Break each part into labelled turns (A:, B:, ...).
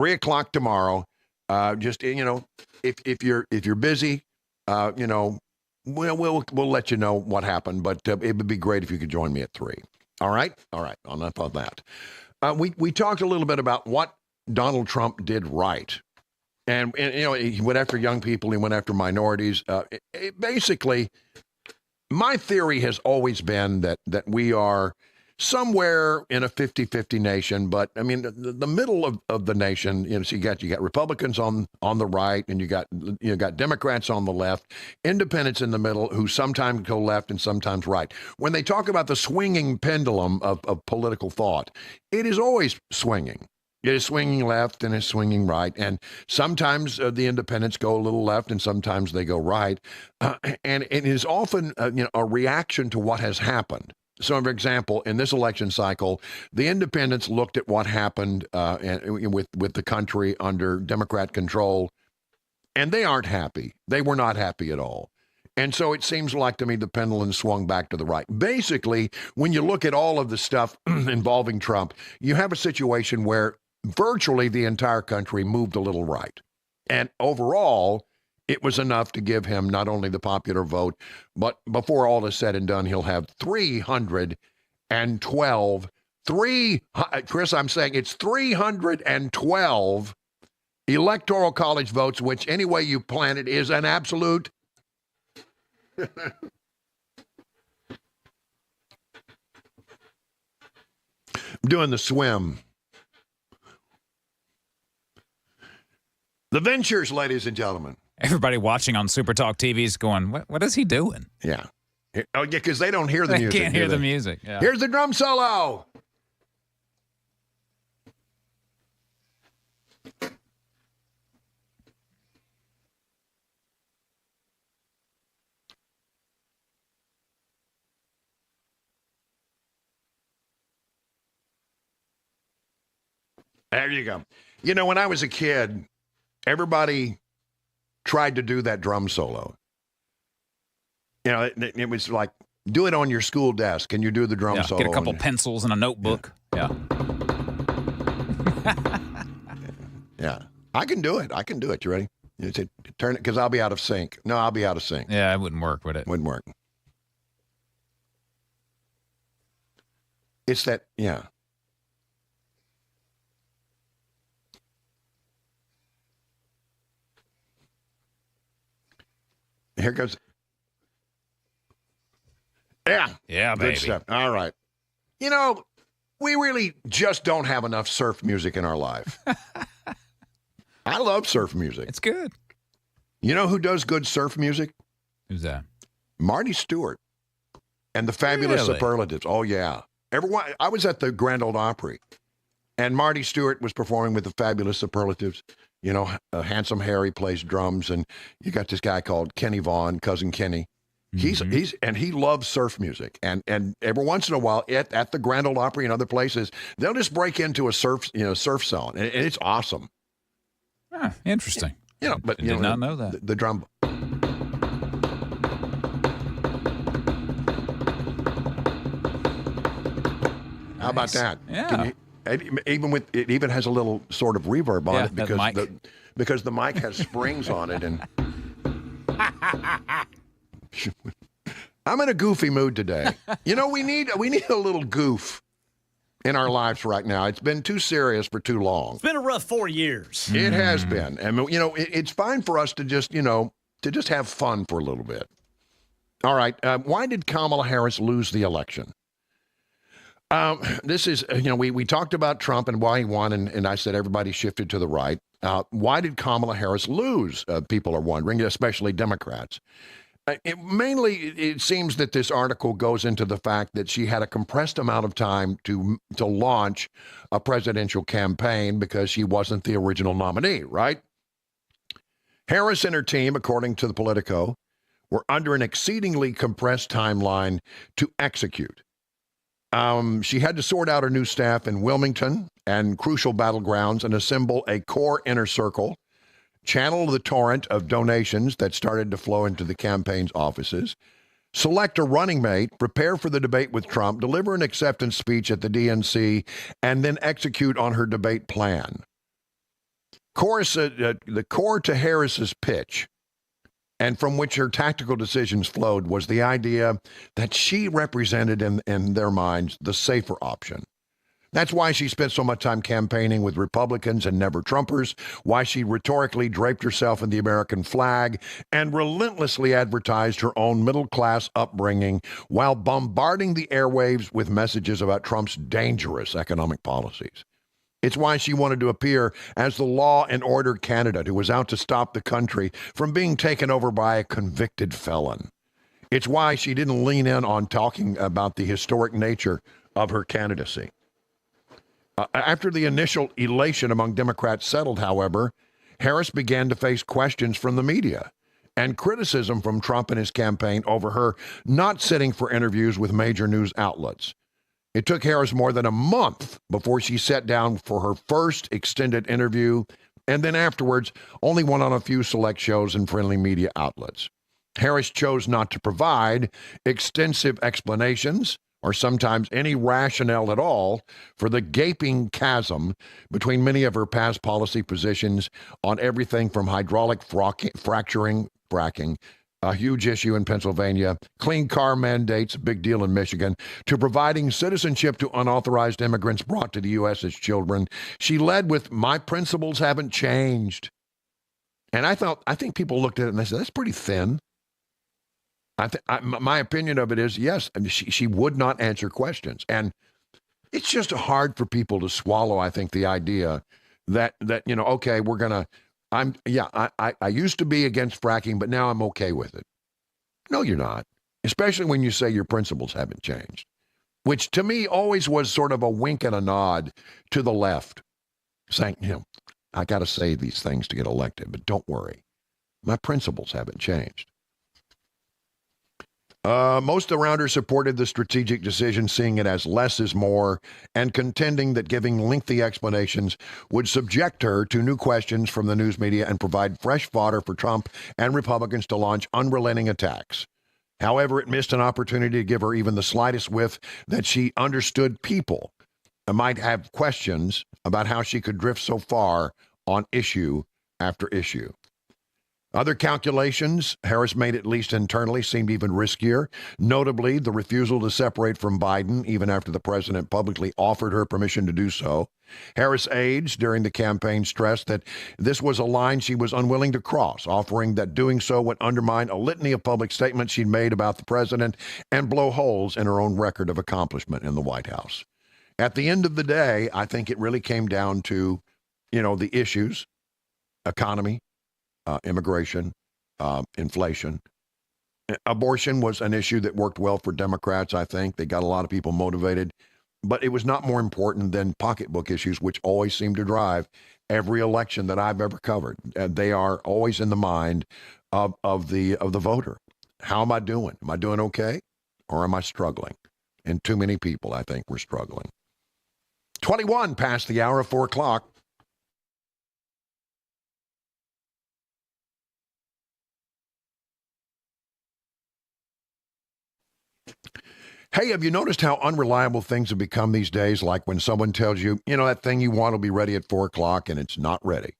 A: 3 o'clock tomorrow. Just if you're busy, we'll let you know what happened. But it would be great if you could join me at 3. All right. Enough of that. We talked a little bit about what Donald Trump did right. And he went after young people. He went after minorities. Basically, my theory has always been that we are somewhere in a 50-50 nation. But, I mean, the middle of the nation, so you got Republicans on the right, and you got Democrats on the left, independents in the middle who sometimes go left and sometimes right. When they talk about the swinging pendulum of political thought, it is always swinging. It is swinging left and it's swinging right. And sometimes the independents go a little left and sometimes they go right. And it is often a reaction to what has happened. So, for example, in this election cycle, the independents looked at what happened with the country under Democrat control, and they aren't happy. They were not happy at all. And so it seems like to me the pendulum swung back to the right. Basically, when you look at all of the stuff involving Trump, you have a situation where virtually the entire country moved a little right. And overall, it was enough to give him not only the popular vote, but before all is said and done, he'll have 312, Chris, I'm saying it's 312 electoral college votes, which any way you plan it is an absolute. I'm doing the swim. The Ventures, ladies and gentlemen.
B: Everybody watching on Super Talk TV is going, what is he doing?
A: Yeah. Oh, yeah, because they don't hear the music.
B: They can't hear the music. Yeah.
A: Here's the drum solo. There you go. When I was a kid, everybody tried to do that drum solo. It was like, do it on your school desk. Can you do the drum solo?
B: Get a couple pencils and a notebook. Yeah.
A: Yeah. I can do it. You ready? Turn it, because I'll be out of sync. No, I'll be out of sync.
B: Yeah, it wouldn't work, would it?
A: Wouldn't work. It's that, yeah. Here goes. Yeah.
B: Yeah,
A: Good
B: baby.
A: stuff. All right. We really just don't have enough surf music in our life. I love surf music.
B: It's good.
A: You know who does good surf music?
B: Who's that?
A: Marty Stewart and the Fabulous
B: Really?
A: Superlatives. Oh, yeah. Everyone. I was at the Grand Ole Opry, and Marty Stewart was performing with the Fabulous Superlatives. Handsome Harry plays drums, and you got this guy called Kenny Vaughn, Cousin Kenny.
B: Mm-hmm.
A: He loves surf music, and every once in a while at the Grand Ole Opry and other places, they'll just break into a surf song, and it's awesome.
B: Ah, interesting.
A: But
B: I did not know that.
A: The drum. How about that?
B: Yeah.
A: It even has a little sort of reverb on it because the mic has springs on it, and I'm in a goofy mood today. We need a little goof in our lives right now. It's been too serious for too long.
C: It's been a rough 4 years.
A: It has been, and it's fine for us to just have fun for a little bit. All right, why did Kamala Harris lose the election? This is, we talked about Trump and why he won, and I said everybody shifted to the right. Why did Kamala Harris lose? People are wondering, especially Democrats. It seems that this article goes into the fact that she had a compressed amount of time to launch a presidential campaign because she wasn't the original nominee, right? Harris and her team, according to the Politico, were under an exceedingly compressed timeline to execute. She had to sort out her new staff in Wilmington and crucial battlegrounds and assemble a core inner circle, channel the torrent of donations that started to flow into the campaign's offices, select a running mate, prepare for the debate with Trump, deliver an acceptance speech at the DNC, and then execute on her debate plan. The core to Harris's pitch, and from which her tactical decisions flowed, was the idea that she represented in their minds the safer option. That's why she spent so much time campaigning with Republicans and never Trumpers, why she rhetorically draped herself in the American flag and relentlessly advertised her own middle-class upbringing while bombarding the airwaves with messages about Trump's dangerous economic policies. It's why she wanted to appear as the law and order candidate who was out to stop the country from being taken over by a convicted felon. It's why she didn't lean in on talking about the historic nature of her candidacy. After the initial elation among Democrats settled, however, Harris began to face questions from the media and criticism from Trump and his campaign over her not sitting for interviews with major news outlets. It took Harris more than a month before she sat down for her first extended interview, and then afterwards only went on a few select shows in friendly media outlets. Harris chose not to provide extensive explanations or sometimes any rationale at all for the gaping chasm between many of her past policy positions on everything from hydraulic fracking, a huge issue in Pennsylvania, clean car mandates, a big deal in Michigan, to providing citizenship to unauthorized immigrants brought to the U.S. as children. She led with, "My principles haven't changed." And I think people looked at it and they said, that's pretty thin. My opinion of it is, yes, she would not answer questions. And it's just hard for people to swallow, I think, the idea that okay, I used to be against fracking, but now I'm okay with it. No, you're not. Especially when you say your principles haven't changed, which to me always was sort of a wink and a nod to the left, saying, I got to say these things to get elected, but don't worry. My principles haven't changed. Most around her supported the strategic decision, seeing it as less is more, and contending that giving lengthy explanations would subject her to new questions from the news media and provide fresh fodder for Trump and Republicans to launch unrelenting attacks. However, it missed an opportunity to give her even the slightest whiff that she understood people might have questions about how she could drift so far on issue after issue. Other calculations Harris made, at least internally, seemed even riskier, notably the refusal to separate from Biden even after the president publicly offered her permission to do so. Harris' aides during the campaign stressed that this was a line she was unwilling to cross, offering that doing so would undermine a litany of public statements she'd made about the president and blow holes in her own record of accomplishment in the White House. At the end of the day, I think it really came down to, the issues, economy, immigration, inflation. Abortion was an issue that worked well for Democrats, I think. They got a lot of people motivated. But it was not more important than pocketbook issues, which always seem to drive every election that I've ever covered. They are always in the mind of the voter. How am I doing? Am I doing okay? Or am I struggling? And too many people, I think, were struggling. 21 past the hour of 4 o'clock. Hey, have you noticed how unreliable things have become these days? Like when someone tells you, that thing you want will be ready at 4 o'clock and it's not ready.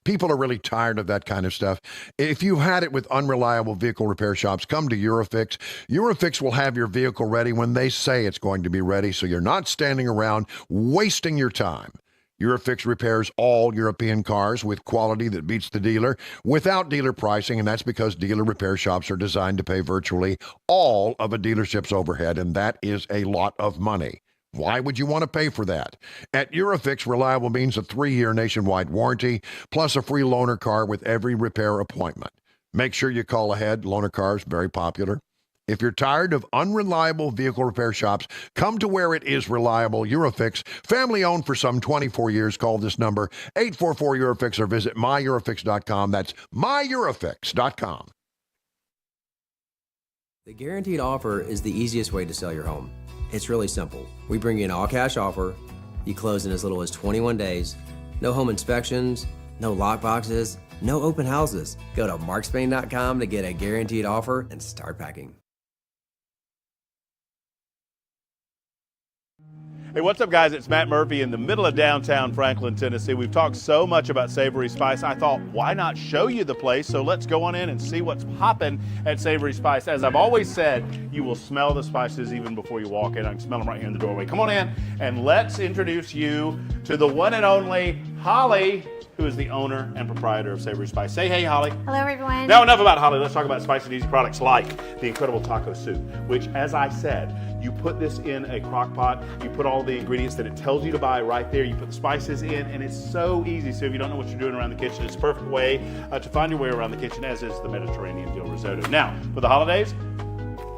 A: People are really tired of that kind of stuff. If you've had it with unreliable vehicle repair shops, come to Eurofix. Eurofix will have your vehicle ready when they say it's going to be ready, so you're not standing around wasting your time. Eurofix repairs all European cars with quality that beats the dealer without dealer pricing, and that's because dealer repair shops are designed to pay virtually all of a dealership's overhead, and that is a lot of money. Why would you want to pay for that? At Eurofix, reliable means a 3-year nationwide warranty, plus a free loaner car with every repair appointment. Make sure you call ahead. Loaner cars, very popular. If you're tired of unreliable vehicle repair shops, come to where it is reliable. Eurofix, family-owned for some 24 years. Call this number, 844-EUROFIX, or visit myEurofix.com. That's myEurofix.com.
C: The guaranteed offer is the easiest way to sell your home. It's really simple. We bring you an all-cash offer. You close in as little as 21 days. No home inspections, no lockboxes, no open houses. Go to markspain.com to get a guaranteed offer and start packing.
D: Hey, what's up, guys? It's Matt Murphy in the middle of downtown Franklin, Tennessee. We've talked so much about Savory Spice. I thought, why not show you the place? So let's go on in and see what's popping at Savory Spice. As I've always said, you will smell the spices even before you walk in. I can smell them right here in the doorway. Come on in and let's introduce you to the one and only Holly, who is the owner and proprietor of Savory Spice. Say hey, Holly.
E: Hello, everyone.
D: Now, enough about Holly. Let's talk about spicy and easy products like the incredible taco soup, which, as I said, you put this in a crock pot, you put all the ingredients that it tells you to buy right there, you put the spices in, and it's so easy. So if you don't know what you're doing around the kitchen, it's a perfect way to find your way around the kitchen, as is the Mediterranean dill risotto. Now, for the holidays,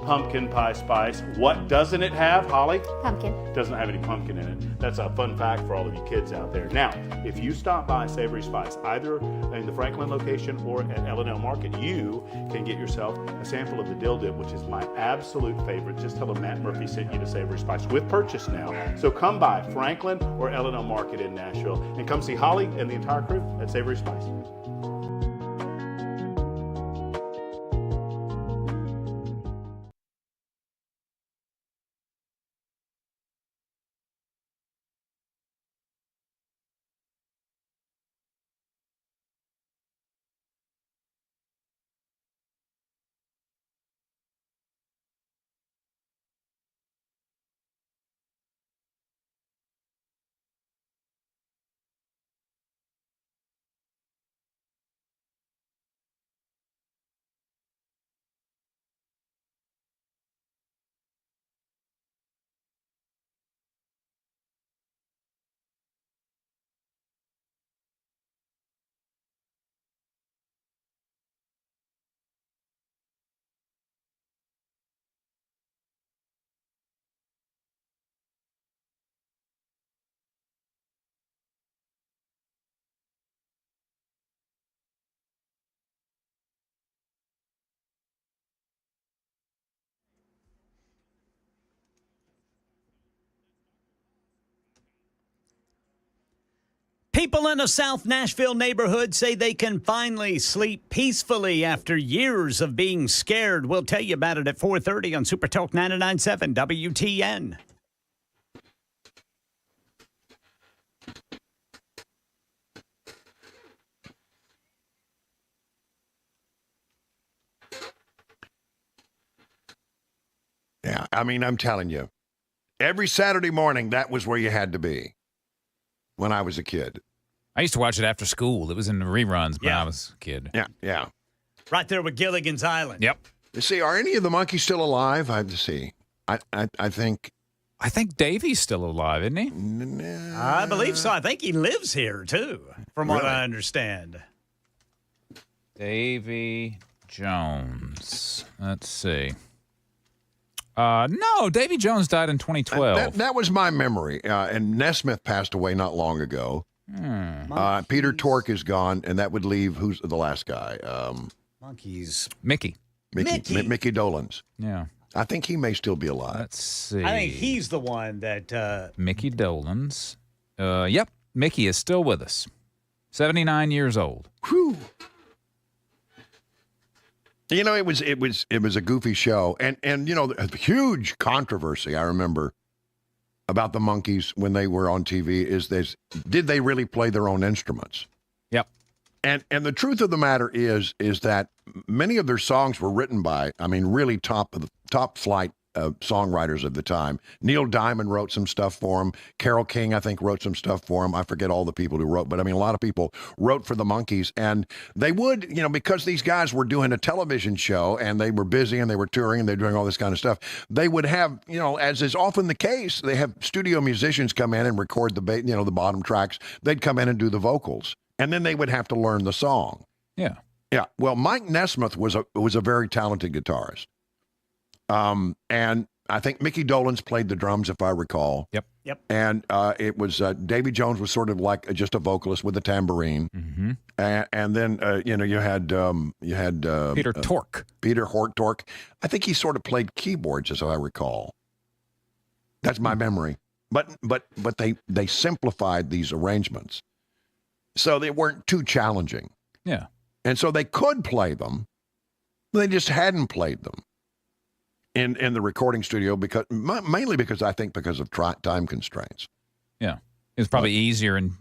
D: pumpkin pie spice. What doesn't it have, Holly?
E: Pumpkin.
D: Doesn't have any pumpkin in it. That's a fun fact for all of you kids out there. Now, if you stop by Savory Spice, either in the Franklin location or at L&L Market, you can get yourself a sample of the dill dip, which is my absolute favorite. Just tell them Matt Murphy sent you to Savory Spice with purchase now. So come by Franklin or L&L Market in Nashville and come see Holly and the entire crew at Savory Spice.
F: People in a South Nashville neighborhood say they can finally sleep peacefully after years of being scared. We'll tell you about it at 4:30 on Super Talk 99.7 WTN.
A: Yeah, I mean, I'm telling you, every Saturday morning, that was where you had to be when I was a kid.
B: I used to watch it after school. It was in the reruns when I was a kid.
A: Yeah, yeah.
F: Right there with Gilligan's Island.
B: Yep.
A: You see, are any of the monkeys still alive? I have to see. I think.
B: I think Davy's still alive, isn't he?
F: I believe so. I think he lives here, too, from what
A: Really?
F: I understand.
B: Davy Jones. Let's see. No, Davy Jones died in 2012.
A: That was my memory. And Nesmith passed away not long ago. Peter Tork is gone, and that would leave, who's the last guy?
F: Monkees.
B: Mickey.
A: Mickey Dolenz.
B: Yeah.
A: I think he may still be alive.
B: Let's see.
F: I think he's the one that...
B: Mickey Dolenz. Yep, Mickey is still with us. 79 years old.
A: Whew. You know, it was a goofy show, and you know, a huge controversy I remember about the Monkees when they were on TV is this: did they really play their own instruments?
B: Yep.
A: And the truth of the matter is that many of their songs were written by, I mean, really top flight songwriters of the time. Neil Diamond wrote some stuff for them. Carole King, I think, wrote some stuff for them. I forget all the people who wrote, but I mean, a lot of people wrote for the Monkees, and they would, you know, because these guys were doing a television show and they were busy and they were touring and they're doing all this kind of stuff. They would have, you know, as is often the case, they have studio musicians come in and record the bottom tracks. They'd come in and do the vocals, and then they would have to learn the song.
B: Yeah.
A: Yeah. Well, Mike Nesmith was a very talented guitarist. And I think Mickey Dolenz played the drums, if I recall.
B: Yep.
A: And it was Davy Jones was sort of like just a vocalist with a tambourine.
B: Mm-hmm.
A: And then you had
B: Peter Tork.
A: Peter Tork. I think he sort of played keyboards, as I recall. That's my memory. But they simplified these arrangements, so they weren't too challenging.
B: Yeah.
A: And so they could play them, but they just hadn't played them. in the recording studio mainly because I think because of time constraints.
B: Yeah. It's probably easier and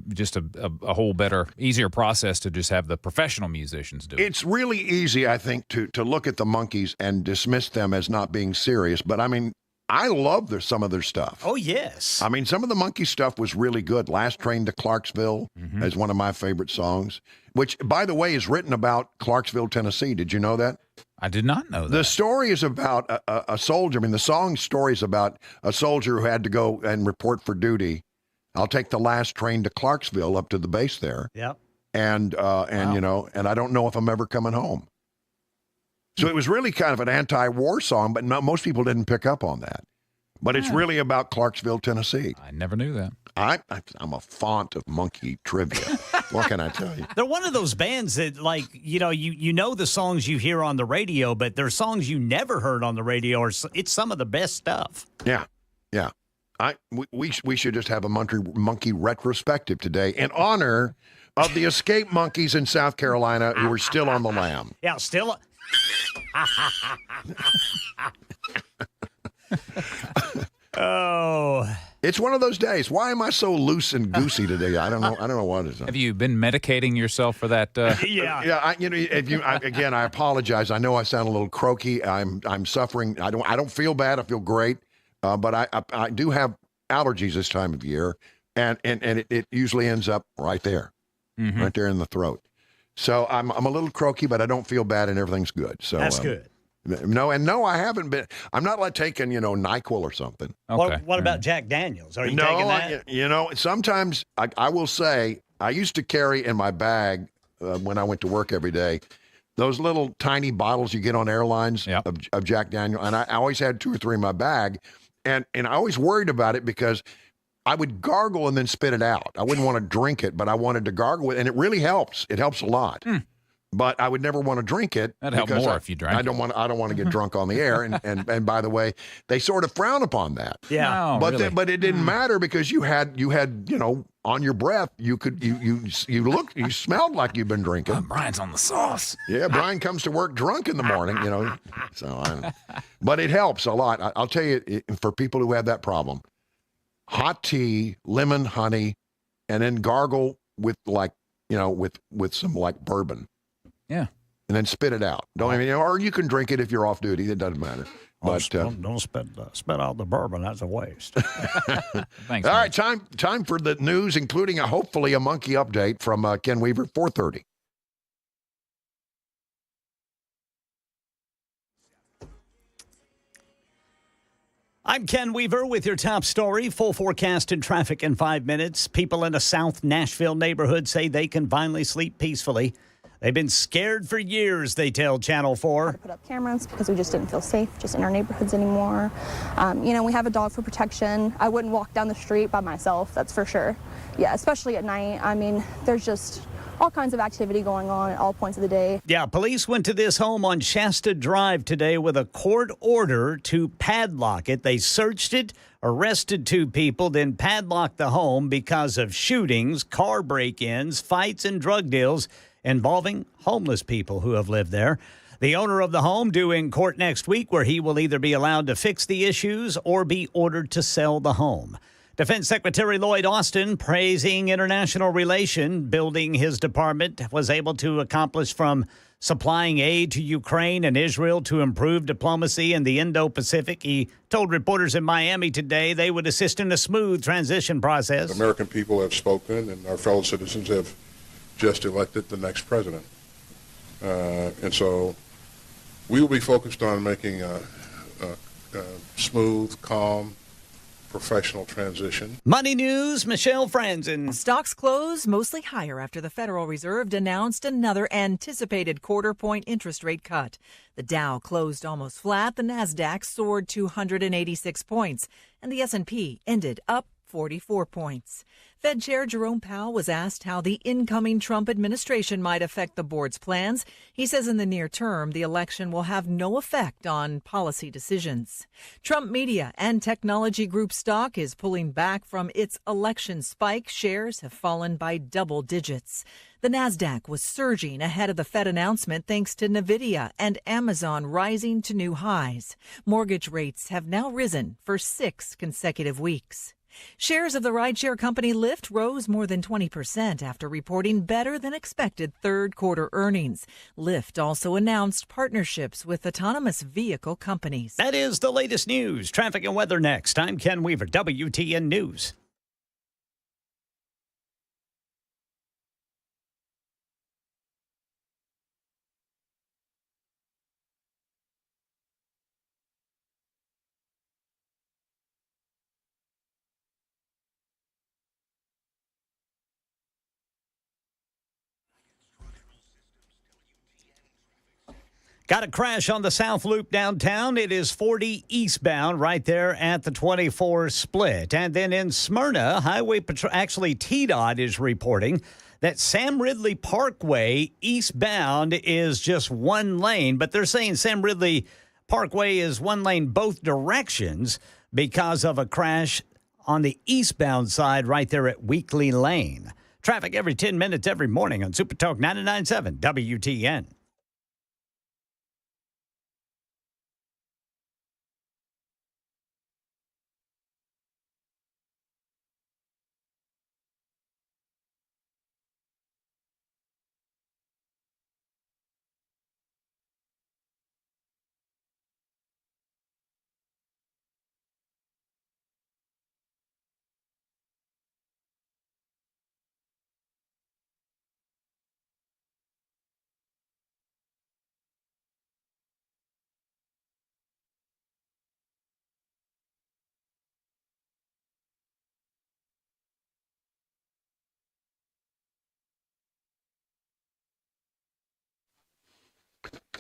B: just a whole better, easier process to just have the professional musicians do it.
A: It's really easy, I think, to look at the Monkees and dismiss them as not being serious. But I mean, I love some of their stuff.
F: Oh, yes.
A: I mean, some of the Monkee stuff was really good. Last Train to Clarksville is one of my favorite songs, which, by the way, is written about Clarksville, Tennessee. Did you know that?
B: I did not know that.
A: The story is about a soldier. I mean, the song story is about a soldier who had to go and report for duty. I'll take the last train to Clarksville up to the base there.
F: Yep.
A: And you know, and I don't know if I'm ever coming home. So it was really kind of an anti-war song, but most people didn't pick up on that. But it's really about Clarksville, Tennessee.
B: I never knew that.
A: I'm a font of Monkee trivia. What can I tell you?
F: They're one of those bands that, like, you know the songs you hear on the radio, but they're songs you never heard on the radio, or it's some of the best stuff.
A: Yeah, yeah. We should just have a monkey retrospective today in honor of the escaped monkeys in South Carolina who are still on the lam.
F: Yeah, still. Oh.
A: It's one of those days. Why am I so loose and goosey today? I don't know what it is.
B: Have you been medicating yourself for that?
F: Yeah.
A: Yeah. Again, I apologize. I know I sound a little croaky. I'm suffering. I don't feel bad. I feel great. But I do have allergies this time of year, and it usually ends up right there, right there in the throat. So I'm a little croaky, but I don't feel bad, and everything's good. So
F: That's good.
A: No, I haven't been. I'm not like taking NyQuil or something.
B: Okay.
F: What about Jack Daniels? Are you taking that?
A: Sometimes I will say I used to carry in my bag when I went to work every day those little tiny bottles you get on airlines of Jack Daniel, and I always had 2 or 3 in my bag. And I always worried about it because I would gargle and then spit it out. I wouldn't want to drink it, but I wanted to gargle it, and it really helps. It helps a lot. But I would never want to drink it.
B: That'd help more if you drank.
A: I don't want to get drunk on the air. And by the way, they sort of frown upon that.
F: Yeah.
B: No,
A: But
B: really.
A: but it didn't matter because you had on your breath you smelled like you've been drinking.
B: Brian's on the sauce.
A: Yeah, Brian comes to work drunk in the morning, So, but it helps a lot. I'll tell you, for people who have that problem, hot tea, lemon, honey, and then gargle with with some bourbon.
B: Yeah.
A: And then spit it out. Or you can drink it if you're off duty. It doesn't matter. But
F: don't spit out the bourbon. That's a waste.
B: Thanks.
A: All right, time for the news, including hopefully a monkey update from Ken Weaver, 4:30.
F: I'm Ken Weaver with your top story. Full forecast and traffic in 5 minutes. People in a South Nashville neighborhood say they can finally sleep peacefully. They've been scared for years, they tell Channel 4.
E: Put up cameras because we just didn't feel safe just in our neighborhoods anymore. We have a dog for protection. I wouldn't walk down the street by myself, that's for sure. Yeah, especially at night. I mean, there's just all kinds of activity going on at all points of the day.
F: Yeah, police went to this home on Shasta Drive today with a court order to padlock it. They searched it, arrested 2 people, then padlocked the home because of shootings, car break-ins, fights, and drug deals involving homeless people who have lived there. The owner of the home due in court next week, where he will either be allowed to fix the issues or be ordered to sell the home. Defense Secretary Lloyd Austin praising international relation building his department was able to accomplish, from supplying aid to Ukraine and Israel to improve diplomacy in the Indo-Pacific. He told reporters in Miami today they would assist in a smooth transition process.
G: The American people have spoken, and our fellow citizens have just elected the next president. And so we will be focused on making a smooth, calm, professional transition.
F: Money news, Michelle Franzen.
H: Stocks closed mostly higher after the Federal Reserve announced another anticipated quarter-point interest rate cut. The Dow closed almost flat. The Nasdaq soared 286 points, and the S&P ended up 44 points. Fed Chair Jerome Powell was asked how the incoming Trump administration might affect the board's plans. He says in the near term, the election will have no effect on policy decisions. Trump Media and Technology Group stock is pulling back from its election spike. Shares have fallen by double digits. The Nasdaq was surging ahead of the Fed announcement thanks to Nvidia and Amazon rising to new highs. Mortgage rates have now risen for 6 consecutive weeks. Shares of the rideshare company Lyft rose more than 20% after reporting better than expected third quarter earnings. Lyft also announced partnerships with autonomous vehicle companies.
F: That is the latest news. Traffic and weather next. I'm Ken Weaver, WTN News. Got a crash on the South Loop downtown. It is 40 eastbound right there at the 24 split. And then in Smyrna, Highway Patrol, actually TDOT is reporting that Sam Ridley Parkway eastbound is just one lane. But they're saying Sam Ridley Parkway is one lane both directions because of a crash on the eastbound side right there at Weekly Lane. Traffic every 10 minutes every morning on Super Talk 99.7 WTN.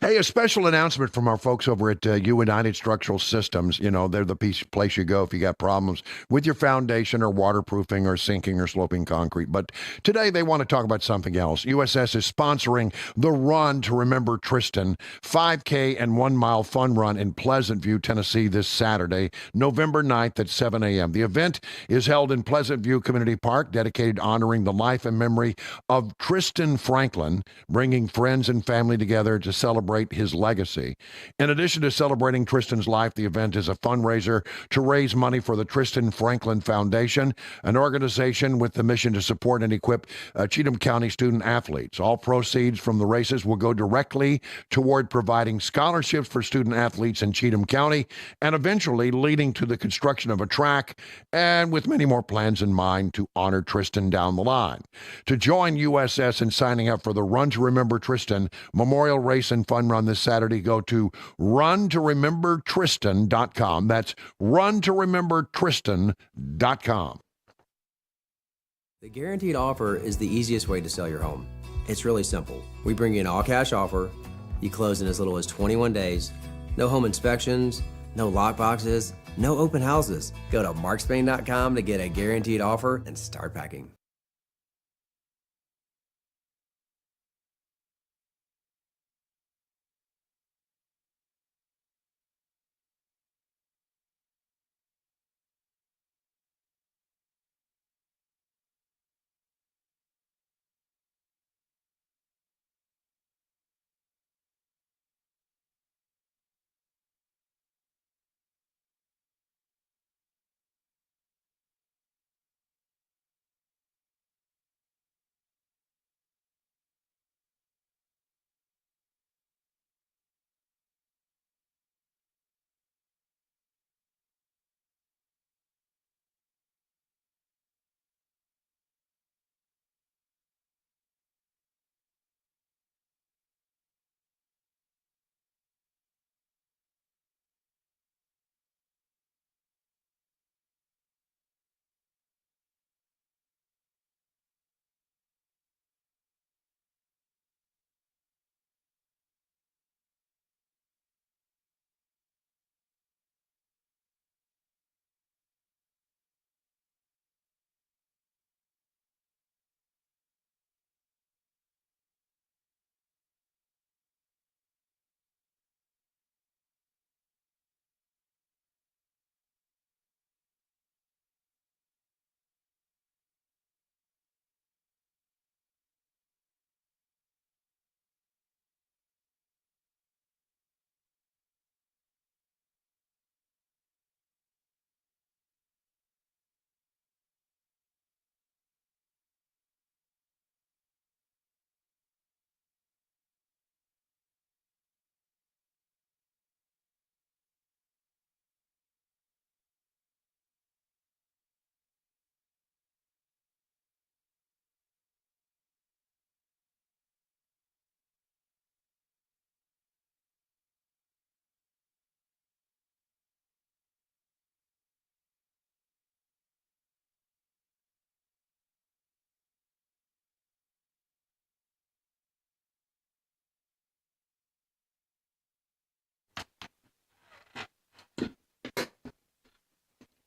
A: Hey, a special announcement from our folks over at United Structural Systems. You know, they're the place you go if you got problems with your foundation or waterproofing or sinking or sloping concrete. But today they want to talk about something else. USS is sponsoring the Run to Remember Tristan 5K and 1 mile fun run in Pleasant View, Tennessee this Saturday, November 9th at 7 a.m. The event is held in Pleasant View Community Park, dedicated to honoring the life and memory of Tristan Franklin, bringing friends and family together to celebrate his legacy. In addition to celebrating Tristan's life, the event is a fundraiser to raise money for the Tristan Franklin Foundation, an organization with the mission to support and equip Cheatham County student athletes. All proceeds from the races will go directly toward providing scholarships for student athletes in Cheatham County and eventually leading to the construction of a track, and with many more plans in mind to honor Tristan down the line. To join USS in signing up for the Run to Remember Tristan Memorial Race and Fun Run this Saturday, go to runtoremembertristan.com. That's runtoremembertristan.com.
C: The guaranteed offer is the easiest way to sell your home. It's really simple. We bring you an all-cash offer. You close in as little as 21 days. No home inspections, no lock boxes, no open houses. Go to markspain.com to get a guaranteed offer and start packing.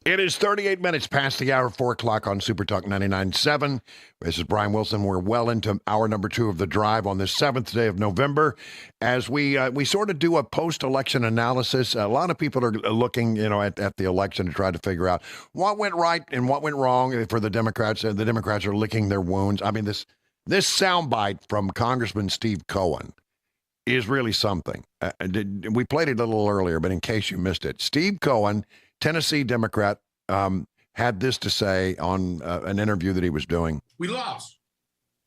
A: It is 38 minutes past the hour, 4 o'clock on Super Talk 99.7. This is Brian Wilson. We're well into hour number 2 of the drive on this 7th day of November. As we sort of do a post-election analysis, a lot of people are looking, at the election to try to figure out what went right and what went wrong for the Democrats. The Democrats are licking their wounds. I mean, this soundbite from Congressman Steve Cohen is really something. We played it a little earlier, but in case you missed it, Steve Cohen, Tennessee Democrat, had this to say on an interview that he was doing.
I: We lost.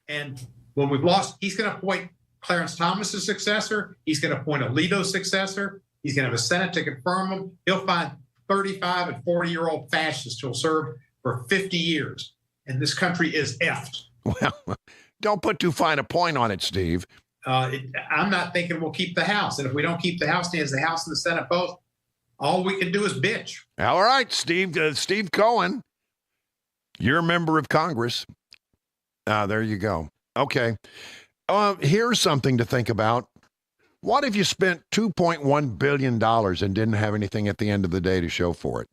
I: And when we've lost, he's going to appoint Clarence Thomas as successor. He's going to appoint Alito's successor. He's going to have a Senate to confirm him. He'll find 35 and 40-year-old fascists who'll serve for 50 years. And this country is effed.
A: Well, don't put too fine a point on it, Steve.
I: I'm not thinking we'll keep the House. And if we don't keep the House, stands the House and the Senate both, all we can do is bitch.
A: All right, Steve Cohen, you're a member of Congress. There you go. Okay. Here's something to think about. What if you spent $2.1 billion and didn't have anything at the end of the day to show for it?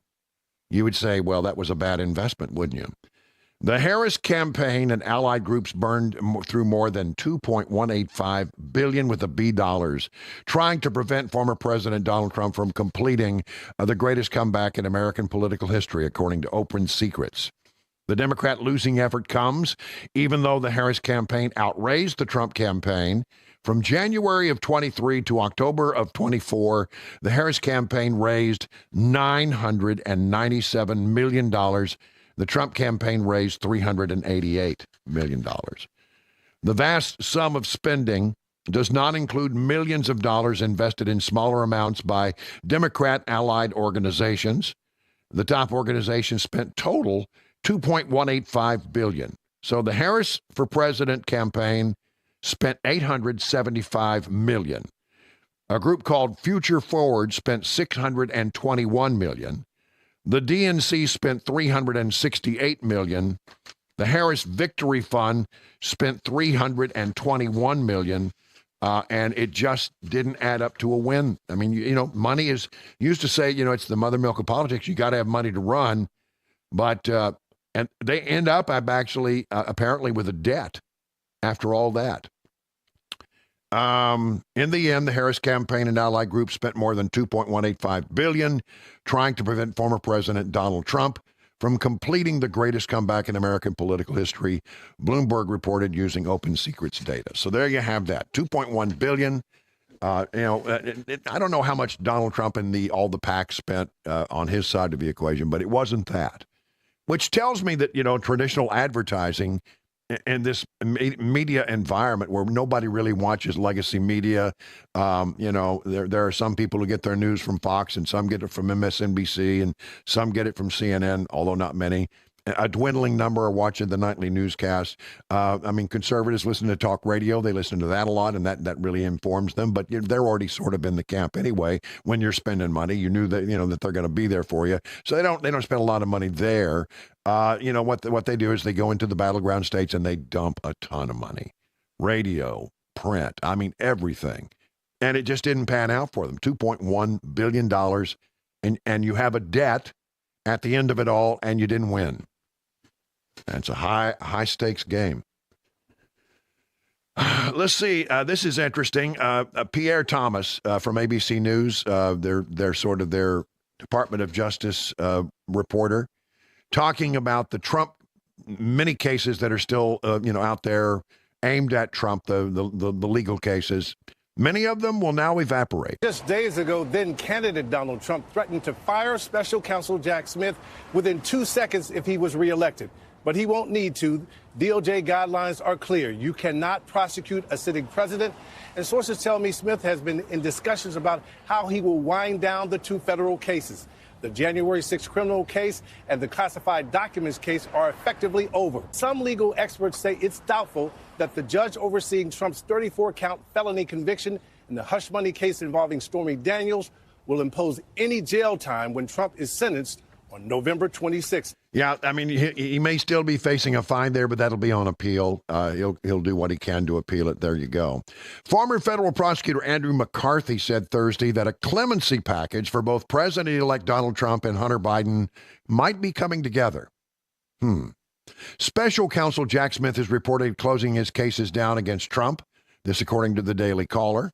A: You would say, well, that was a bad investment, wouldn't you? The Harris campaign and allied groups burned through more than $2.185 billion with a B dollars, trying to prevent former President Donald Trump from completing the greatest comeback in American political history, according to Open Secrets. The Democrat losing effort comes even though the Harris campaign outraised the Trump campaign. From January of 23 to October of 24, the Harris campaign raised $997 million. The Trump campaign raised $388 million. The vast sum of spending does not include millions of dollars invested in smaller amounts by Democrat allied organizations. The top organizations spent total $2.185 billion. So the Harris for President campaign spent $875 million. A group called Future Forward spent $621 million. The DNC spent $368 million. The Harris Victory Fund spent $321 million, and it just didn't add up to a win. I mean, money is used to say, it's the mother milk of politics. You got to have money to run, but and they end up apparently with a debt after all that. In the end, the Harris campaign and allied groups spent more than $2.185 billion trying to prevent former President Donald Trump from completing the greatest comeback in American political history, Bloomberg reported using Open Secrets data. So there you have that, $2.1 billion. I don't know how much Donald Trump and all the PAC spent on his side of the equation, but it wasn't that, which tells me that, traditional advertising in this media environment where nobody really watches legacy media, there are some people who get their news from Fox and some get it from MSNBC and some get it from CNN, although not many. A dwindling number are watching the nightly newscast. Conservatives listen to talk radio. They listen to that a lot, and that really informs them. But they're already sort of in the camp anyway. When you're spending money, you knew that that they're going to be there for you. So they don't spend a lot of money there. What they do is they go into the battleground states and they dump a ton of money, radio, print. Everything, and it just didn't pan out for them. $2.1 billion, and you have a debt at the end of it all, and you didn't win. That's a high stakes game. Let's see. This is interesting. Pierre Thomas from ABC News, they're sort of their Department of Justice reporter, talking about the Trump many cases that are still out there aimed at Trump, the legal cases. Many of them will now evaporate.
J: Just days ago, then candidate Donald Trump threatened to fire special counsel Jack Smith within 2 seconds if he was reelected. But he won't need to. DOJ guidelines are clear. You cannot prosecute a sitting president. And sources tell me Smith has been in discussions about how he will wind down the 2 federal cases. The January 6th criminal case and the classified documents case are effectively over. Some legal experts say it's doubtful that the judge overseeing Trump's 34-count felony conviction in the hush money case involving Stormy Daniels will impose any jail time when Trump is sentenced on November 26th.
A: Yeah, I mean, he may still be facing a fine there, but that'll be on appeal. He'll do what he can to appeal it. There you go. Former federal prosecutor Andrew McCarthy said Thursday that a clemency package for both President-elect Donald Trump and Hunter Biden might be coming together. Special counsel Jack Smith is reported closing his cases down against Trump. This according to the Daily Caller.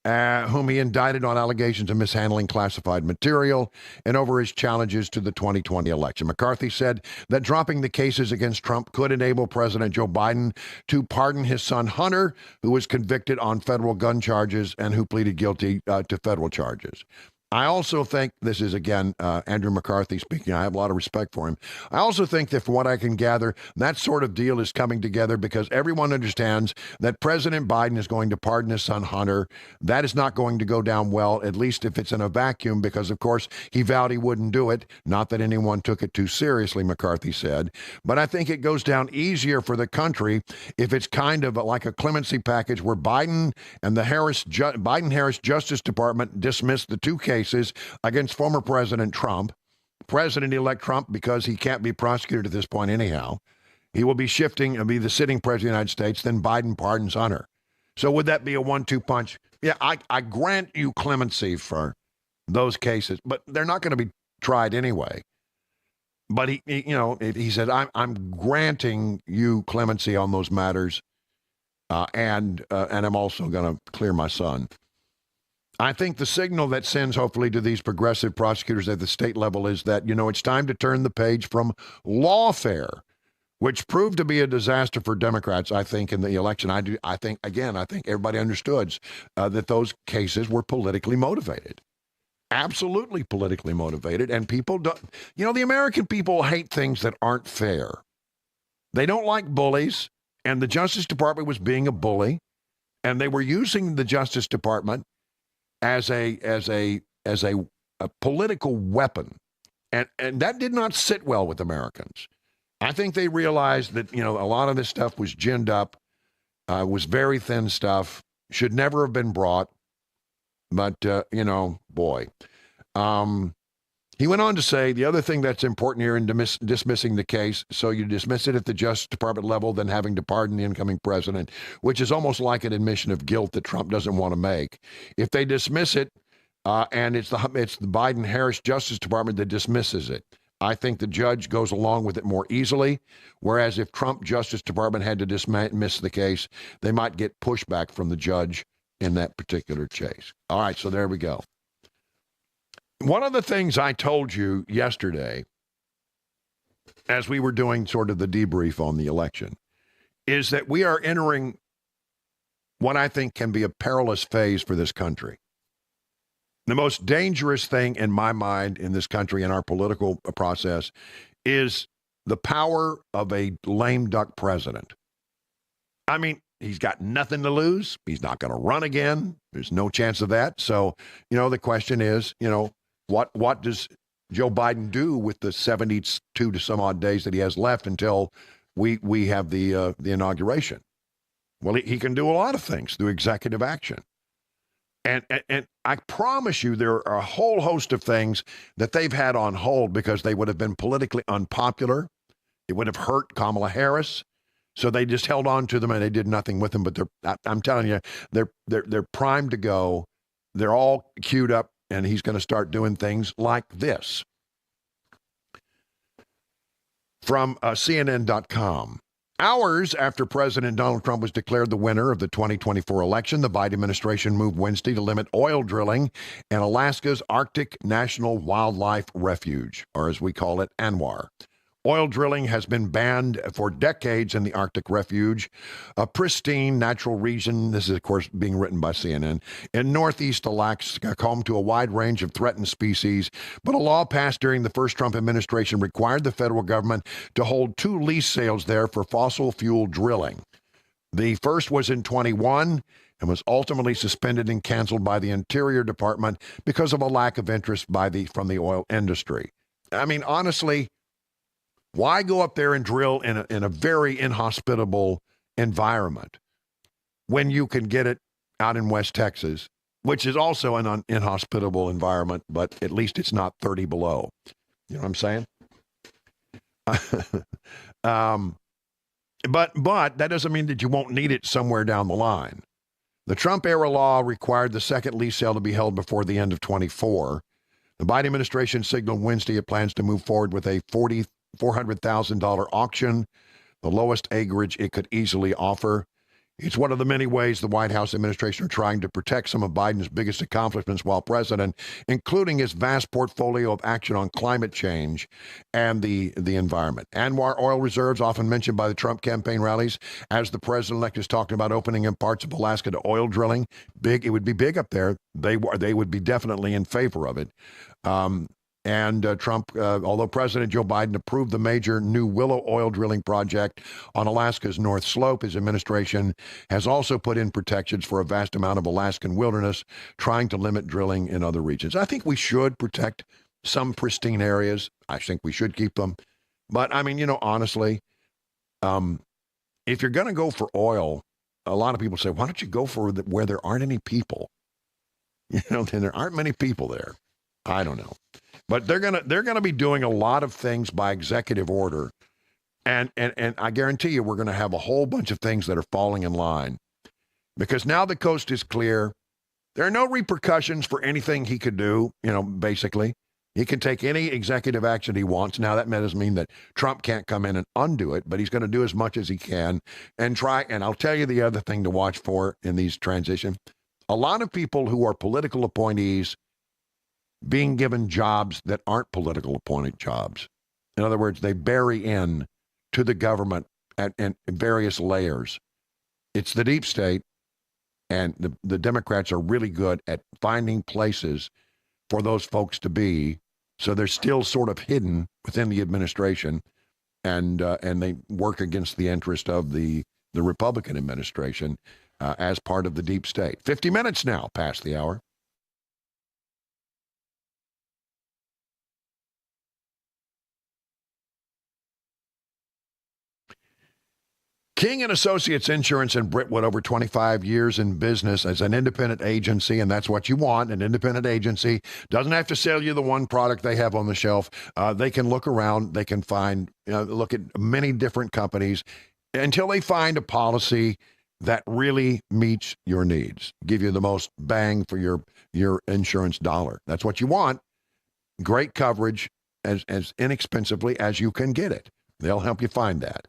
A: Whom he indicted on allegations of mishandling classified material and over his challenges to the 2020 election. McCarthy said that dropping the cases against Trump could enable President Joe Biden to pardon his son Hunter, who was convicted on federal gun charges and who pleaded guilty to federal charges. I also think, this is again Andrew McCarthy speaking, I have a lot of respect for him. I also think that from what I can gather, that sort of deal is coming together because everyone understands that President Biden is going to pardon his son Hunter. That is not going to go down well, at least if it's in a vacuum, because of course he vowed he wouldn't do it. Not that anyone took it too seriously, McCarthy said. But I think it goes down easier for the country if it's kind of like a clemency package where Biden and the Biden-Harris Justice Department dismissed the two cases against former President Trump, President-elect Trump, because he can't be prosecuted at this point anyhow. He will be shifting and be the sitting president of the United States, then Biden pardons Hunter. So would that be a 1-2 punch? Yeah, I grant you clemency for those cases, but they're not going to be tried anyway. But he said, I'm granting you clemency on those matters, and I'm also going to clear my son. I think the signal that sends, hopefully, to these progressive prosecutors at the state level is that, it's time to turn the page from lawfare, which proved to be a disaster for Democrats, I think, in the election. I think everybody understood that those cases were politically motivated. Absolutely politically motivated. And people don't, the American people hate things that aren't fair. They don't like bullies, and the Justice Department was being a bully, and they were using the Justice Department as a political weapon, and that did not sit well with Americans. I think they realized that a lot of this stuff was ginned up, was very thin stuff, should never have been brought. But boy, he went on to say the other thing that's important here in dismissing the case. So you dismiss it at the Justice Department level, then having to pardon the incoming president, which is almost like an admission of guilt that Trump doesn't want to make. If they dismiss it, and it's the Biden-Harris Justice Department that dismisses it, I think the judge goes along with it more easily. Whereas if Trump Justice Department had to dismiss the case, they might get pushback from the judge in that particular case. All right, so there we go. One of the things I told you yesterday, as we were doing sort of the debrief on the election, is that we are entering what I think can be a perilous phase for this country. The most dangerous thing in my mind in this country, in our political process, is the power of a lame duck president. I mean, he's got nothing to lose. He's not going to run again. There's no chance of that. So, the question is, what does Joe Biden do with the 72 to some odd days that he has left until we have the inauguration? Well, he can do a lot of things through executive action. And I promise you there are a whole host of things that they've had on hold because they would have been politically unpopular. It would have hurt Kamala Harris. So they just held on to them and they did nothing with them. But I'm telling you, they're primed to go. They're all queued up. And he's going to start doing things like this. From CNN.com. Hours after President Donald Trump was declared the winner of the 2024 election, the Biden administration moved Wednesday to limit oil drilling in Alaska's Arctic National Wildlife Refuge, or as we call it, ANWR. Oil drilling has been banned for decades in the Arctic Refuge, a pristine natural region, this is, of course, being written by CNN, in northeast Alaska, home to a wide range of threatened species. But a law passed during the first Trump administration required the federal government to hold 2 lease sales there for fossil fuel drilling. The first was in 21 and was ultimately suspended and canceled by the Interior Department because of a lack of interest from the oil industry. I mean, honestly, why go up there and drill in a very inhospitable environment when you can get it out in West Texas, which is also an inhospitable environment, but at least it's not 30 below. You know what I'm saying? But that doesn't mean that you won't need it somewhere down the line. The Trump-era law required the second lease sale to be held before the end of 24. The Biden administration signaled Wednesday it plans to move forward with a $400,000 auction, the lowest acreage it could easily offer. It's one of the many ways the White House administration are trying to protect some of Biden's biggest accomplishments while president, including his vast portfolio of action on climate change and the environment. Anwar oil reserves, often mentioned by the Trump campaign rallies, as the president-elect is talking about opening in parts of Alaska to oil drilling. Big, it would be big up there. They would be definitely in favor of it. Trump, although President Joe Biden approved the major new Willow oil drilling project on Alaska's North Slope, his administration has also put in protections for a vast amount of Alaskan wilderness, trying to limit drilling in other regions. I think we should protect some pristine areas. I think we should keep them. But, I mean, honestly, if you're going to go for oil, a lot of people say, why don't you go for where there aren't any people? Then there aren't many people there. I don't know. But they're gonna be doing a lot of things by executive order, and I guarantee you we're gonna have a whole bunch of things that are falling in line, because now the coast is clear. There are no repercussions for anything he could do. Basically, he can take any executive action he wants. Now that doesn't mean that Trump can't come in and undo it, but he's going to do as much as he can and try. And I'll tell you the other thing to watch for in these transitions: a lot of people who are political appointees being given jobs that aren't political appointed jobs. In other words, they bury in to the government at various layers. It's the deep state, and the Democrats are really good at finding places for those folks to be, so they're still sort of hidden within the administration, and they work against the interest of the Republican administration as part of the deep state. 50 minutes now past the hour. King & Associates Insurance in Brentwood, over 25 years in business as an independent agency, and that's what you want, an independent agency. Doesn't have to sell you the one product they have on the shelf. They can look around. They can find, look at many different companies until they find a policy that really meets your needs, give you the most bang for your insurance dollar. That's what you want. Great coverage as inexpensively as you can get it. They'll help you find that.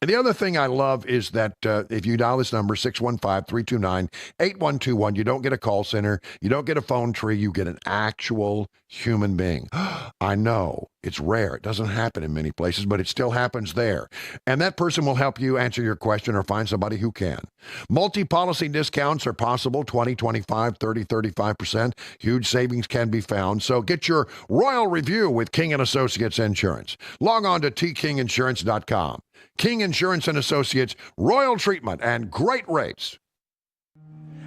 A: And the other thing I love is that if you dial this number, 615-329-8121, you don't get a call center, you don't get a phone tree, you get an actual human being. I know, it's rare. It doesn't happen in many places, but it still happens there. And that person will help you answer your question or find somebody who can. Multi-policy discounts are possible, 20, 25, 30, 35%. Huge savings can be found. So get your royal review with King & Associates Insurance. Log on to tkinginsurance.com. King Insurance and Associates, royal treatment and great rates.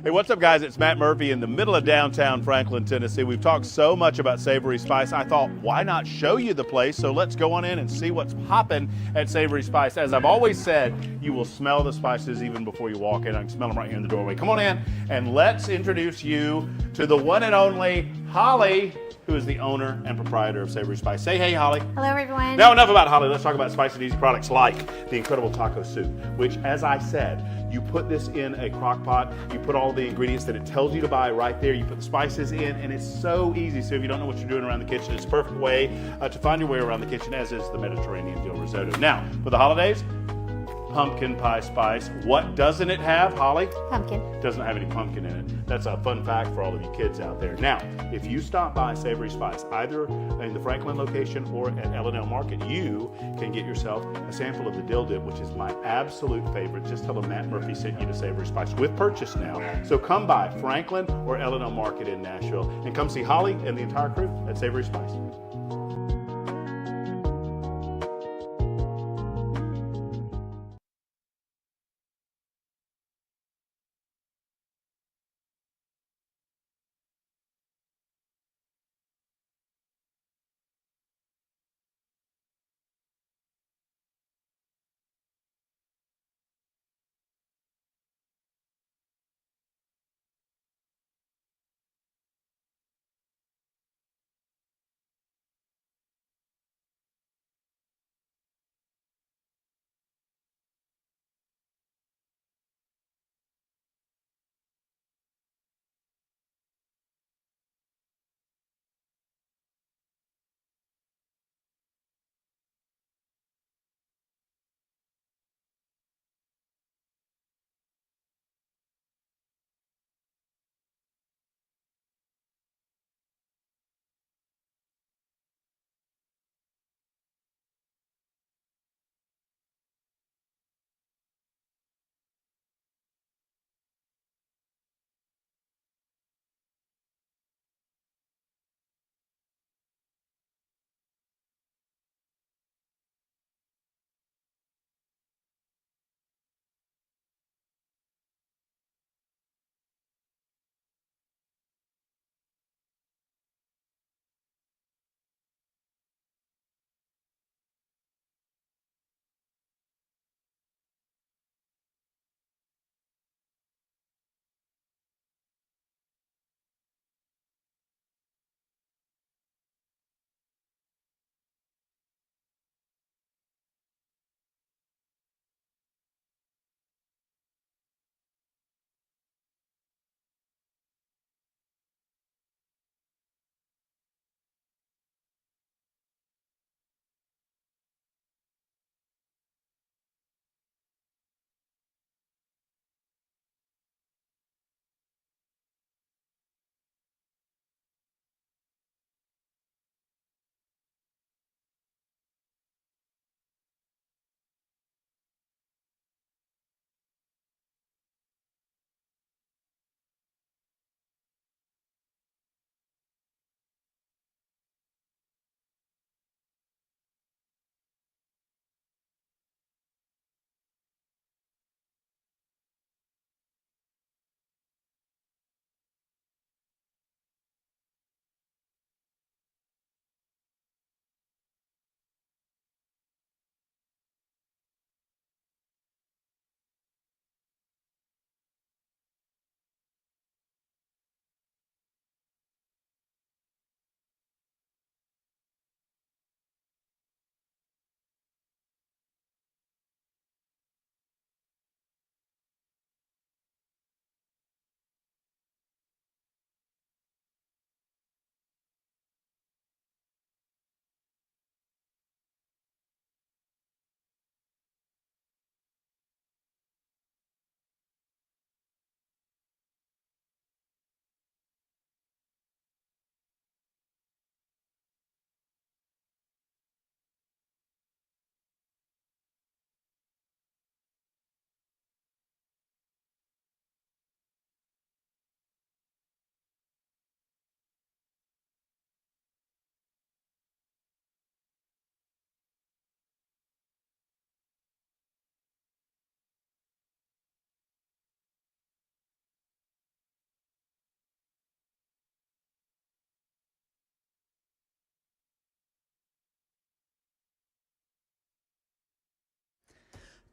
D: Hey, what's up, guys? It's Matt Murphy in the middle of downtown Franklin, Tennessee. We've talked so much about Savory Spice. I thought, why not show you the place? So let's go on in and see what's popping at Savory Spice. As I've always said, you will smell the spices even before you walk in. I can smell them right here in the doorway. Come on in and let's introduce you to the one and only Holly, who is the owner and proprietor of Savory Spice. Say hey, Holly.
K: Hello, everyone.
D: Now, enough about Holly. Let's talk about spicy and easy products like the incredible taco soup, which, as I said, you put this in a crock pot, you put all the ingredients that it tells you to buy right there, you put the spices in, and it's so easy. So if you don't know what you're doing around the kitchen, it's a perfect way to find your way around the kitchen, as is the Mediterranean dill risotto. Now, for the holidays, pumpkin pie spice. What doesn't it have, Holly?
K: Pumpkin.
D: Doesn't have any pumpkin in it. That's a fun fact for all of you kids out there. Now, if you stop by Savory Spice, either in the Franklin location or at L&L Market, you can get yourself a sample of the dill dip, which is my absolute favorite. Just tell them Matt Murphy sent you to Savory Spice with purchase now. So come by Franklin or L&L Market in Nashville and come see Holly and the entire crew at Savory Spice.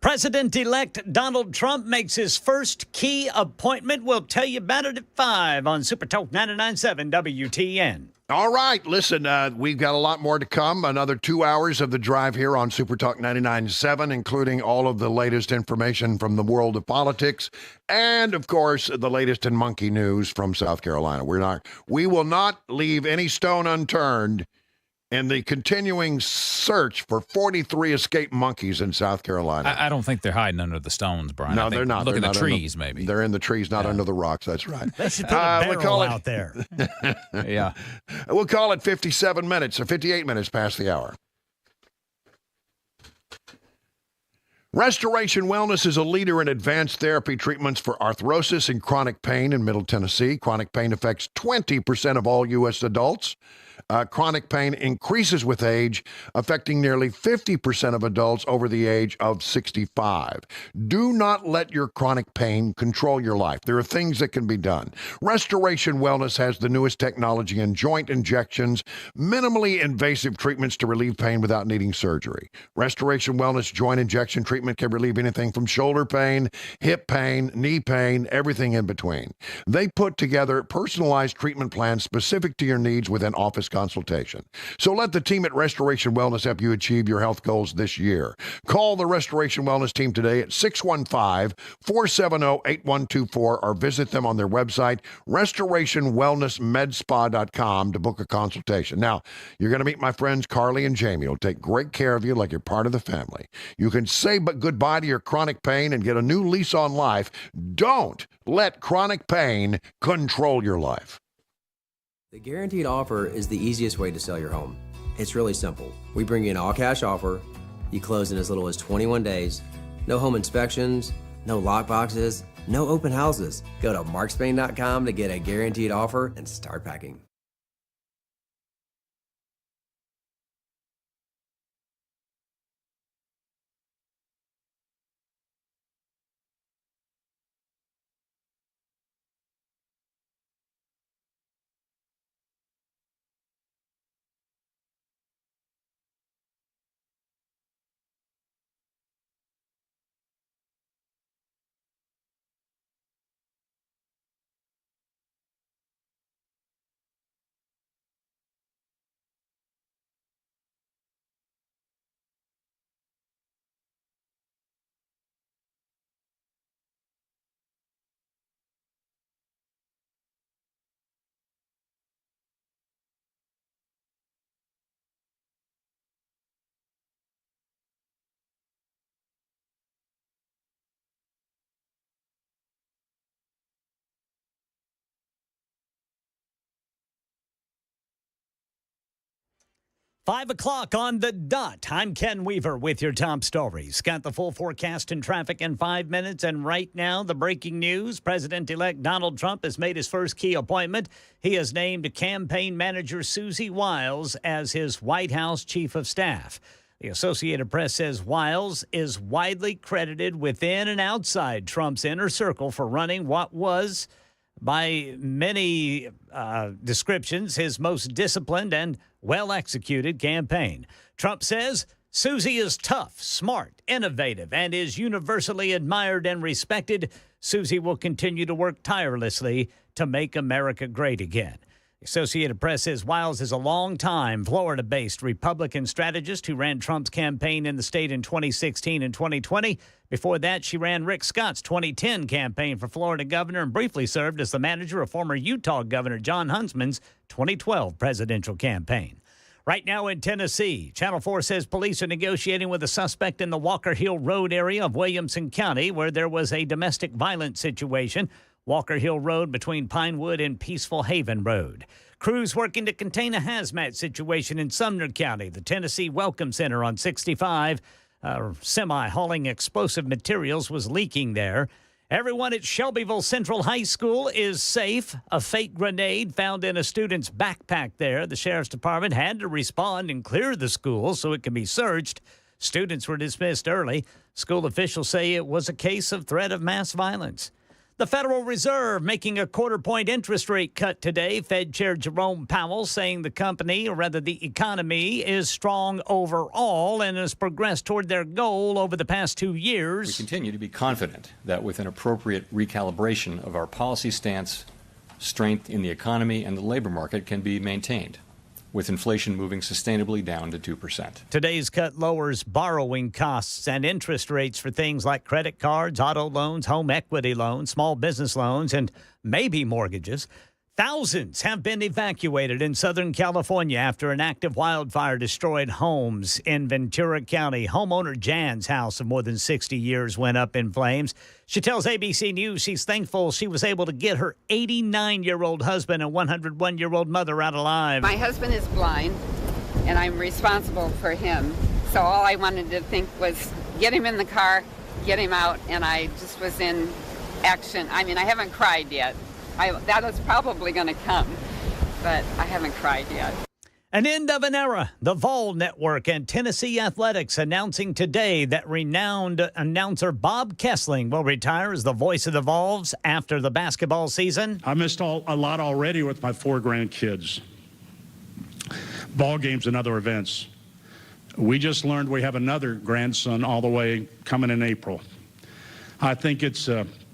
F: President-elect Donald Trump makes his first key appointment. We'll tell you about it at 5 on Super Talk 99.7 WTN.
A: All right, listen, we've got a lot more to come. Another 2 hours of the drive here on Super Talk 99.7, including all of the latest information from the world of politics and, of course, the latest in monkey news from South Carolina. We will not leave any stone unturned in the continuing search for 43 escaped monkeys in South Carolina.
B: I don't think they're hiding under the stones, Brian.
A: No, they're not.
B: Look
A: They're
B: at the
A: not
B: trees, maybe.
A: They're in the trees, not under the rocks. That's right.
F: They should put a barrel out there.
B: Yeah.
A: We'll call it 57 minutes or 58 minutes past the hour. Restoration Wellness is a leader in advanced therapy treatments for arthrosis and chronic pain in Middle Tennessee. Chronic pain affects 20% of all U.S. adults. Chronic pain increases with age, affecting nearly 50% of adults over the age of 65. Do not let your chronic pain control your life. There are things that can be done. Restoration Wellness has the newest technology in joint injections, minimally invasive treatments to relieve pain without needing surgery. Restoration Wellness joint injection treatment can relieve anything from shoulder pain, hip pain, knee pain, everything in between. They put together personalized treatment plans specific to your needs with an office consultation. So let the team at Restoration Wellness help you achieve your health goals this year. Call the Restoration Wellness team today at 615-470-8124 or visit them on their website, restorationwellnessmedspa.com, to book a consultation. Now, you're going to meet my friends Carly and Jamie. Who'll take great care of you like you're part of the family. You can say goodbye to your chronic pain and get a new lease on life. Don't let chronic pain control your life.
C: The guaranteed offer is the easiest way to sell your home. It's really simple. We bring you an all-cash offer. You close in as little as 21 days. No home inspections, no lock boxes, no open houses. Go to markspain.com to get a guaranteed offer and start packing.
F: Five o'clock on the dot. I'm Ken Weaver with your top stories. Got the full forecast and traffic in 5 minutes. And right now, the breaking news. President-elect Donald Trump has made his first key appointment. He has named campaign manager Susie Wiles as his White House chief of staff. The Associated Press says Wiles is widely credited within and outside Trump's inner circle for running what was, by many descriptions, his most disciplined and well-executed campaign. Trump says Susie is tough, smart, innovative, and is universally admired and respected. Susie will continue to work tirelessly to make America great again. The Associated Press says Wiles is a long-time Florida-based Republican strategist who ran Trump's campaign in the state in 2016 and 2020. Before that, she ran Rick Scott's 2010 campaign for Florida governor and briefly served as the manager of former Utah Governor John Huntsman's 2012 presidential campaign. Right now in Tennessee, Channel 4 says police are negotiating with a suspect in the Walker Hill Road area of Williamson County, where there was a domestic violence situation. Walker Hill Road between Pinewood and Peaceful Haven Road. Crews working to contain a hazmat situation in Sumner County. The Tennessee Welcome Center on 65. Semi hauling explosive materials was leaking there. Everyone at Shelbyville Central High School is safe. A fake grenade found in a student's backpack there. The sheriff's department had to respond and clear the school so it can be searched. Students were dismissed early. School officials say it was a case of threat of mass violence. The Federal Reserve making a quarter-point interest rate cut today. Fed Chair Jerome Powell saying the company, or rather the economy, is strong overall and has progressed toward their goal over the past 2 years.
K: We continue to be confident that with an appropriate recalibration of our policy stance, strength in the economy and the labor market can be maintained, with inflation moving sustainably down to 2%.
F: Today's cut lowers borrowing costs and interest rates for things like credit cards, auto loans, home equity loans, small business loans, and maybe mortgages. Thousands have been evacuated in Southern California after an active wildfire destroyed homes in Ventura County. Homeowner Jan's house of more than 60 years went up in flames. She tells ABC News she's thankful she was able to get her 89-year-old husband and 101-year-old mother out alive.
L: My husband is blind, and I'm responsible for him. So all I wanted to think was get him in the car, get him out, and I just was in action. I mean, I haven't cried yet. That was probably going to come, but I haven't cried yet.
F: An end of an era. The Vol Network and Tennessee Athletics announcing today that renowned announcer Bob Kessling will retire as the voice of the Vols after the basketball season.
M: I missed a lot already with my 4 grandkids. Ball games and other events. We just learned we have another grandson all the way coming in April. I think it's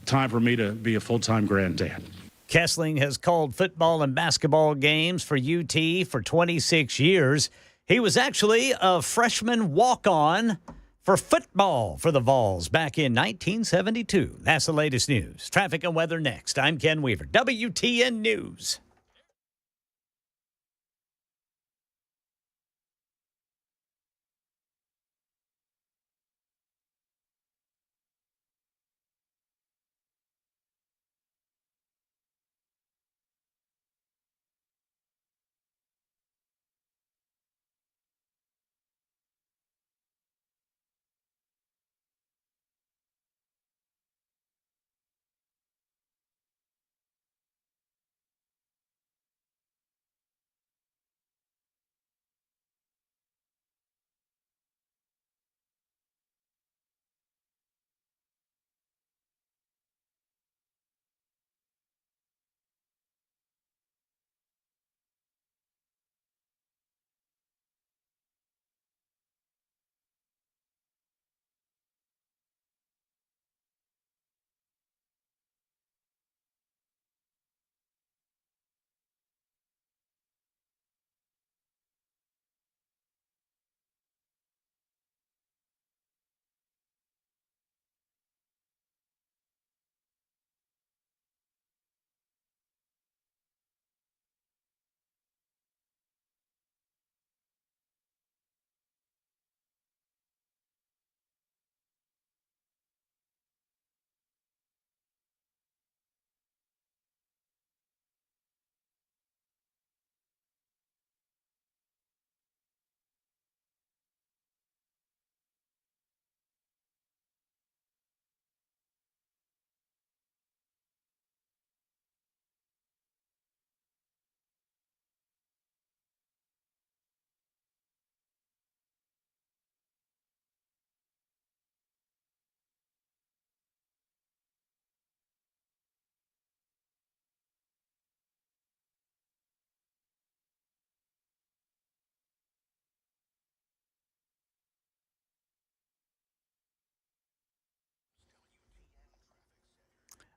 M: time for me to be a full-time granddad.
F: Kessling has called football and basketball games for UT for 26 years. He was actually a freshman walk-on for football for the Vols back in 1972. That's the latest news. Traffic and weather next. I'm Ken Weaver, WTN News.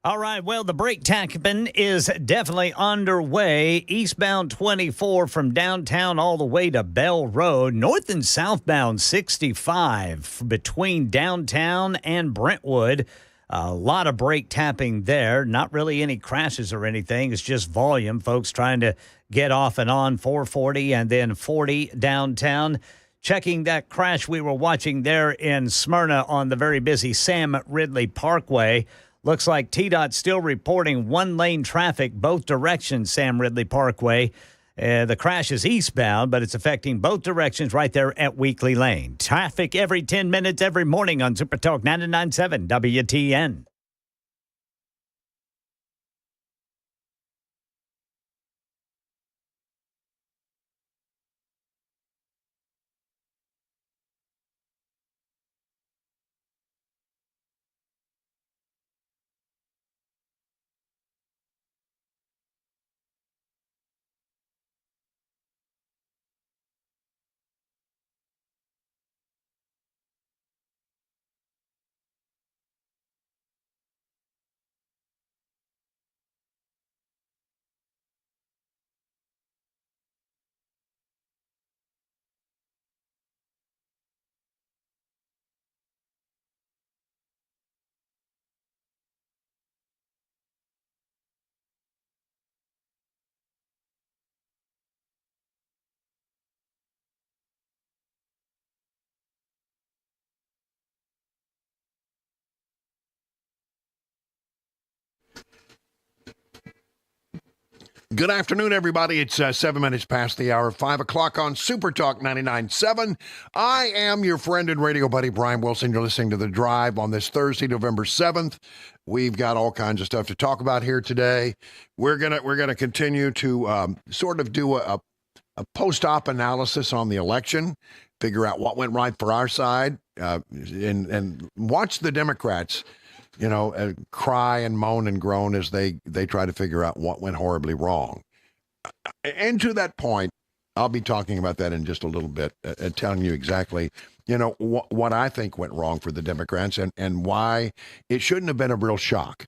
F: All right, well, the brake tapping is definitely underway. Eastbound 24 from downtown all the way to Bell Road. North and southbound 65 between downtown and Brentwood. A lot of brake tapping there. Not really any crashes or anything. It's just volume. Folks trying to get off and on 440 and then 40 downtown. Checking that crash we were watching there in Smyrna on the very busy Sam Ridley Parkway. Looks like TDOT still reporting one-lane traffic both directions, Sam Ridley Parkway. The crash is eastbound, but it's affecting both directions right there at Weekly Lane. Traffic every 10 minutes every morning on Super Talk 99.7 WTN.
A: Good afternoon, everybody. It's 7 minutes past the hour, 5 o'clock on Super Talk 99.7. I am your friend and radio buddy, Brian Wilson. You're listening to The Drive on this Thursday, November 7th. We've got all kinds of stuff to talk about here today. We're gonna continue to sort of do a post-op analysis on the election, figure out what went right for our side, and watch the Democrats cry and moan and groan as they try to figure out what went horribly wrong. And to that point, I'll be talking about that in just a little bit, telling you exactly, what I think went wrong for the Democrats and why it shouldn't have been a real shock.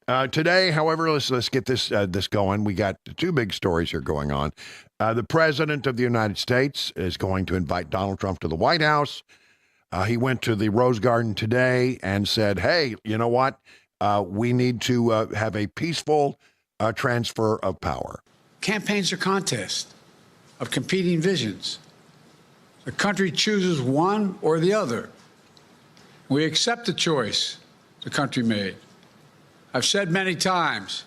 A: Today, however, let's get this going. We got two big stories here going on. The President of the United States is going to invite Donald Trump to the White House. He went to the Rose Garden today and said, hey, you know what? We need to have a peaceful transfer of power.
N: Campaigns are contests of competing visions. The country chooses one or the other. We accept the choice the country made. I've said many times,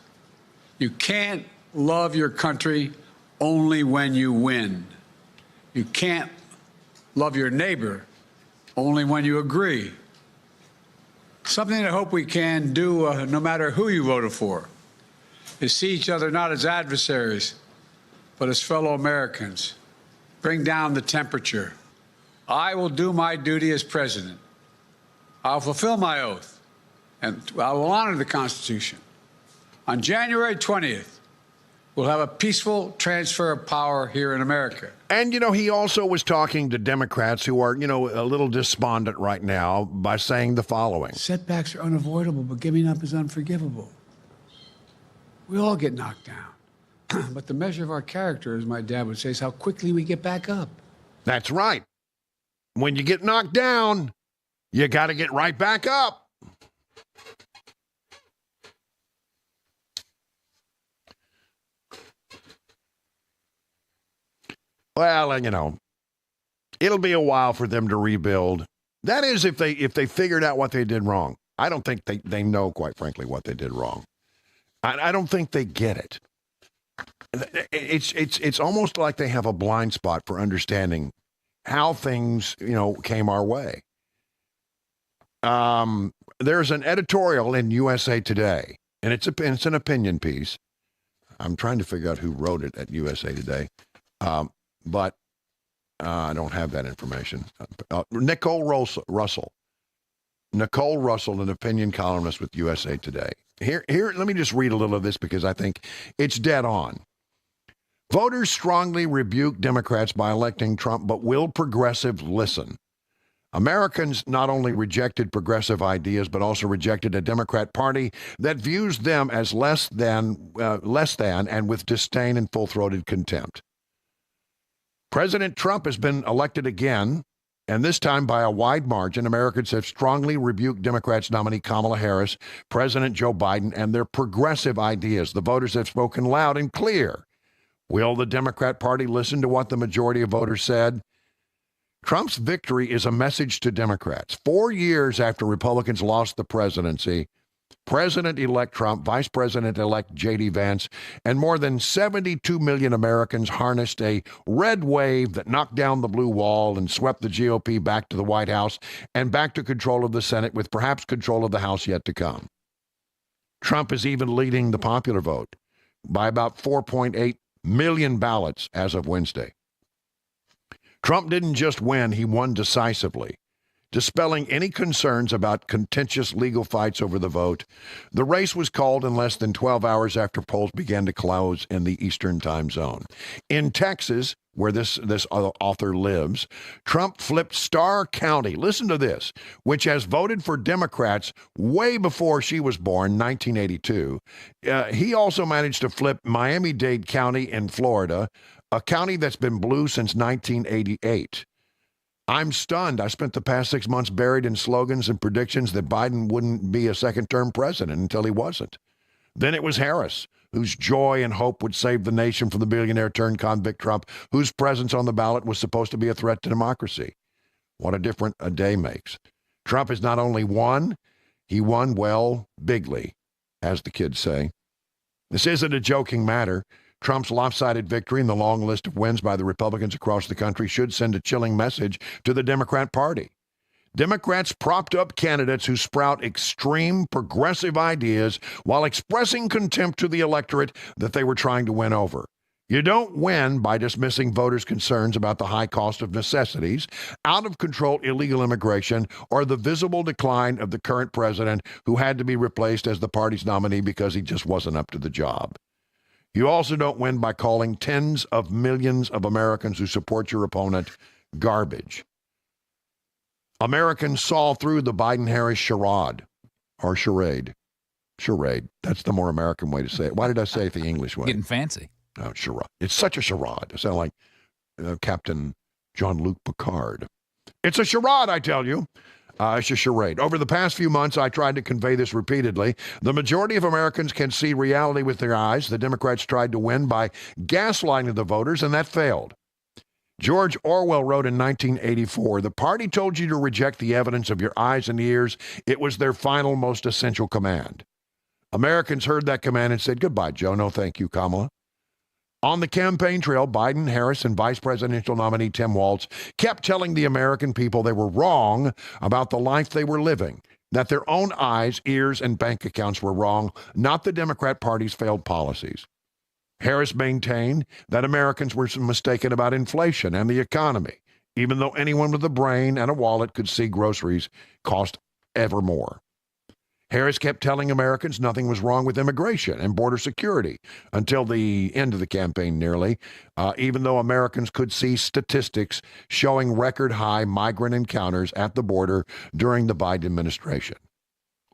N: you can't love your country only when you win. You can't love your neighbor only when you agree. Something I hope we can do, no matter who you voted for, is see each other not as adversaries, but as fellow Americans. Bring down the temperature. I will do my duty as president. I'll fulfill my oath, and I will honor the Constitution. On January 20th, we'll have a peaceful transfer of power here in America.
A: And, he also was talking to Democrats who are, a little despondent right now by saying the following.
N: Setbacks are unavoidable, but giving up is unforgivable. We all get knocked down. But the measure of our character, as my dad would say, is how quickly we get back up.
A: That's right. When you get knocked down, you got to get right back up. Well, it'll be a while for them to rebuild. That is, if they figured out what they did wrong. I don't think they know, quite frankly, what they did wrong. I don't think they get it. It's almost like they have a blind spot for understanding how things, came our way. There's an editorial in USA Today, and it's an opinion piece. I'm trying to figure out who wrote it at USA Today. But I don't have that information. Nicole Russell, an opinion columnist with USA Today. Here, let me just read a little of this because I think it's dead on. Voters strongly rebuke Democrats by electing Trump, but will progressives listen? Americans not only rejected progressive ideas, but also rejected a Democrat Party that views them as less than, and with disdain and full-throated contempt. President Trump has been elected again, and this time by a wide margin. Americans have strongly rebuked Democrats nominee Kamala Harris, President Joe Biden, and their progressive ideas. The voters have spoken loud and clear. Will the Democrat Party listen to what the majority of voters said? Trump's victory is a message to Democrats. 4 years after Republicans lost the presidency, President-elect Trump, Vice President-elect J.D. Vance, and more than 72 million Americans harnessed a red wave that knocked down the blue wall and swept the GOP back to the White House and back to control of the Senate, with perhaps control of the House yet to come. Trump is even leading the popular vote by about 4.8 million ballots as of Wednesday. Trump didn't just win, he won decisively. Dispelling any concerns about contentious legal fights over the vote, the race was called in less than 12 hours after polls began to close in the Eastern time zone. In Texas, where this author lives, Trump flipped Starr County, listen to this, which has voted for Democrats way before she was born, 1982. He also managed to flip Miami-Dade County in Florida, a county that's been blue since 1988. I'm stunned. I spent the past 6 months buried in slogans and predictions that Biden wouldn't be a second-term president until he wasn't. Then it was Harris, whose joy and hope would save the nation from the billionaire-turned-convict Trump, whose presence on the ballot was supposed to be a threat to democracy. What a difference a day makes. Trump has not only won, he won, well, bigly, as the kids say. This isn't a joking matter. Trump's lopsided victory and the long list of wins by the Republicans across the country should send a chilling message to the Democrat Party. Democrats propped up candidates who sprout extreme progressive ideas while expressing contempt to the electorate that they were trying to win over. You don't win by dismissing voters' concerns about the high cost of necessities, out-of-control illegal immigration, or the visible decline of the current president who had to be replaced as the party's nominee because he just wasn't up to the job. You also don't win by calling tens of millions of Americans who support your opponent garbage. Americans saw through the Biden-Harris charade, or charade. Charade. That's the more American way to say it. Why did I say it the English way?
B: Getting fancy.
A: Oh, charade. It's such a charade. It sounds like Captain Jean-Luc Picard. It's a charade, I tell you. It's a charade. Over the past few months, I tried to convey this repeatedly. The majority of Americans can see reality with their eyes. The Democrats tried to win by gaslighting the voters, and that failed. George Orwell wrote in 1984, "The party told you to reject the evidence of your eyes and ears. It was their final, most essential command." Americans heard that command and said, "Goodbye, Joe. No, thank you, Kamala." On the campaign trail, Biden, Harris, and vice presidential nominee Tim Walz kept telling the American people they were wrong about the life they were living, that their own eyes, ears, and bank accounts were wrong, not the Democrat Party's failed policies. Harris maintained that Americans were mistaken about inflation and the economy, even though anyone with a brain and a wallet could see groceries cost ever more. Harris kept telling Americans nothing was wrong with immigration and border security until the end of the campaign nearly, even though Americans could see statistics showing record-high migrant encounters at the border during the Biden administration.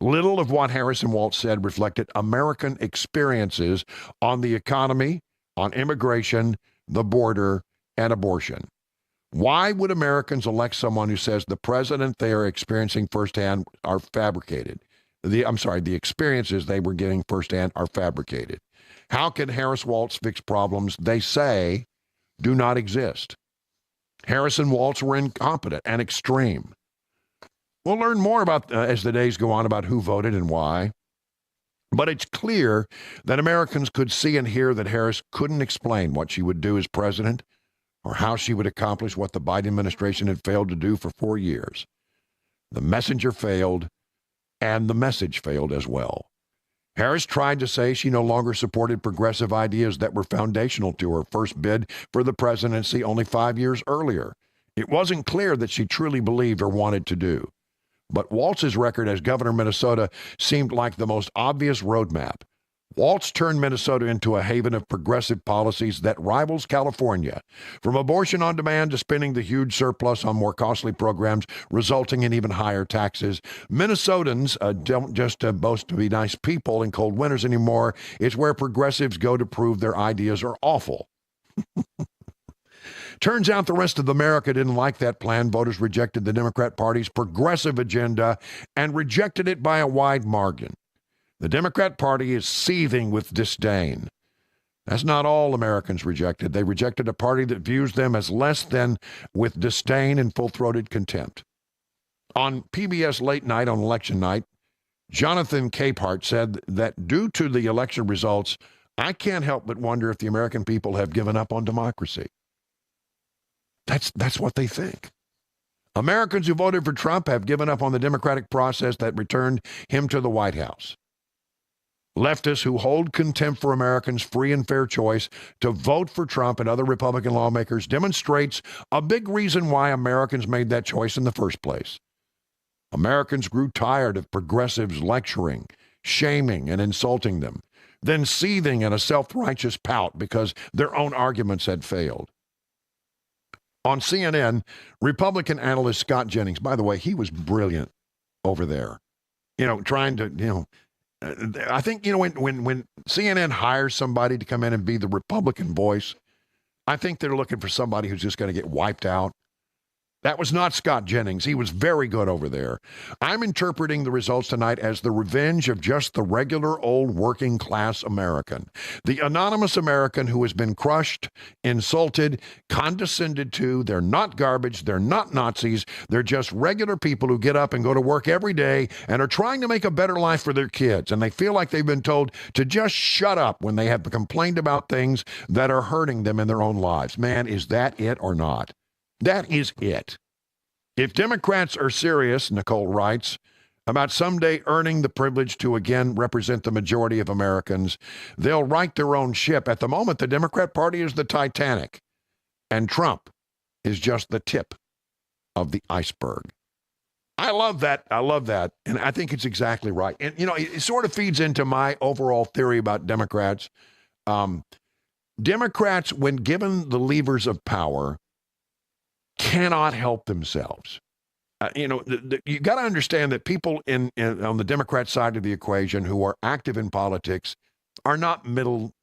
A: Little of what Harris and Walz said reflected American experiences on the economy, on immigration, the border, and abortion. Why would Americans elect someone who says the president they are experiencing firsthand are fabricated? The experiences they were getting firsthand are fabricated. How can Harris Walz fix problems they say do not exist? Harris and Walz were incompetent and extreme. We'll learn more about as the days go on about who voted and why. But it's clear that Americans could see and hear that Harris couldn't explain what she would do as president or how she would accomplish what the Biden administration had failed to do for 4 years. The messenger failed, and the message failed as well. Harris tried to say she no longer supported progressive ideas that were foundational to her first bid for the presidency only 5 years earlier. It wasn't clear that she truly believed or wanted to do. But Walz's record as governor of Minnesota seemed like the most obvious roadmap. Walz turned Minnesota into a haven of progressive policies that rivals California, from abortion on demand to spending the huge surplus on more costly programs, resulting in even higher taxes. Minnesotans don't just boast to be nice people in cold winters anymore. It's where progressives go to prove their ideas are awful. Turns out the rest of America didn't like that plan. Voters rejected the Democrat Party's progressive agenda and rejected it by a wide margin. The Democrat Party is seething with disdain. That's not all Americans rejected. They rejected a party that views them as less than, with disdain and full-throated contempt. On PBS Late Night on election night, Jonathan Capehart said that due to the election results, I can't help but wonder if the American people have given up on democracy. That's what they think. Americans who voted for Trump have given up on the democratic process that returned him to the White House. Leftists who hold contempt for Americans' free and fair choice to vote for Trump and other Republican lawmakers demonstrates a big reason why Americans made that choice in the first place. Americans grew tired of progressives lecturing, shaming, and insulting them, then seething in a self-righteous pout because their own arguments had failed. On CNN, Republican analyst Scott Jennings, by the way, he was brilliant over there, trying to, I think, when CNN hires somebody to come in and be the Republican voice, I think they're looking for somebody who's just going to get wiped out. That was not Scott Jennings. He was very good over there. I'm interpreting the results tonight as the revenge of just the regular old working class American. The anonymous American who has been crushed, insulted, condescended to. They're not garbage. They're not Nazis. They're just regular people who get up and go to work every day and are trying to make a better life for their kids. And they feel like they've been told to just shut up when they have complained about things that are hurting them in their own lives. Man, is that it or not? That is it. If Democrats are serious, Nicole writes, about someday earning the privilege to again represent the majority of Americans, they'll right their own ship. At the moment, the Democrat Party is the Titanic, and Trump is just the tip of the iceberg. I love that. I love that. And I think it's exactly right. And, you know, it sort of feeds into my overall theory about Democrats. Democrats, when given the levers of power, cannot help themselves. You got to understand that people on the Democrat side of the equation who are active in politics are not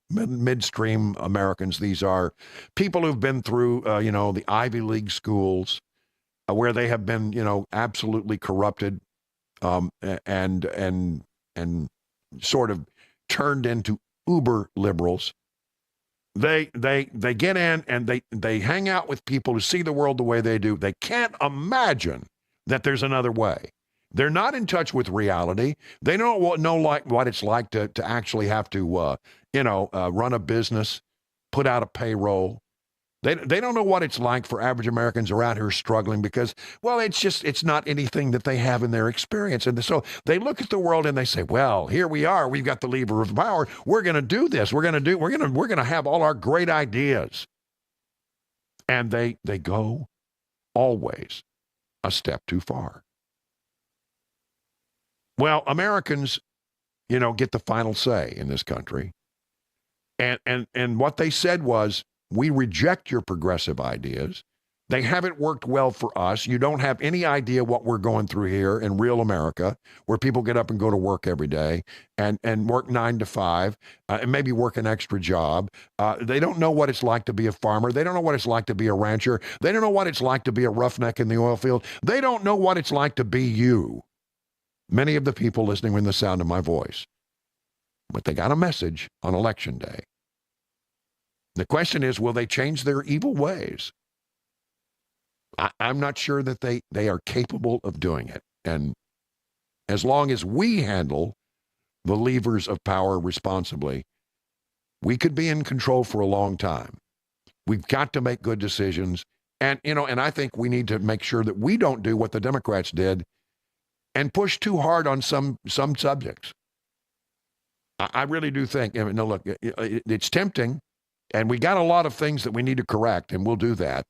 A: midstream Americans. These are people who've been through, the Ivy League schools where they have been, absolutely corrupted and sort of turned into uber liberals. They get in and they hang out with people who see the world the way they do. They can't imagine that there's another way. They're not in touch with reality. They don't know what it's like to actually have to run a business, put out a payroll. They don't know what it's like for average Americans around here struggling because, well, it's not anything that they have in their experience. And so they look at the world and they say, well, here we are. We've got the lever of power. We're going to do this. We're going to have all our great ideas. And they go always a step too far. Well, Americans, get the final say in this country. And what they said was, we reject your progressive ideas. They haven't worked well for us. You don't have any idea what we're going through here in real America, where people get up and go to work every day and work 9 to 5 and maybe work an extra job. They don't know what it's like to be a farmer. They don't know what it's like to be a rancher. They don't know what it's like to be a roughneck in the oil field. They don't know what it's like to be you. Many of the people listening in the sound of my voice. But they got a message on Election Day. The question is, will they change their evil ways? I'm not sure that they are capable of doing it. And as long as we handle the levers of power responsibly, we could be in control for a long time. We've got to make good decisions. And I think we need to make sure that we don't do what the Democrats did and push too hard on some subjects. I really do think, look, it's tempting. And we got a lot of things that we need to correct, and we'll do that.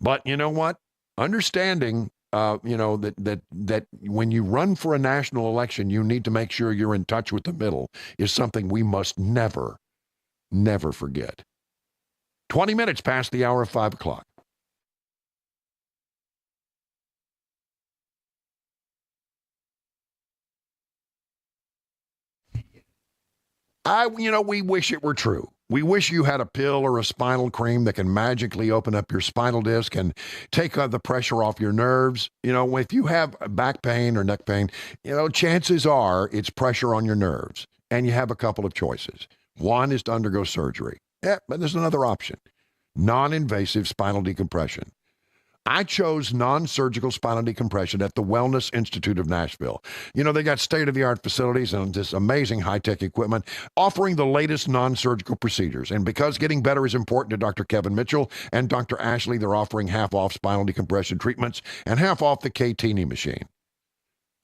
A: But you know what? Understanding, that when you run for a national election, you need to make sure you're in touch with the middle is something we must never, never forget. 20 minutes past the hour of 5 o'clock. We wish it were true. We wish you had a pill or a spinal cream that can magically open up your spinal disc and take the pressure off your nerves. If you have back pain or neck pain, chances are it's pressure on your nerves. And you have a couple of choices. One is to undergo surgery. Yeah, but there's another option. Non-invasive spinal decompression. I chose non-surgical spinal decompression at the Wellness Institute of Nashville. They got state-of-the-art facilities and this amazing high-tech equipment offering the latest non-surgical procedures. And because getting better is important to Dr. Kevin Mitchell and Dr. Ashley, they're offering half-off spinal decompression treatments and half off the KT knee machine.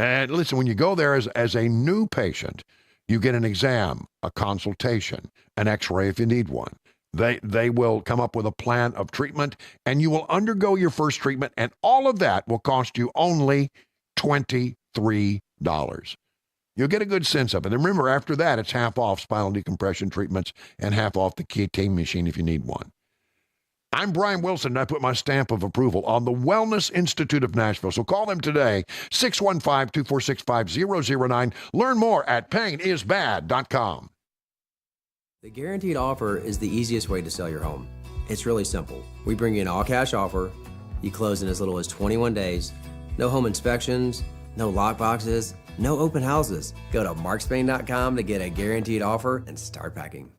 A: And listen, when you go there as a new patient, you get an exam, a consultation, an x-ray if you need one. They will come up with a plan of treatment, and you will undergo your first treatment, and all of that will cost you only $23. You'll get a good sense of it. And remember, after that, it's half off spinal decompression treatments and half off the KT machine if you need one. I'm Brian Wilson, and I put my stamp of approval on the Wellness Institute of Nashville. So call them today, 615-246-5009. Learn more at painisbad.com.
C: The guaranteed offer is the easiest way to sell your home. It's really simple. We bring you an all-cash offer. You close in as little as 21 days. No home inspections, no lock boxes, no open houses. Go to markspain.com to get a guaranteed offer and start packing.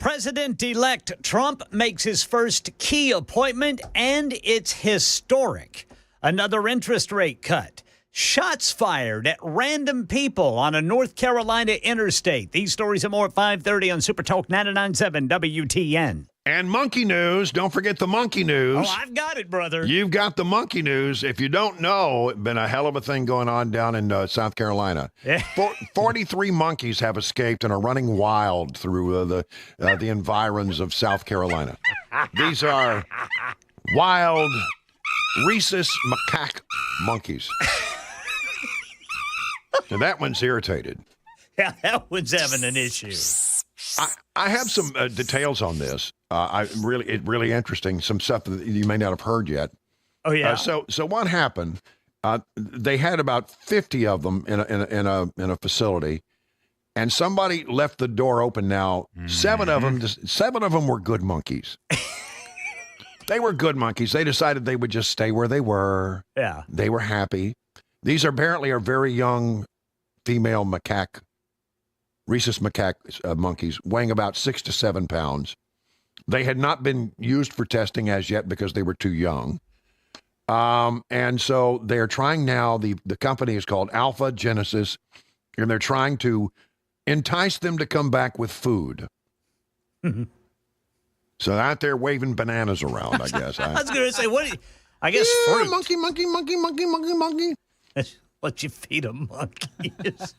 F: President-elect Trump makes his first key appointment, and it's historic. Another interest rate cut. Shots fired at random people on a North Carolina interstate. These stories and more at 5:30 on Super Talk 99.7 WTN.
A: And monkey news. Don't forget the monkey news.
F: Oh, I've got it, brother.
A: You've got the monkey news. If you don't know, it's been a hell of a thing going on down in South Carolina. 43 monkeys have escaped and are running wild through the environs of South Carolina. These are wild rhesus macaque monkeys. And that one's irritated.
F: Yeah, that one's having an issue.
A: I have some details on this. It's really interesting. Some stuff that you may not have heard yet.
F: Oh yeah.
A: So what happened? They had about 50 of them in a facility, and somebody left the door open. Now 7 of them were good monkeys. They were good monkeys. They decided they would just stay where they were.
F: Yeah.
A: They were happy. These apparently are very young female macaque. Rhesus macaque monkeys weighing about 6 to 7 pounds. They had not been used for testing as yet because they were too young. And so they're trying now, the company is called Alpha Genesis, and they're trying to entice them to come back with food. So out there waving bananas around, I guess.
F: I was going to say, I guess fruit.
A: Monkey.
F: That's what you feed a monkeys.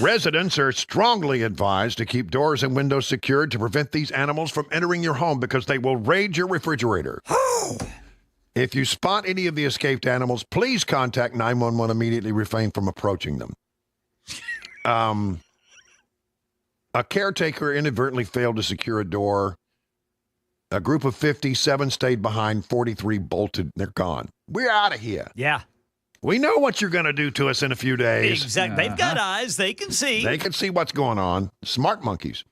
A: Residents are strongly advised to keep doors and windows secured to prevent these animals from entering your home because they will raid your refrigerator. If you spot any of the escaped animals, please contact 911 immediately. Refrain from approaching them. A caretaker inadvertently failed to secure a door. A group of 57 stayed behind, 43 bolted. They're gone. We're out of here.
F: Yeah.
A: We know what you're going to do to us in a few days.
F: Exactly. They've got eyes. They can see.
A: They can see what's going on. Smart monkeys.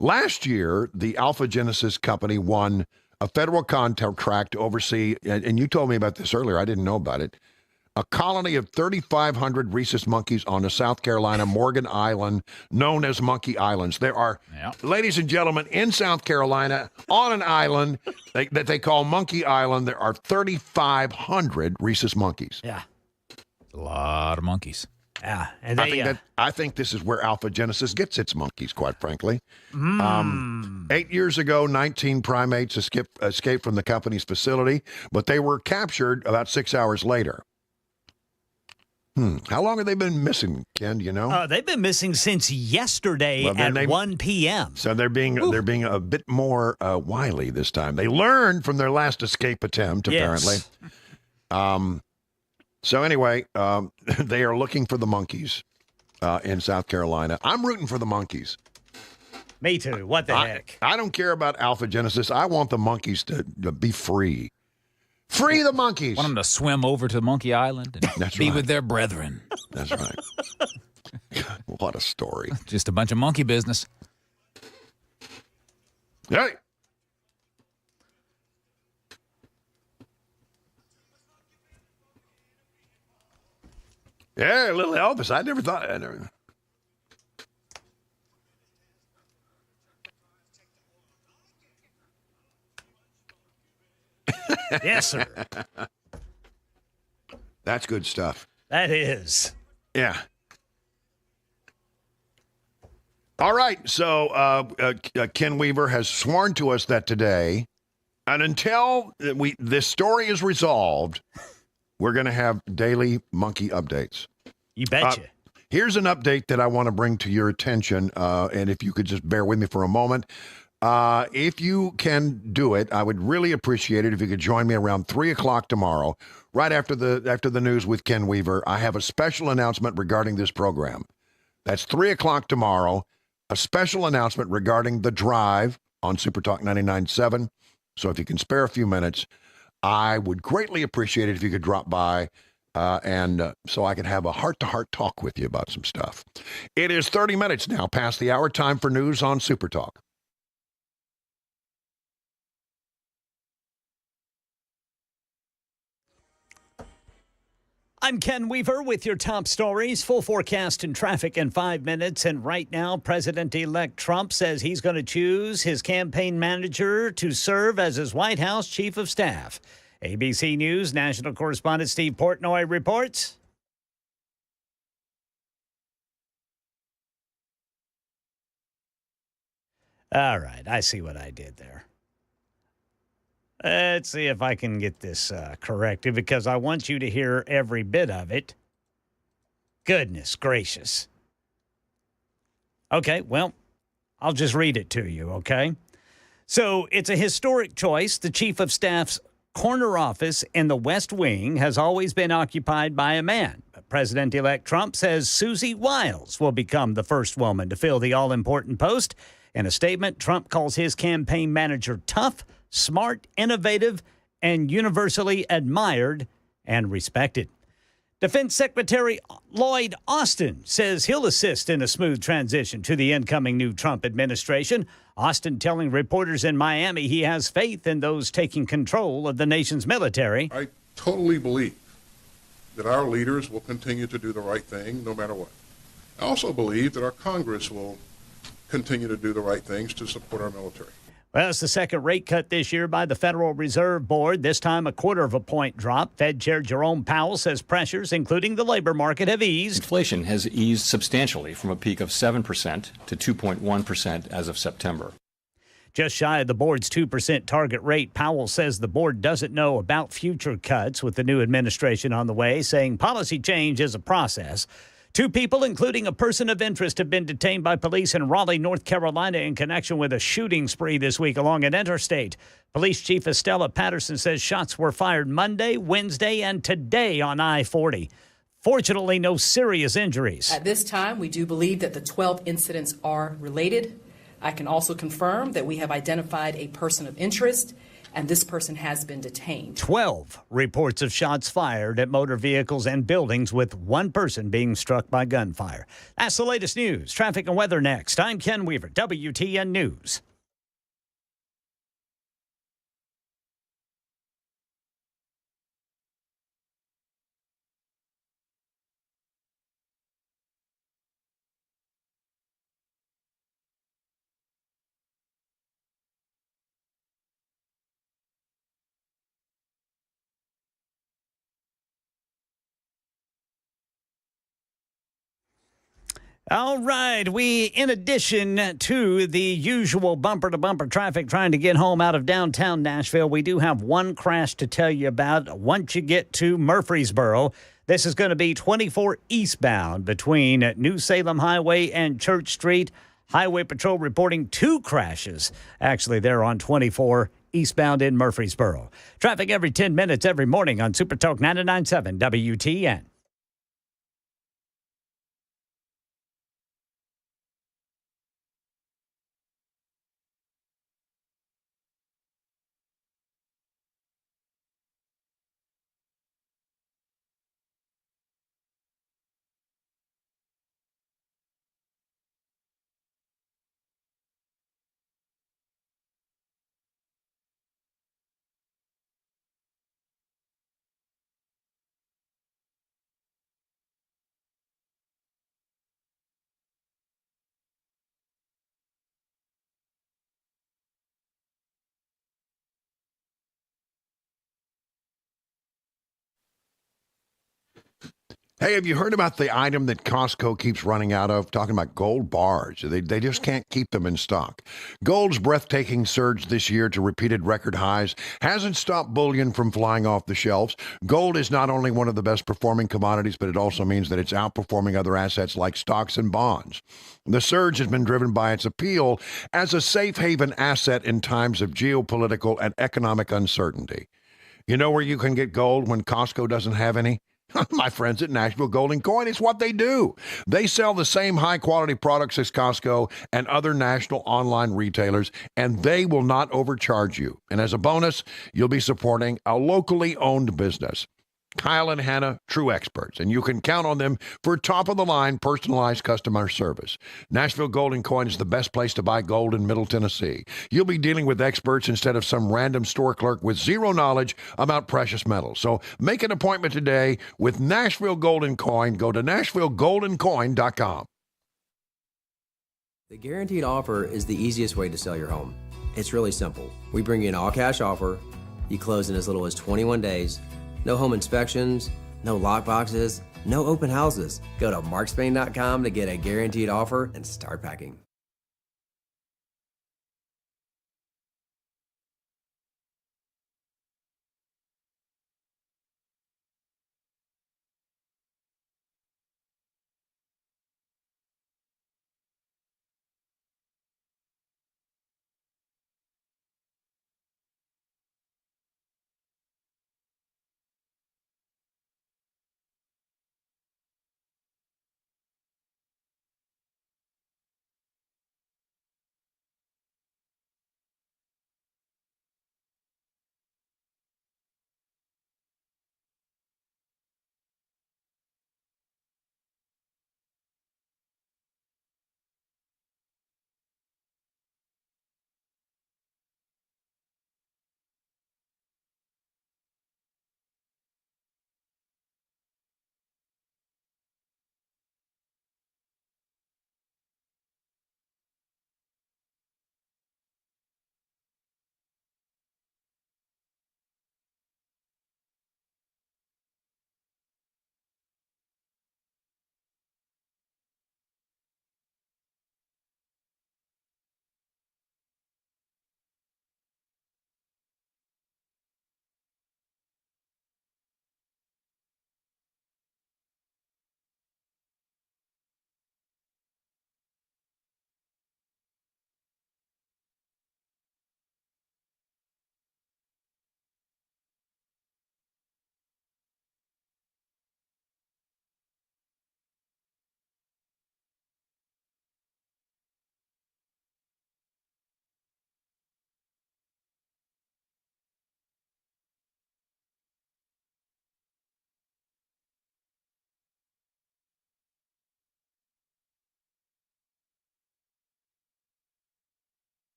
A: Last year, the Alpha Genesis company won a federal contract to oversee, and you told me about this earlier, I didn't know about it, a colony of 3,500 rhesus monkeys on the South Carolina Morgan Island, known as Monkey Islands. There are, ladies and gentlemen, in South Carolina, on an island that they call Monkey Island, there are 3,500 rhesus monkeys.
F: Yeah.
B: A lot of monkeys.
F: Yeah. And they,
A: I think this is where Alpha Genesis gets its monkeys, quite frankly. 8 years ago, 19 primates escaped from the company's facility, but they were captured about 6 hours later. How long have they been missing, Ken? Do you know?
F: They've been missing since yesterday at 1 p.m.
A: So they're being a bit more wily this time. They learned from their last escape attempt, apparently. So anyway, they are looking for the monkeys in South Carolina. I'm rooting for the monkeys.
F: Me too. What the heck?
A: I don't care about Alpha Genesis. I want the monkeys to be free. Free the monkeys.
B: Want them to swim over to Monkey Island and be with their brethren.
A: That's right. What a story.
B: Just a bunch of monkey business.
A: Hey. Yeah, little Elvis. I never thought.
F: Yes, sir.
A: That's good stuff.
F: That is.
A: Yeah. All right. So Ken Weaver has sworn to us that today, and until this story is resolved, we're going to have daily monkey updates.
F: You betcha.
A: Here's an update that I want to bring to your attention, and if you could just bear with me for a moment. If you can do it, I would really appreciate it if you could join me around 3 o'clock tomorrow, right after the news with Ken Weaver. I have a special announcement regarding this program. That's 3 o'clock tomorrow, a special announcement regarding the drive on Super Talk 99.7. So if you can spare a few minutes, I would greatly appreciate it if you could drop by and so I could have a heart-to-heart talk with you about some stuff. It is 30 minutes now past the hour. Time for news on Super Talk.
F: I'm Ken Weaver with your top stories. Full forecast and traffic in 5 minutes. And right now, President-elect Trump says he's going to choose his campaign manager to serve as his White House chief of staff. ABC News national correspondent Steve Portnoy reports. All right, I see what I did there. Let's see if I can get this corrected because I want you to hear every bit of it. Goodness gracious. Okay, well, I'll just read it to you, okay? So it's a historic choice. The chief of staff's corner office in the West Wing has always been occupied by a man. But President-elect Trump says Susie Wiles will become the first woman to fill the all-important post. In a statement, Trump calls his campaign manager tough, smart, innovative, and universally admired and respected. Defense Secretary Lloyd Austin says he'll assist in a smooth transition to the incoming new Trump administration. Austin telling reporters in Miami he has faith in those taking control of the nation's military.
G: I totally believe that our leaders will continue to do the right thing no matter what. I also believe that our Congress will continue to do the right things to support our military.
F: Well, it's the second rate cut this year by the Federal Reserve Board, this time a 1/4 point drop. Fed Chair Jerome Powell says pressures, including the labor market, have eased.
K: Inflation has eased substantially from a peak of 7% to 2.1% as of September.
F: Just shy of the board's 2% target rate, Powell says the board doesn't know about future cuts with the new administration on the way, saying policy change is a process. 2 people, including a person of interest, have been detained by police in Raleigh, North Carolina, in connection with a shooting spree this week along an interstate. Police Chief Estella Patterson says shots were fired Monday, Wednesday, and today on I-40. Fortunately, no serious injuries.
O: At this time, we do believe that the 12 incidents are related. I can also confirm that we have identified a person of interest, and this person has been detained.
F: 12 reports of shots fired at motor vehicles and buildings, with one person being struck by gunfire. That's the latest news. Traffic and weather next. I'm Ken Weaver, WTN News. All right, in addition to the usual bumper-to-bumper traffic trying to get home out of downtown Nashville, we do have one crash to tell you about once you get to Murfreesboro. This is going to be 24 eastbound between New Salem Highway and Church Street. Highway Patrol reporting 2 crashes, actually, there on 24 eastbound in Murfreesboro. Traffic every 10 minutes every morning on Super Talk 99.7 WTN.
A: Hey, have you heard about the item that Costco keeps running out of? Talking about gold bars. They just can't keep them in stock. Gold's breathtaking surge this year to repeated record highs hasn't stopped bullion from flying off the shelves. Gold is not only one of the best performing commodities, but it also means that it's outperforming other assets like stocks and bonds. The surge has been driven by its appeal as a safe haven asset in times of geopolitical and economic uncertainty. You know where you can get gold when Costco doesn't have any? My friends at Nashville Gold & Coin, it's what they do. They sell the same high-quality products as Costco and other national online retailers, and they will not overcharge you. And as a bonus, you'll be supporting a locally owned business. Kyle and Hannah, true experts, and you can count on them for top-of-the-line personalized customer service. Nashville Gold & Coin is the best place to buy gold in Middle Tennessee. You'll be dealing with experts instead of some random store clerk with zero knowledge about precious metals. So make an appointment today with Nashville Gold & Coin. Go to NashvilleGoldandCoin.com.
C: The guaranteed offer is the easiest way to sell your home. It's really simple. We bring you an all-cash offer. You close in as little as 21 days. No home inspections, no lockboxes, no open houses. Go to markspain.com to get a guaranteed offer and start packing.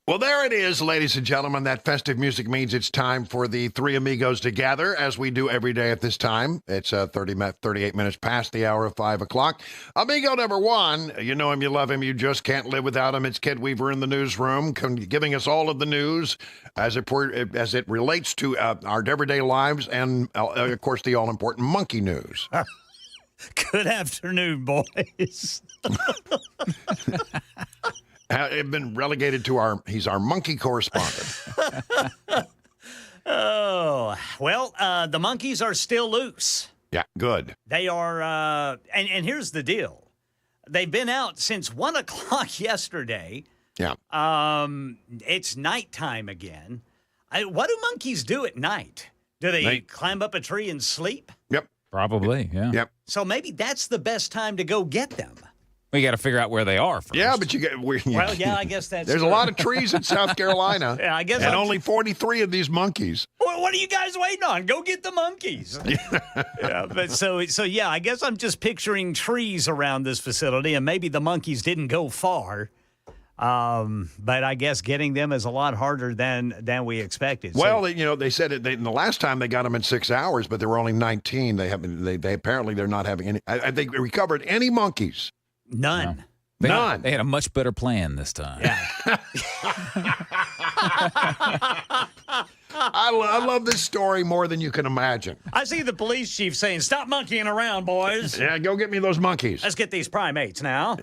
A: Well, there it is, ladies and gentlemen. That festive music means it's time for the three amigos to gather, as we do every day at this time. It's 38 minutes past the hour of 5 o'clock. Amigo number one, you know him, you love him, you just can't live without him. It's Kid Weaver in the newsroom, giving us all of the news as it relates to our everyday lives and, of course, the all-important monkey news.
F: Good afternoon, boys.
A: Have been relegated to he's our monkey correspondent.
F: Oh, well, the Monkees are still loose.
A: Yeah, good.
F: They are, and here's the deal. They've been out since 1 o'clock yesterday.
A: Yeah.
F: It's nighttime again. What do monkeys do at night? Do they climb up a tree and sleep?
A: Yep.
B: Probably, yeah.
A: Yep.
F: So maybe that's the best time to go get them.
B: We got to figure out where they are first.
A: Yeah, but
F: Well, yeah, I guess that's
A: There's a lot of trees in South Carolina.
F: Yeah, I guess.
A: And only 43 of these monkeys.
F: Well, what are you guys waiting on? Go get the monkeys. Yeah, but so yeah, I guess I'm just picturing trees around this facility, and maybe the monkeys didn't go far. But I guess getting them is a lot harder than we expected.
A: Well, they said in the last time they got them in 6 hours, but there were only 19. They apparently they're not having any. They recovered any monkeys.
F: None.
B: No.
A: None.
B: They had a much better plan this time.
F: Yeah.
A: I love this story more than you can imagine.
F: I see the police chief saying, "Stop monkeying around, boys.
A: Yeah, go get me those monkeys.
F: Let's get these primates now."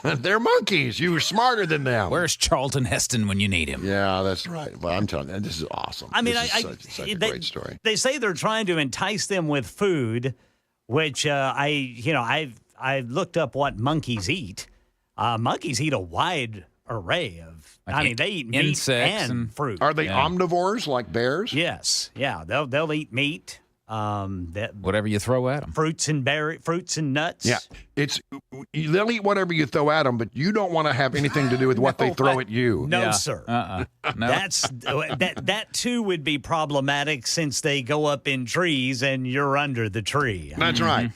A: They're monkeys. You were smarter than them.
B: Where's Charlton Heston when you need him?
A: Yeah, that's right. Well, I'm telling you, this is awesome.
F: I mean,
A: this is such a great story.
F: They say they're trying to entice them with food, which I looked up what monkeys eat. Monkeys eat a wide array of. They eat meat
B: insects
F: and fruit.
A: Are they omnivores like bears?
F: Yes. Yeah. They'll eat meat.
B: Whatever you throw at them.
F: Fruits and nuts.
A: Yeah. They'll eat whatever you throw at them, but you don't want to have anything to do with what they throw at you.
F: No, sir.
B: No.
F: That too would be problematic since they go up in trees and you're under the tree.
A: That's right.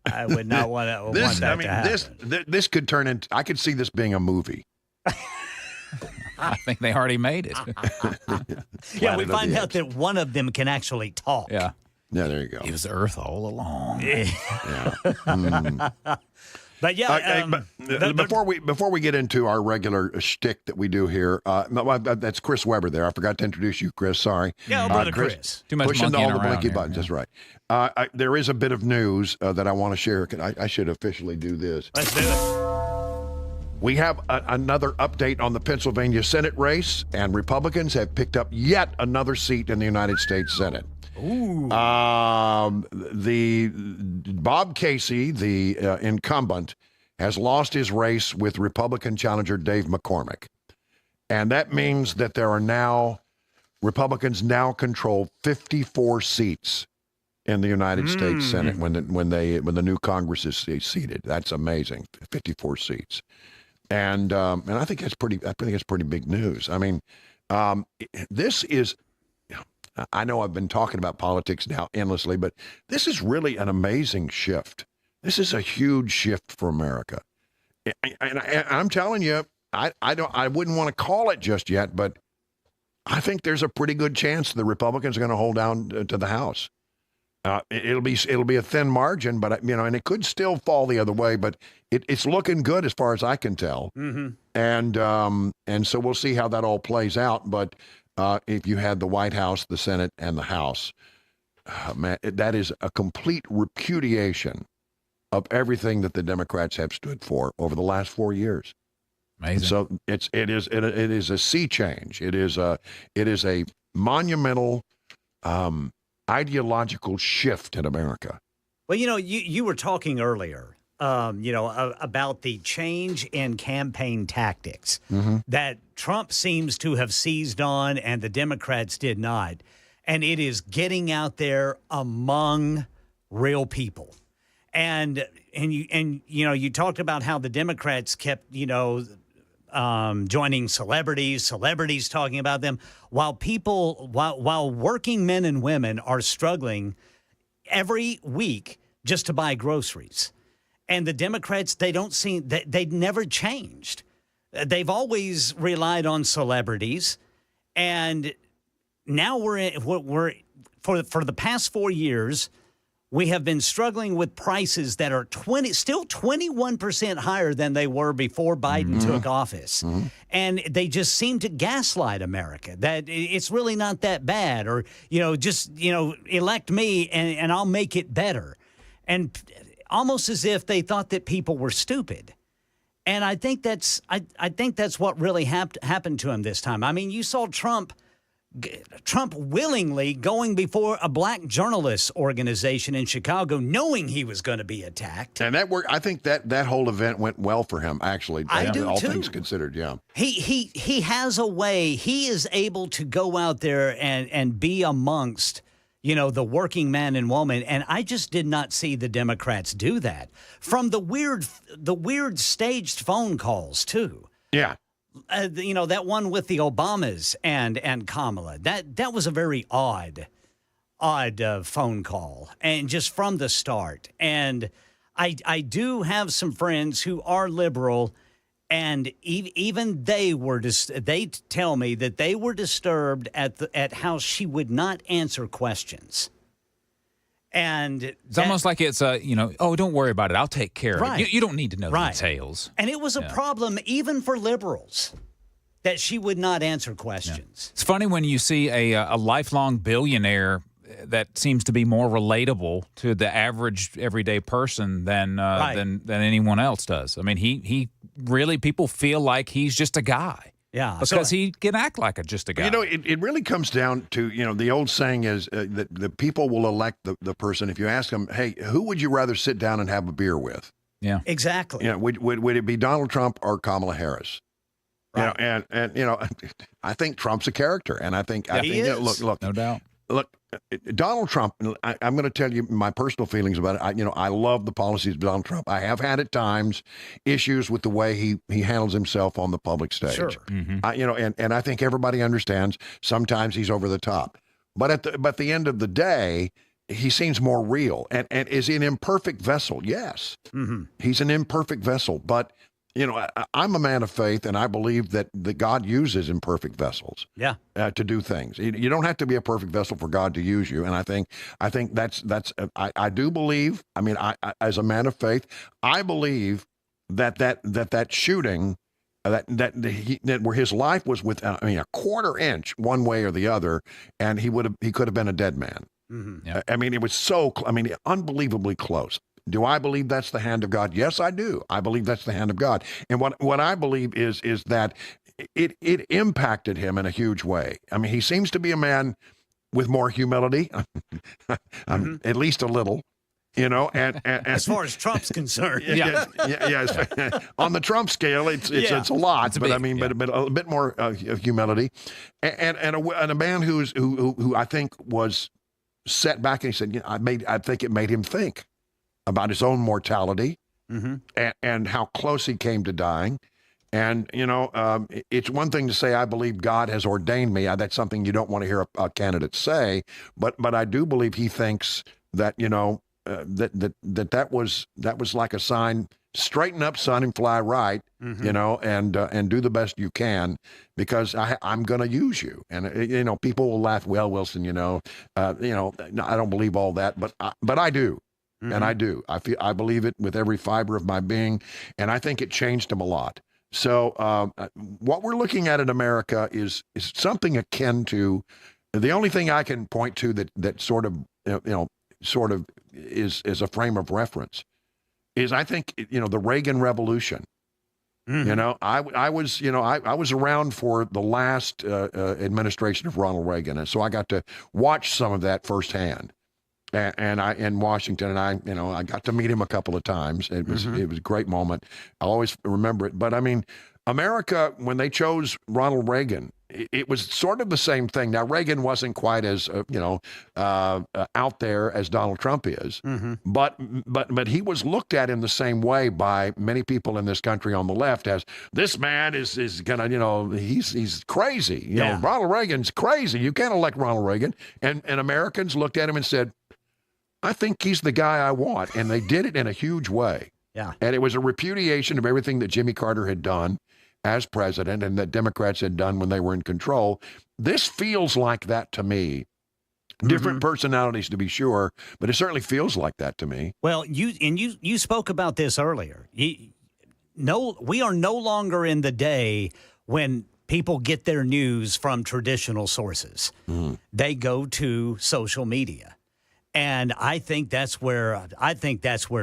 F: I would not want that to happen.
A: This could turn into. I could see this being a movie.
B: I think they already made it.
F: Yeah, we find out that one of them can actually talk.
B: Yeah.
A: Yeah, there you go.
B: It was Earth all along.
A: Yeah.
F: But yeah,
A: before we get into our regular shtick that we do here, that's Chris Weber there. I forgot to introduce you, Chris. Sorry.
F: Yeah, brother Chris.
B: Too much
A: pushing all the
B: around
A: blinky
B: here,
A: buttons.
B: yeah.
A: That's right. There is a bit of news that I want to share. I should officially do this.
F: Let's do it.
A: We have another update on the Pennsylvania Senate race, and Republicans have picked up yet another seat in the United States Senate.
F: Ooh.
A: The Bob Casey, the incumbent, has lost his race with Republican challenger Dave McCormick. And that means that Republicans now control 54 seats in the United States Senate when the new Congress is seated. That's amazing. 54 seats. And I think that's pretty big news. I mean, this is, I know I've been talking about politics now endlessly, but this is really an amazing shift. This is a huge shift for America. And I'm telling you, I wouldn't want to call it just yet, but I think there's a pretty good chance the Republicans are going to hold down to the House. It'll be a thin margin, but and it could still fall the other way, but it's looking good as far as I can tell.
F: Mm-hmm.
A: And so we'll see how that all plays out. But if you had the White House, the Senate, and the House, man, that is a complete repudiation of everything that the Democrats have stood for over the last 4 years.
B: Amazing.
A: So it is a sea change. It is a monumental ideological shift in America.
F: Well, you were talking earlier, about the change in campaign tactics that Trump seems to have seized on and the Democrats did not. And it is getting out there among real people. And you talked about how the Democrats kept, joining celebrities talking about them, while working men and women are struggling every week just to buy groceries. And the Democrats, they never changed. They've always relied on celebrities, and now we're for the past 4 years, we have been struggling with prices that are still 21% higher than they were before Biden took office. And they just seem to gaslight America that it's really not that bad, or, just elect me and I'll make it better. And almost as if they thought that people were stupid. And I think that's what really happened to him this time. I mean, you saw Trump willingly going before a black journalists organization in Chicago, knowing he was going to be attacked.
A: And that worked. I think that whole event went well for him, actually.
F: I do
A: all
F: too.
A: Things considered, yeah.
F: He has a way. He is able to go out there and be amongst, the working man and woman. And I just did not see the Democrats do that. From the weird staged phone calls too.
A: Yeah.
F: That one with the Obamas and Kamala, that was a very odd phone call, and just from the start. And I do have some friends who are liberal, and even they tell me that they were disturbed at how she would not answer questions. And
B: it's almost like it's don't worry about it, I'll take care of it. You don't need to know the details.
F: And it was a problem even for liberals that she would not answer questions.
B: Yeah. It's funny when you see a lifelong billionaire that seems to be more relatable to the average everyday person than anyone else does. I mean, he really, people feel like he's just a guy.
F: Yeah,
B: because he can act like just a guy.
A: It really comes down to, the old saying is that the people will elect the person. If you ask them, hey, who would you rather sit down and have a beer with?
B: Yeah,
F: exactly.
A: Would it be Donald Trump or Kamala Harris? Right. And I think Trump's a character, and I think
F: he is.
A: Look,
B: no doubt.
A: Look, Donald Trump, I'm going to tell you my personal feelings about it. I love the policies of Donald Trump. I have had at times issues with the way he handles himself on the public stage.
F: Sure.
A: And I think everybody understands sometimes he's over the top. But at the end of the day, he seems more real. And is he an imperfect vessel? Yes. He's an imperfect vessel. But I'm a man of faith, and I believe that God uses imperfect vessels.
F: Yeah.
A: To do things. You don't have to be a perfect vessel for God to use you. And I think I do believe. I mean, I as a man of faith, I believe that shooting, where his life was with a quarter inch one way or the other, and he could have been a dead man.
B: Yeah.
A: I mean, it was unbelievably close. Do I believe that's the hand of God? Yes, I do. I believe that's the hand of God. And what I believe is that it impacted him in a huge way. I mean, he seems to be a man with more humility, at least a little, and
F: as far as Trump's concerned.
A: Yeah. On the Trump scale, it's a lot, but a bit more humility, and a man who I think was set back, and he said, I think it made him think about his own mortality and how close he came to dying. And, it's one thing to say, I believe God has ordained me. That's something you don't want to hear a candidate say. But I do believe he thinks that, that was like a sign, straighten up, son, and fly right, and do the best you can, because I'm going to use you. And, people will laugh, well, Wilson, I don't believe all that, but I do. And I do. I believe it with every fiber of my being, and I think it changed him a lot. So what we're looking at in America is something akin to the only thing I can point to that sort of is a frame of reference is, I think, the Reagan Revolution. I was around for the last administration of Ronald Reagan, and so I got to watch some of that firsthand. And I in Washington, and I got to meet him a couple of times. It was a great moment. I always remember it. But I mean, America, when they chose Ronald Reagan, it was sort of the same thing. Now, Reagan wasn't quite as out there as Donald Trump is, but he was looked at in the same way by many people in this country on the left as, this man is gonna, he's crazy. Ronald Reagan's crazy. You can't elect Ronald Reagan. And Americans looked at him and said, I think he's the guy I want. And they did it in a huge way.
F: Yeah.
A: And it was a repudiation of everything that Jimmy Carter had done. as president and that Democrats had done when they were in control. This feels like that to me. Different personalities, to be sure, but it certainly feels like that to me.
F: Well, you spoke about this earlier. We are no longer in the day when people get their news from traditional sources. They go to social media. And I think that's where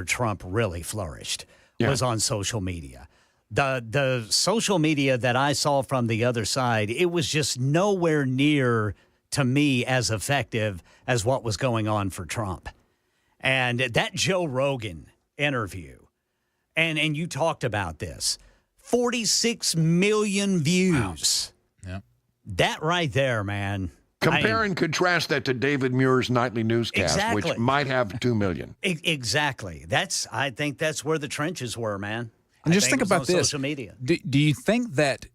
F: Trump really flourished, was on social media. The social media that I saw from the other side, it was just nowhere near, to me, as effective as what was going on for Trump. And that Joe Rogan interview, and you talked about this, 46 million views.
B: Wow. Yeah.
F: That right there, man.
A: Compare and contrast that to David Muir's nightly newscast, which might have 2 million.
F: Exactly. I think that's where the trenches were, man.
B: And just think about this.
F: Social media.
B: Do you think that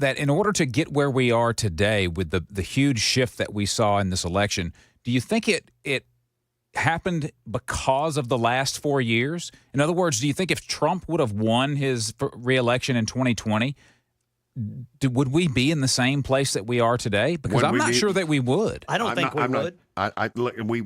B: in order to get where we are today with the huge shift that we saw in this election, do you think it happened because of the last 4 years? In other words, do you think if Trump would have won his re-election in 2020, would we be in the same place that we are today? Because I'm not sure that we would.
F: I don't think we would.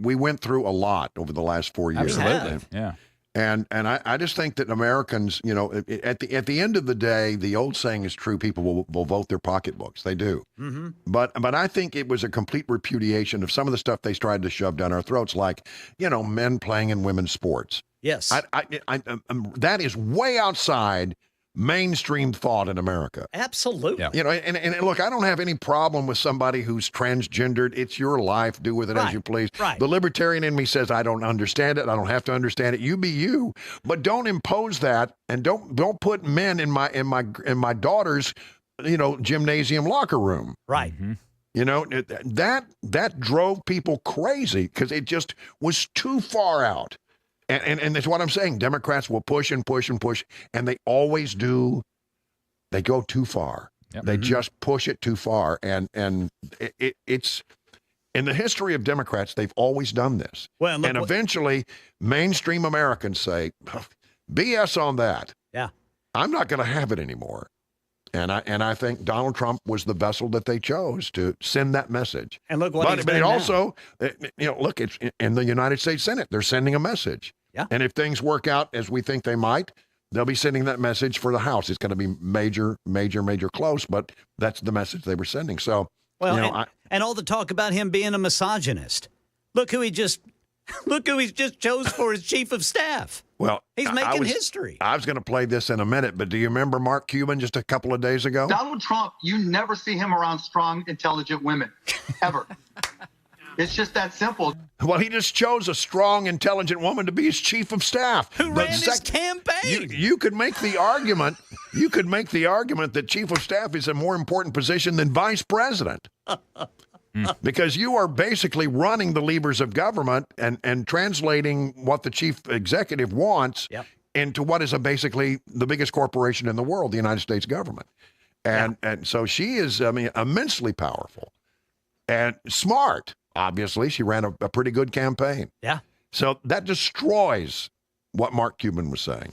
A: We went through a lot over the last 4 years.
B: Absolutely. Yeah.
A: And I just think that Americans, at the end of the day, the old saying is true. People will vote their pocketbooks. They do.
F: Mm-hmm.
A: But I think it was a complete repudiation of some of the stuff they tried to shove down our throats, like, men playing in women's sports.
F: Yes.
A: That is way outside mainstream thought in America.
F: Absolutely.
B: Yeah.
A: And look, I don't have any problem with somebody who's transgendered. It's your life. Do with it as you please.
F: Right.
A: The libertarian in me says, I don't understand it. I don't have to understand it. You be you, but don't impose that, and don't put men in my daughter's, gymnasium locker room.
F: Right.
B: Mm-hmm.
A: That drove people crazy because it just was too far out. And that's what I'm saying. Democrats will push and push and push, and they always do. They go too far.
B: Yep.
A: They just push it too far. And it's in the history of Democrats, they've always done this.
F: Well,
A: and eventually, mainstream Americans say, BS on that.
F: Yeah.
A: I'm not going to have it anymore. And I think Donald Trump was the vessel that they chose to send that message.
F: And look what he's
A: but
F: done
A: it
F: now.
A: also, look, it's in the United States Senate. They're sending a message.
F: Yeah.
A: And if things work out as we think they might, they'll be sending that message for the House. It's going to be major, major, major close, but that's the message they were sending. So,
F: well, and all the talk about him being a misogynist. Look who he just chose for his chief of staff.
A: Well,
F: he's making history.
A: I was going to play this in a minute, but do you remember Mark Cuban just a couple of days ago?
P: Donald Trump, you never see him around strong, intelligent women, ever. It's just that simple.
A: Well, he just chose a strong, intelligent woman to be his chief of staff.
F: Who ran his campaign.
A: You could make the argument. You could make the argument that chief of staff is a more important position than vice president. Because you are basically running the levers of government and translating what the chief executive wants into what is basically the biggest corporation in the world, the United States government. And so she is, immensely powerful and smart. Obviously, she ran a pretty good campaign.
F: Yeah.
A: So that destroys what Mark Cuban was saying.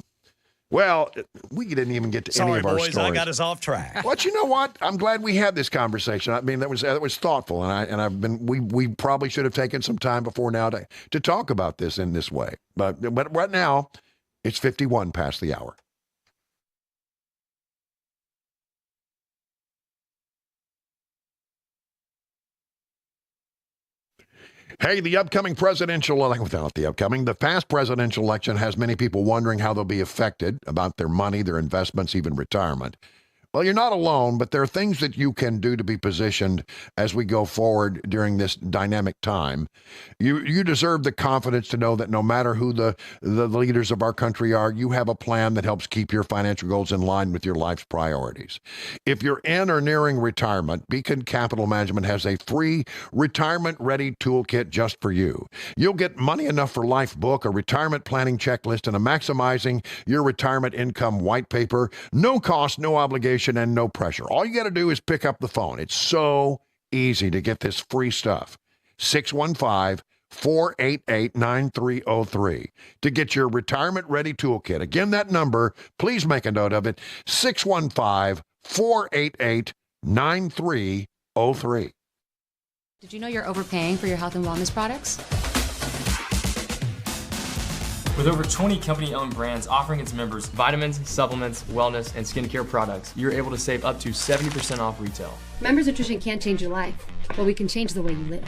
A: Well, we didn't even get to any of our
F: boys,
A: stories.
F: I got us off track.
A: But you know what? I'm glad we had this conversation. I mean, that was thoughtful, and we probably should have taken some time before now to talk about this in this way. But right now, it's 51 past the hour. Hey, the past presidential election has many people wondering how they'll be affected about their money, their investments, even retirement. Well, you're not alone, but there are things that you can do to be positioned as we go forward during this dynamic time. You deserve the confidence to know that no matter who the leaders of our country are, you have a plan that helps keep your financial goals in line with your life's priorities. If you're in or nearing retirement, Beacon Capital Management has a free retirement-ready toolkit just for you. You'll get Money Enough for Life book, a retirement planning checklist, and a Maximizing Your Retirement Income white paper. No cost, no obligation, and no pressure. All you got to do is pick up the phone. It's so easy to get this free stuff. 615-488-9303 to get your retirement ready toolkit. Again, that number, please make a note of it, 615 488 9303.
Q: Did you know you're overpaying for your health and wellness products?
R: With over 20 company-owned brands offering its members vitamins, supplements, wellness, and skincare products, you're able to save up to 70% off retail.
Q: Members Nutrition can't change your life, but we can change the way you live.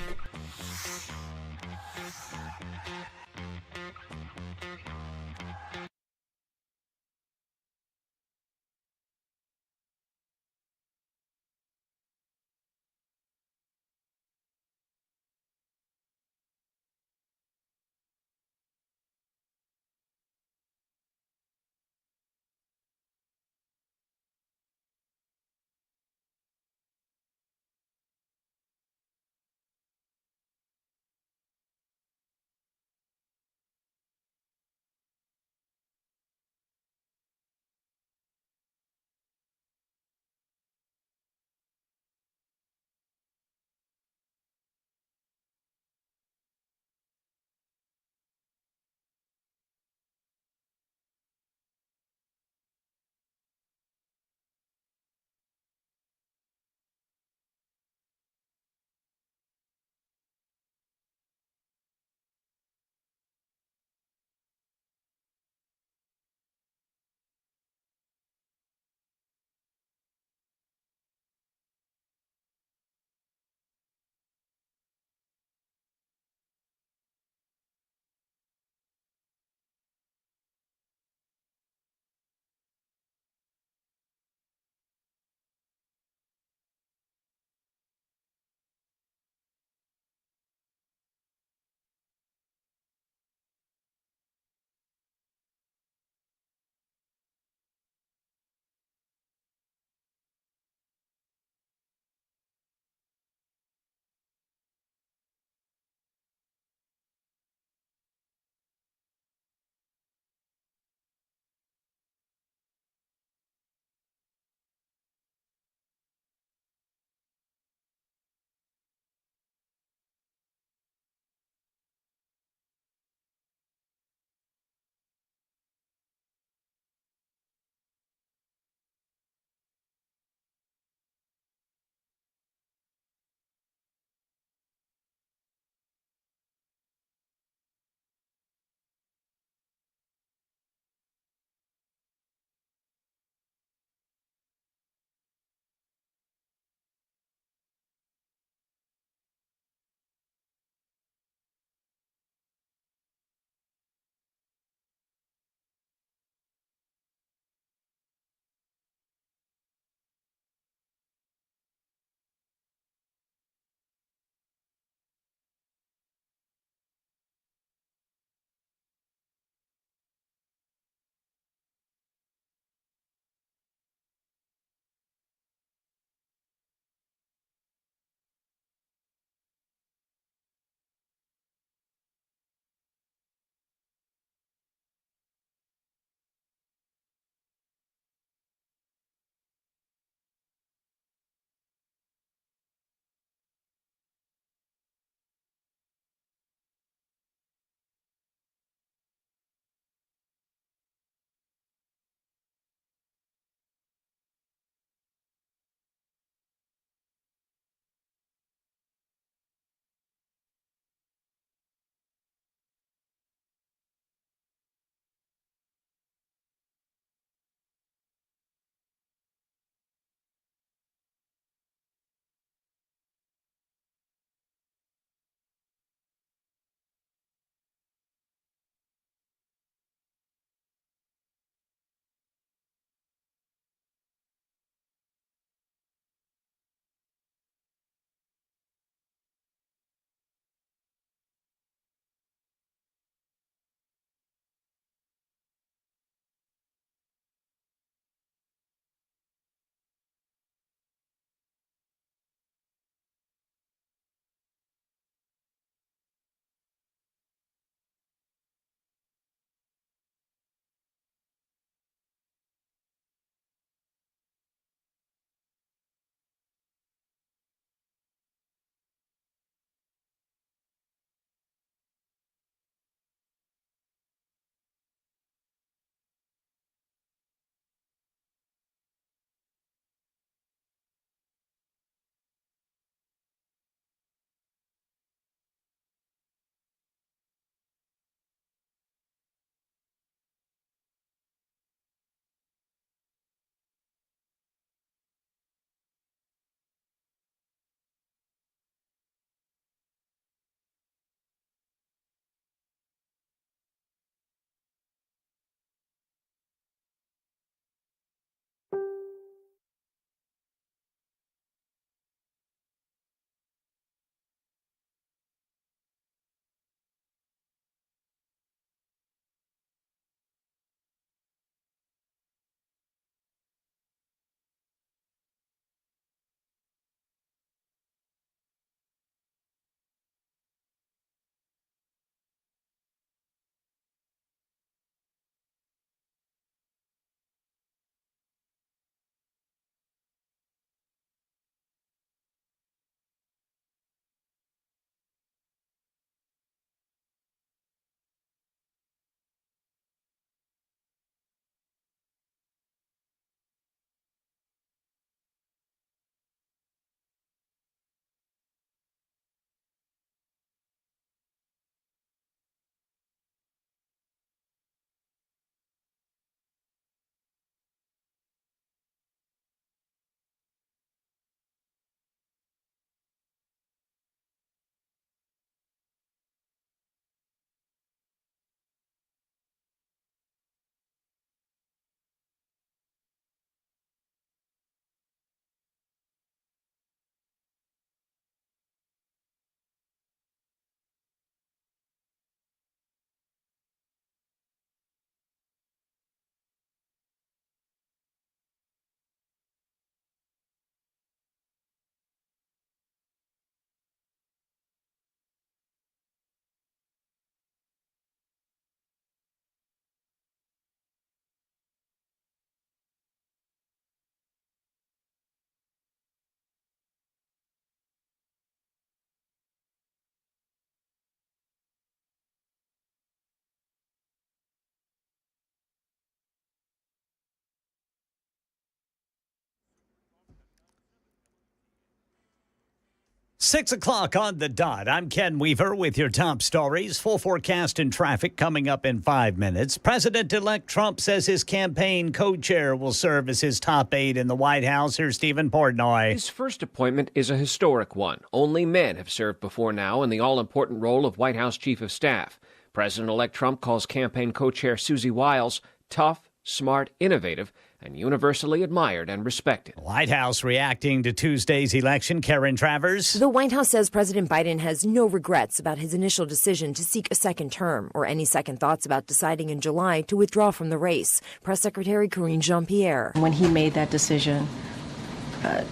F: 6 o'clock on the dot. I'm Ken Weaver with your top stories. Full forecast and traffic coming up in 5 minutes. President-elect Trump says his campaign co-chair will serve as his top aide in the White House. Here's Stephen Portnoy.
S: His first appointment is a historic one. Only men have served before now in the all-important role of White House Chief of Staff. President-elect Trump calls campaign co-chair Susie Wiles tough, smart, innovative, and universally admired and respected.
F: White House reacting to Tuesday's election. Karen Travers.
T: The White House says President Biden has no regrets about his initial decision to seek a second term or any second thoughts about deciding in July to withdraw from the race. Press Secretary Karine Jean-Pierre.
U: When he made that decision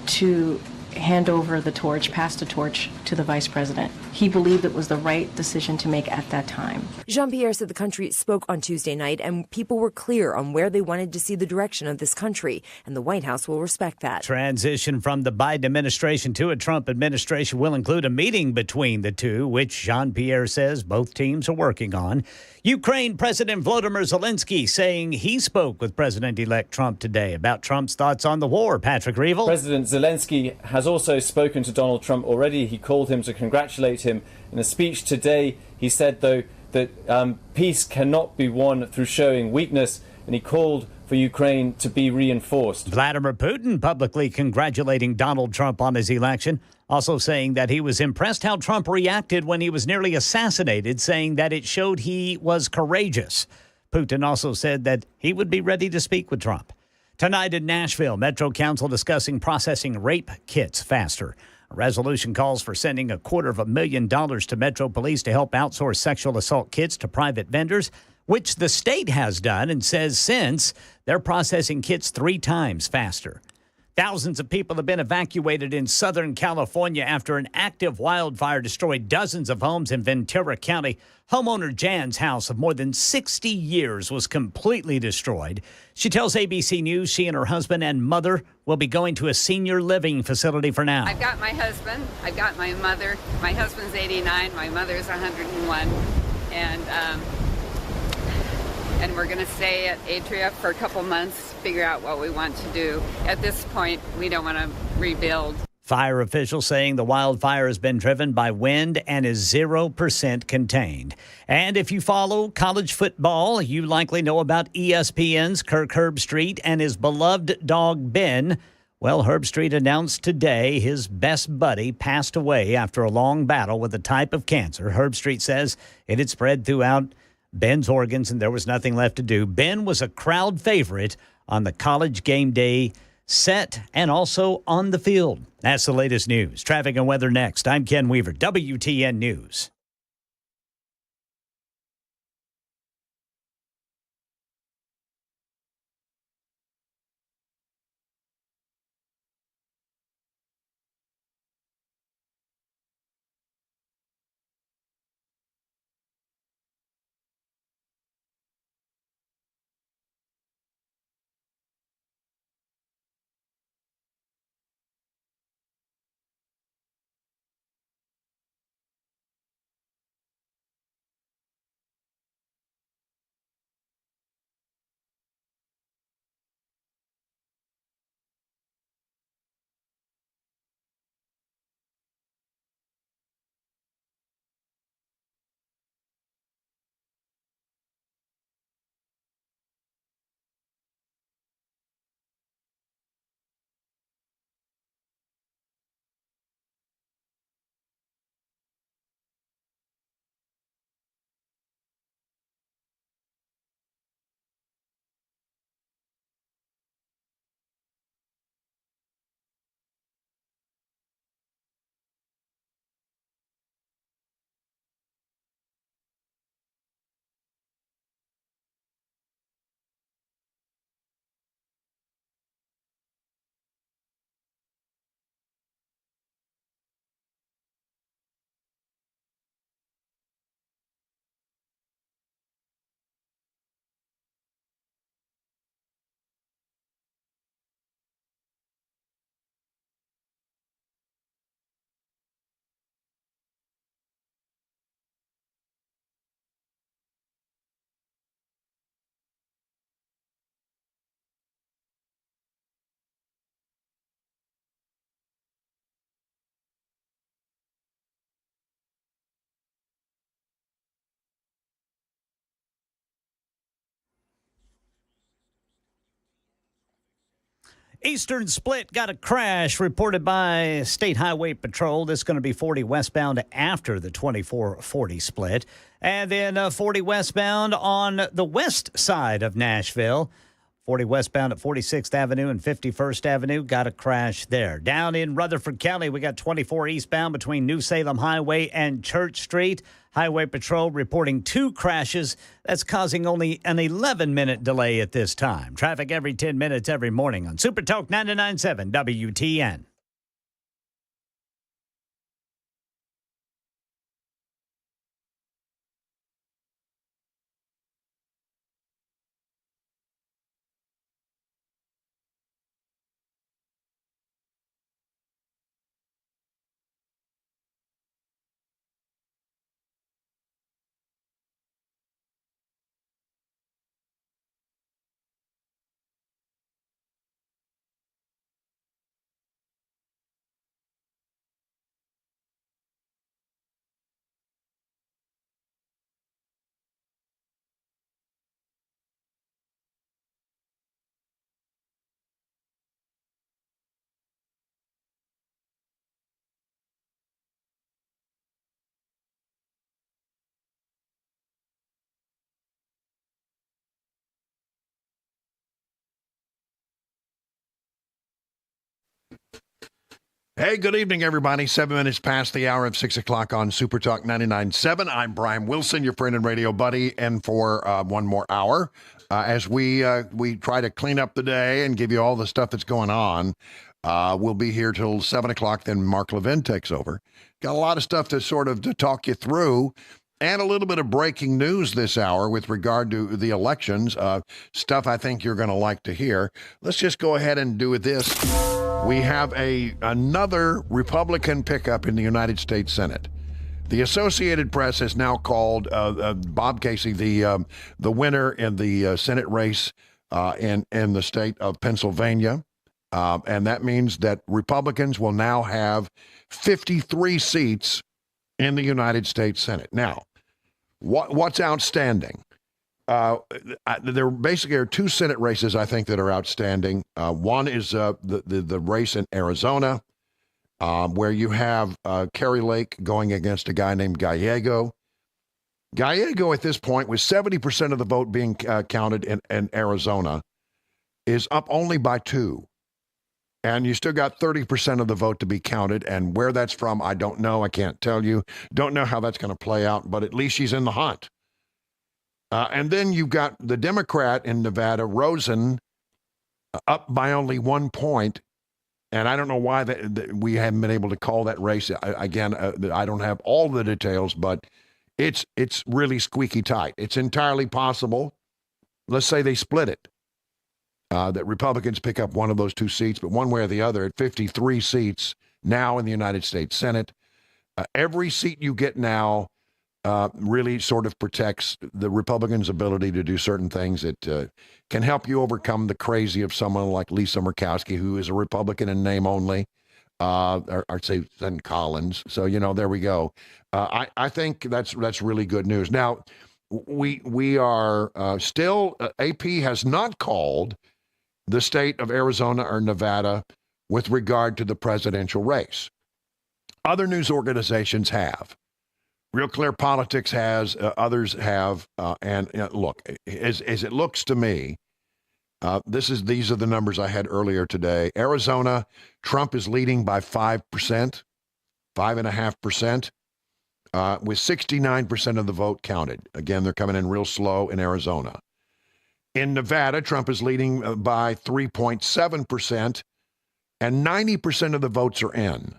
U: to hand over the torch, pass the torch to the vice president, he believed it was the right decision to make at that time.
T: Jean-Pierre said the country spoke on Tuesday night and people were clear on where they wanted to see the direction of this country, and the White House will respect that.
F: Transition from the Biden administration to a Trump administration will include a meeting between the two, which Jean-Pierre says both teams are working on. Ukraine President Volodymyr Zelensky saying he spoke with President-elect Trump today about Trump's thoughts on the war. Patrick Reevell.
V: President Zelensky has also spoken to Donald Trump already. He called him to congratulate him. In a speech today, he said, though, that peace cannot be won through showing weakness, and he called for Ukraine to be reinforced.
F: Vladimir Putin publicly congratulating Donald Trump on his election, also saying that he was impressed how Trump reacted when he was nearly assassinated, saying that it showed he was courageous. Putin also said that he would be ready to speak with Trump. Tonight in Nashville, Metro Council discussing processing rape kits faster. A resolution calls for sending $250,000 to Metro Police to help outsource sexual assault kits to private vendors, which the state has done and says since they're processing kits 3 times faster. Thousands of people have been evacuated in Southern California after an active wildfire destroyed dozens of homes in Ventura County. Homeowner Jan's house of more than 60 years was completely destroyed. She tells ABC News she and her husband and mother will be going to a senior living facility for now.
L: I've got my husband, I've got my mother. My husband's 89, my mother's 101, and we're going to stay at Atria for a couple months, figure out what we want to do. At this point, we don't want to rebuild.
F: Fire officials saying the wildfire has been driven by wind and is 0% contained. And if you follow college football, you likely know about ESPN's Kirk Herbstreit and his beloved dog Ben. Well, Herbstreit announced today his best buddy passed away after a long battle with a type of cancer. Herbstreit says it had spread throughout Ben's organs and there was nothing left to do. Ben was a crowd favorite on the College game day set and also on the field. That's the latest news. Traffic and weather next. I'm Ken Weaver, WTN News. Eastern Split got a crash reported by State Highway Patrol. This is going to be 40 westbound after the 2440 split. And then 40 westbound on the west side of Nashville. 40 westbound at 46th Avenue and 51st Avenue. Got a crash there. Down in Rutherford County, we got 24 eastbound between New Salem Highway and Church Street. Highway Patrol reporting 2 crashes. That's causing only an 11-minute delay at this time. Traffic every 10 minutes every morning on Super Talk 99.7 WTN.
A: Hey, good evening, everybody. 7 minutes past the hour of 6 o'clock on Super Talk 99.7. I'm Brian Wilson, your friend and radio buddy, and for one more hour, as we try to clean up the day and give you all the stuff that's going on, we'll be here till 7 o'clock, then Mark Levin takes over. Got a lot of stuff to talk you through, and a little bit of breaking news this hour with regard to the elections, stuff I think you're going to like to hear. Let's just go ahead and do this. We have another Republican pickup in the United States Senate. The Associated Press has now called Bob Casey the winner in the Senate race in the state of Pennsylvania. And that means that Republicans will now have 53 seats in the United States Senate. Now, what's outstanding? There basically are 2 Senate races, I think, that are outstanding. One is the race in Arizona, where you have Kerry Lake going against a guy named Gallego. Gallego, at this point, with 70% of the vote being counted in Arizona, is up only by 2. And you still got 30% of the vote to be counted. And where that's from, I don't know. I can't tell you. Don't know how that's going to play out, but at least she's in the hunt. And then you've got the Democrat in Nevada, Rosen, up by only 1 point. And I don't know why we haven't been able to call that race. I don't have all the details, but it's really squeaky tight. It's entirely possible, let's say they split it, that Republicans pick up one of those 2 seats, but one way or the other, at 53 seats now in the United States Senate. Every seat you get now really sort of protects the Republicans' ability to do certain things that can help you overcome the crazy of someone like Lisa Murkowski, who is a Republican in name only, or say Zen Collins. So, there we go. I think that's really good news. Now, we are still, AP has not called the state of Arizona or Nevada with regard to the presidential race. Other news organizations have. Real Clear Politics has, others have, and look, as it looks to me, these are the numbers I had earlier today. Arizona, Trump is leading by 5%, 5.5%, with 69% of the vote counted. Again, they're coming in real slow in Arizona. In Nevada, Trump is leading by 3.7%, and 90% of the votes are in.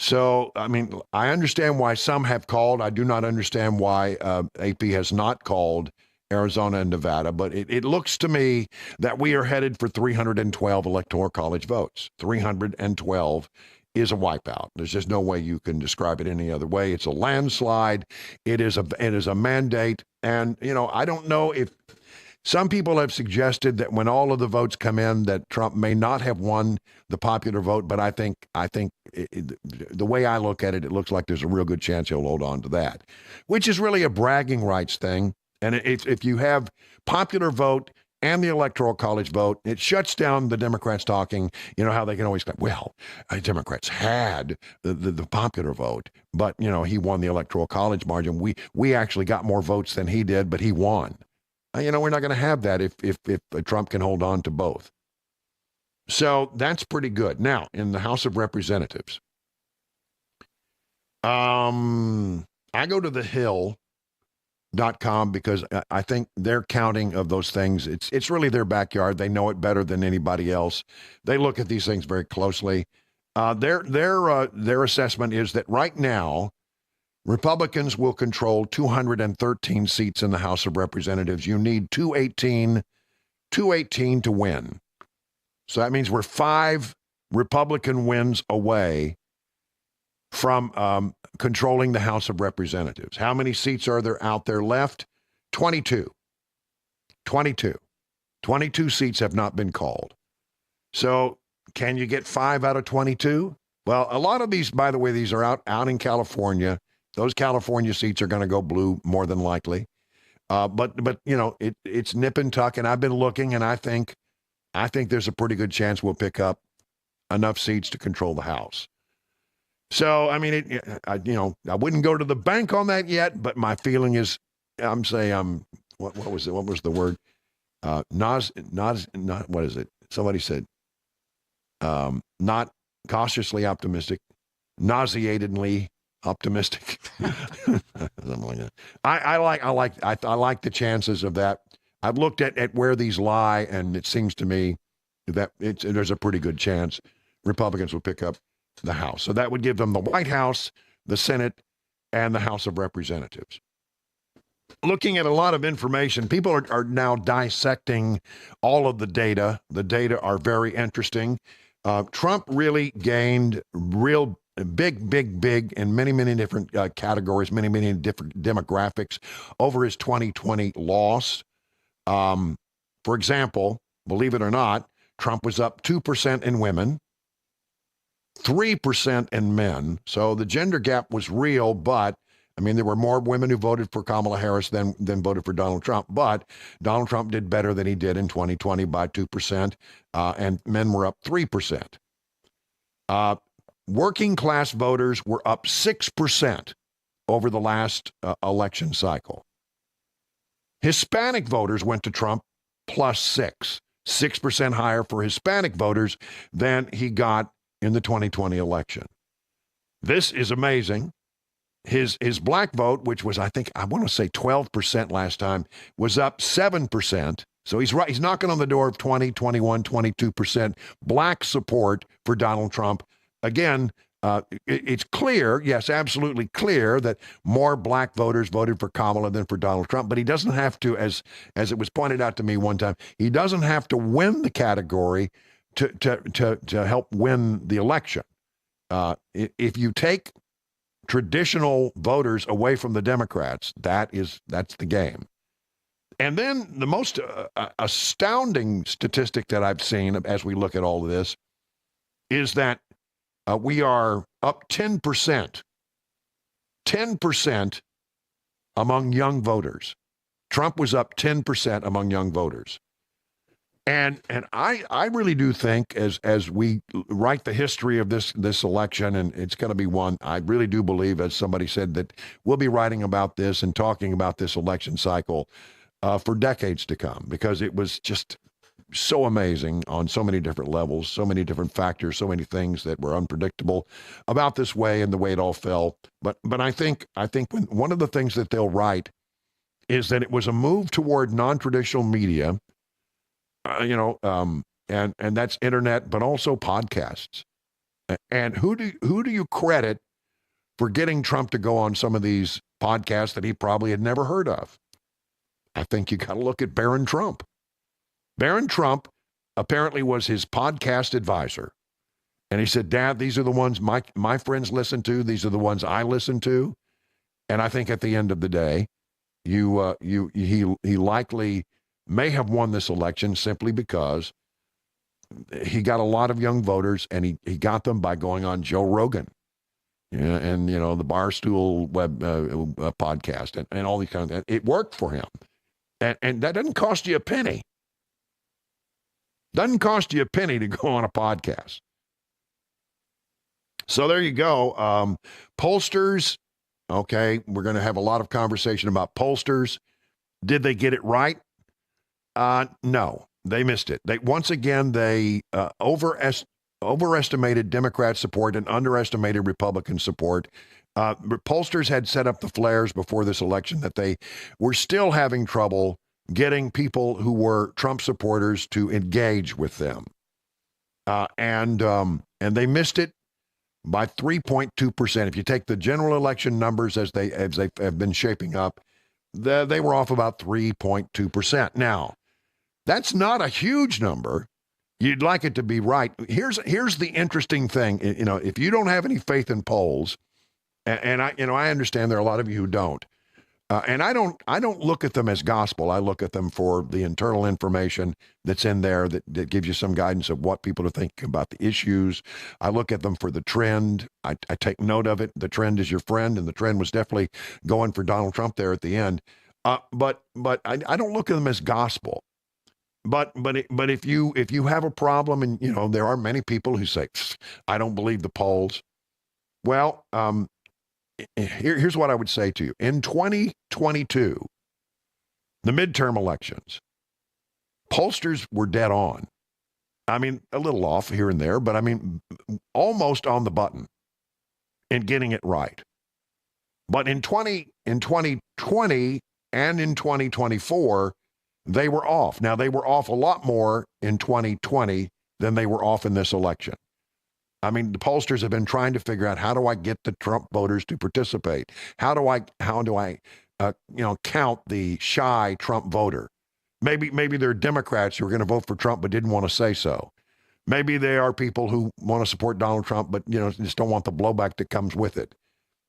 A: So, I understand why some have called. I do not understand why AP has not called Arizona and Nevada, but it looks to me that we are headed for 312 Electoral College votes. 312 is a wipeout. There's just no way you can describe it any other way. It's a landslide. It is a mandate. And, I don't know if some people have suggested that when all of the votes come in that Trump may not have won the popular vote, but I think the way I look at it, it looks like there's a real good chance he'll hold on to that, which is really a bragging rights thing. And if you have popular vote and the Electoral College vote. It shuts down the Democrats talking. You know how they can always say, well, Democrats had the popular vote, but, you know, he won the Electoral College margin. We actually got more votes than he did, but he won. You know, we're not going to have that if Trump can hold on to both. So that's pretty good. Now, in the House of Representatives, I go to thehill.com because I think their counting of those things, it's really their backyard. They know it better than anybody else. They look at these things very closely. Their assessment is that right now, Republicans will control 213 seats in the House of Representatives. You need 218 to win. So that means we're 5 Republican wins away from controlling the House of Representatives. How many seats are there out there left? 22. 22 seats have not been called. So can you get 5 out of 22? Well, a lot of these, by the way, these are out in California. Those California seats are going to go blue more than likely. But you know, it's nip and tuck, and I've been looking, and I think there's a pretty good chance we'll pick up enough seats to control the House. So, I mean, I wouldn't go to the bank on that yet, but my feeling is, what was it? What was the word? What is it? Somebody said, not cautiously optimistic, nauseatedly optimistic. Something like that. I like the chances of that. I've looked at where these lie, and it seems to me that there's a pretty good chance Republicans will pick up the House. So that would give them the White House, the Senate, and the House of Representatives. Looking at a lot of information, people are now dissecting all of the data. The data are very interesting. Trump really gained real big in many different categories, many different demographics over his 2020 loss. For example, believe it or not, Trump was up 2% in women, 3% in men. So the gender gap was real, but I mean, there were more women who voted for Kamala Harris than voted for Donald Trump. But Donald Trump did better than he did in 2020 by 2%, and men were up 3%. Working class voters were up 6% over the last election cycle. Hispanic voters went to Trump plus 6% higher for Hispanic voters than he got in the 2020 election. This is amazing. His black vote, which was, I want to say 12% last time, was up 7%. So he's right. He's knocking on the door of 20, 21, 22% black support for Donald Trump. Again, it's clear, yes, absolutely clear, that more black voters voted for Kamala than for Donald Trump. But he doesn't have to, as it was pointed out to me one time, he doesn't have to win the category to help win the election. If you take traditional voters away from the Democrats, that's the game. And then the most astounding statistic that I've seen as we look at all of this is that we are up 10% among young voters. Trump was up 10% among young voters. And I really do think as we write the history of this election, and it's going to be one, I really do believe, as somebody said, that we'll be writing about this and talking about this election cycle for decades to come, because it was just so amazing on so many different levels, so many different factors, so many things that were unpredictable about this way and the way it all fell. But I think one of the things that they'll write is that it was a move toward non-traditional media, and that's internet, but also podcasts. And who do you credit for getting Trump to go on some of these podcasts that he probably had never heard of? I think you got to look at Barron Trump. Barron Trump apparently was his podcast advisor. And he said, Dad, these are the ones my friends listen to. These are the ones I listen to. And I think at the end of the day, he likely may have won this election simply because he got a lot of young voters, and he got them by going on Joe Rogan, and the Barstool web podcast and all these kinds of things. It worked for him. And that doesn't cost you a penny. Doesn't cost you a penny to go on a podcast. So there you go. Pollsters, okay, we're going to have a lot of conversation about pollsters. Did they get it right? No, they missed it. Once again, they overestimated Democrat support and underestimated Republican support. Pollsters had set up the flares before this election that they were still having trouble getting people who were Trump supporters to engage with them. And they missed it by 3.2%. If you take the general election numbers as they have been shaping up, they were off about 3.2%. Now, that's not a huge number. You'd like it to be right. Here's the interesting thing. You know, if you don't have any faith in polls, and I understand there are a lot of you who don't, and I don't look at them as gospel. I look at them for the internal information that's in there that gives you some guidance of what people are thinking about the issues. I look at them for the trend. I take note of it. The trend is your friend, and the trend was definitely going for Donald Trump there at the end. But I don't look at them as gospel. But if you have a problem, and you know there are many people who say I don't believe the polls. Well, here's what I would say to you. In 2022, the midterm elections, pollsters were dead on. I mean, a little off here and there, but I mean, almost on the button in getting it right. But in 2020 and in 2024, they were off. Now, they were off a lot more in 2020 than they were off in this election. I mean, the pollsters have been trying to figure out, how do I get the Trump voters to participate? How do I count the shy Trump voter? Maybe they're Democrats who are going to vote for Trump but didn't want to say so. Maybe they are people who want to support Donald Trump but just don't want the blowback that comes with it.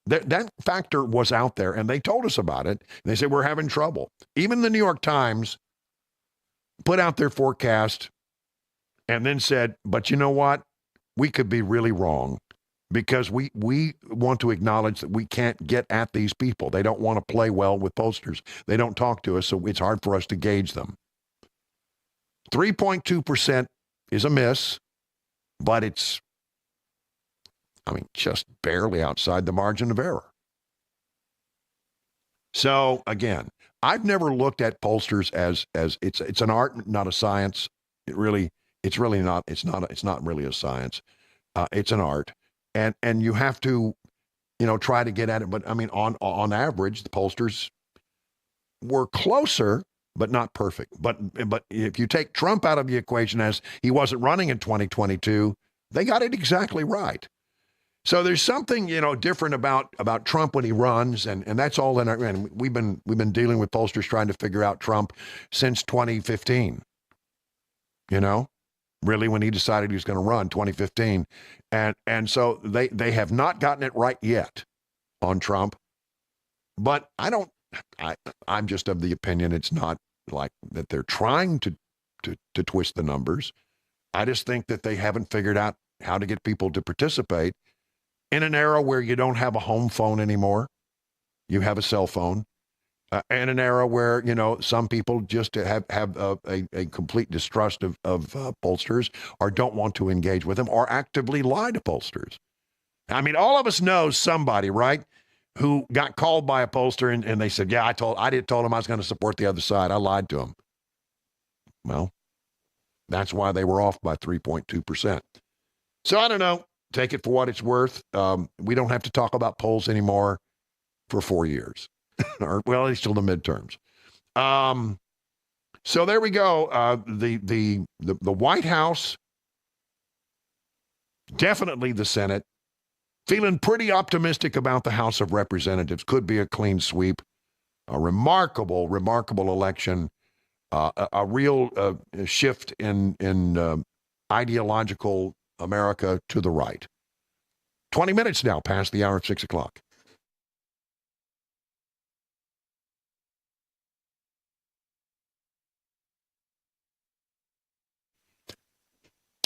A: That factor was out there, and they told us about it. They said we're having trouble. Even the New York Times put out their forecast and then said, but you know what? We could be really wrong, because we want to acknowledge that we can't get at these people. They don't want to play well with pollsters. They don't talk to us, so it's hard for us to gauge them. 3.2% is a miss, but it's, just barely outside the margin of error. So again, I've never looked at pollsters as it's an art, not a science. It's not really a science. It's an art, and you have to, try to get at it. But I mean, on average, the pollsters were closer, but not perfect. But if you take Trump out of the equation, as he wasn't running in 2022, they got it exactly right. So there's something different about Trump when he runs, and that's all in our. And we've been dealing with pollsters trying to figure out Trump since 2015. Really, when he decided he was going to run, 2015. And so they have not gotten it right yet on Trump. But I'm just of the opinion it's not like that they're trying to twist the numbers. I just think that they haven't figured out how to get people to participate in an era where you don't have a home phone anymore. You have a cell phone. And an era where, some people just have a complete distrust of pollsters, or don't want to engage with them, or actively lie to pollsters. I mean, all of us know somebody, right, who got called by a pollster and they said, yeah, I told him I was going to support the other side. I lied to him. Well, that's why they were off by 3.2%. So I don't know. Take it for what it's worth. We don't have to talk about polls anymore for 4 years. Or, well, at least till the midterms. So there we go. The White House, definitely the Senate, feeling pretty optimistic about the House of Representatives. Could be a clean sweep. A remarkable election. A real shift in ideological America to the right. 20 minutes now past the hour of 6 o'clock.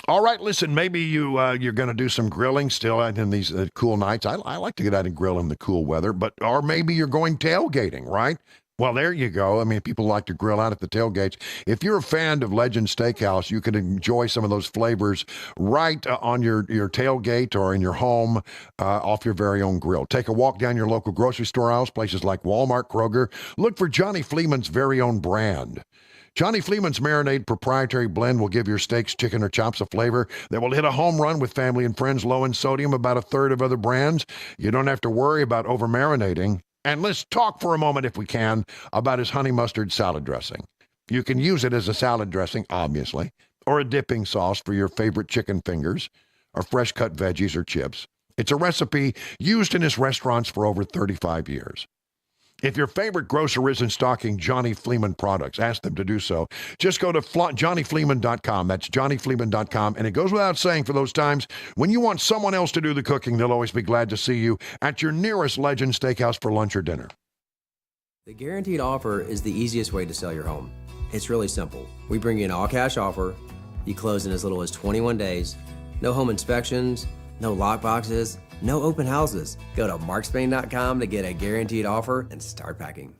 A: All right, listen, maybe you're going to do some grilling still in these cool nights. I like to get out and grill in the cool weather, or maybe you're going tailgating, right? Well, there you go. I mean, people like to grill out at the tailgates. If you're a fan of Legend Steakhouse, you can enjoy some of those flavors right on your tailgate or in your home off your very own grill. Take a walk down your local grocery store aisles, places like Walmart, Kroger. Look for Johnny Fleeman's very own brand. Johnny Fleeman's Marinade proprietary blend will give your steaks, chicken, or chops a flavor that will hit a home run with family and friends, low in sodium, about a third of other brands. You don't have to worry about over-marinating. And let's talk for a moment, if we can, about his honey mustard salad dressing. You can use it as a salad dressing, obviously, or a dipping sauce for your favorite chicken fingers, or fresh-cut veggies or chips. It's a recipe used in his restaurants for over 35 years. If your favorite grocer isn't stocking Johnny Fleeman products, ask them to do so. Just go to johnnyfleeman.com. That's johnnyfleeman.com. And it goes without saying, for those times when you want someone else to do the cooking, they'll always be glad to see you at your nearest Legend Steakhouse for lunch or dinner.
C: The guaranteed offer is the easiest way to sell your home. It's really simple. We bring you an all-cash offer. You close in as little as 21 days. No home inspections, no lock boxes, no open houses. Go to markspain.com to get a guaranteed offer and start packing.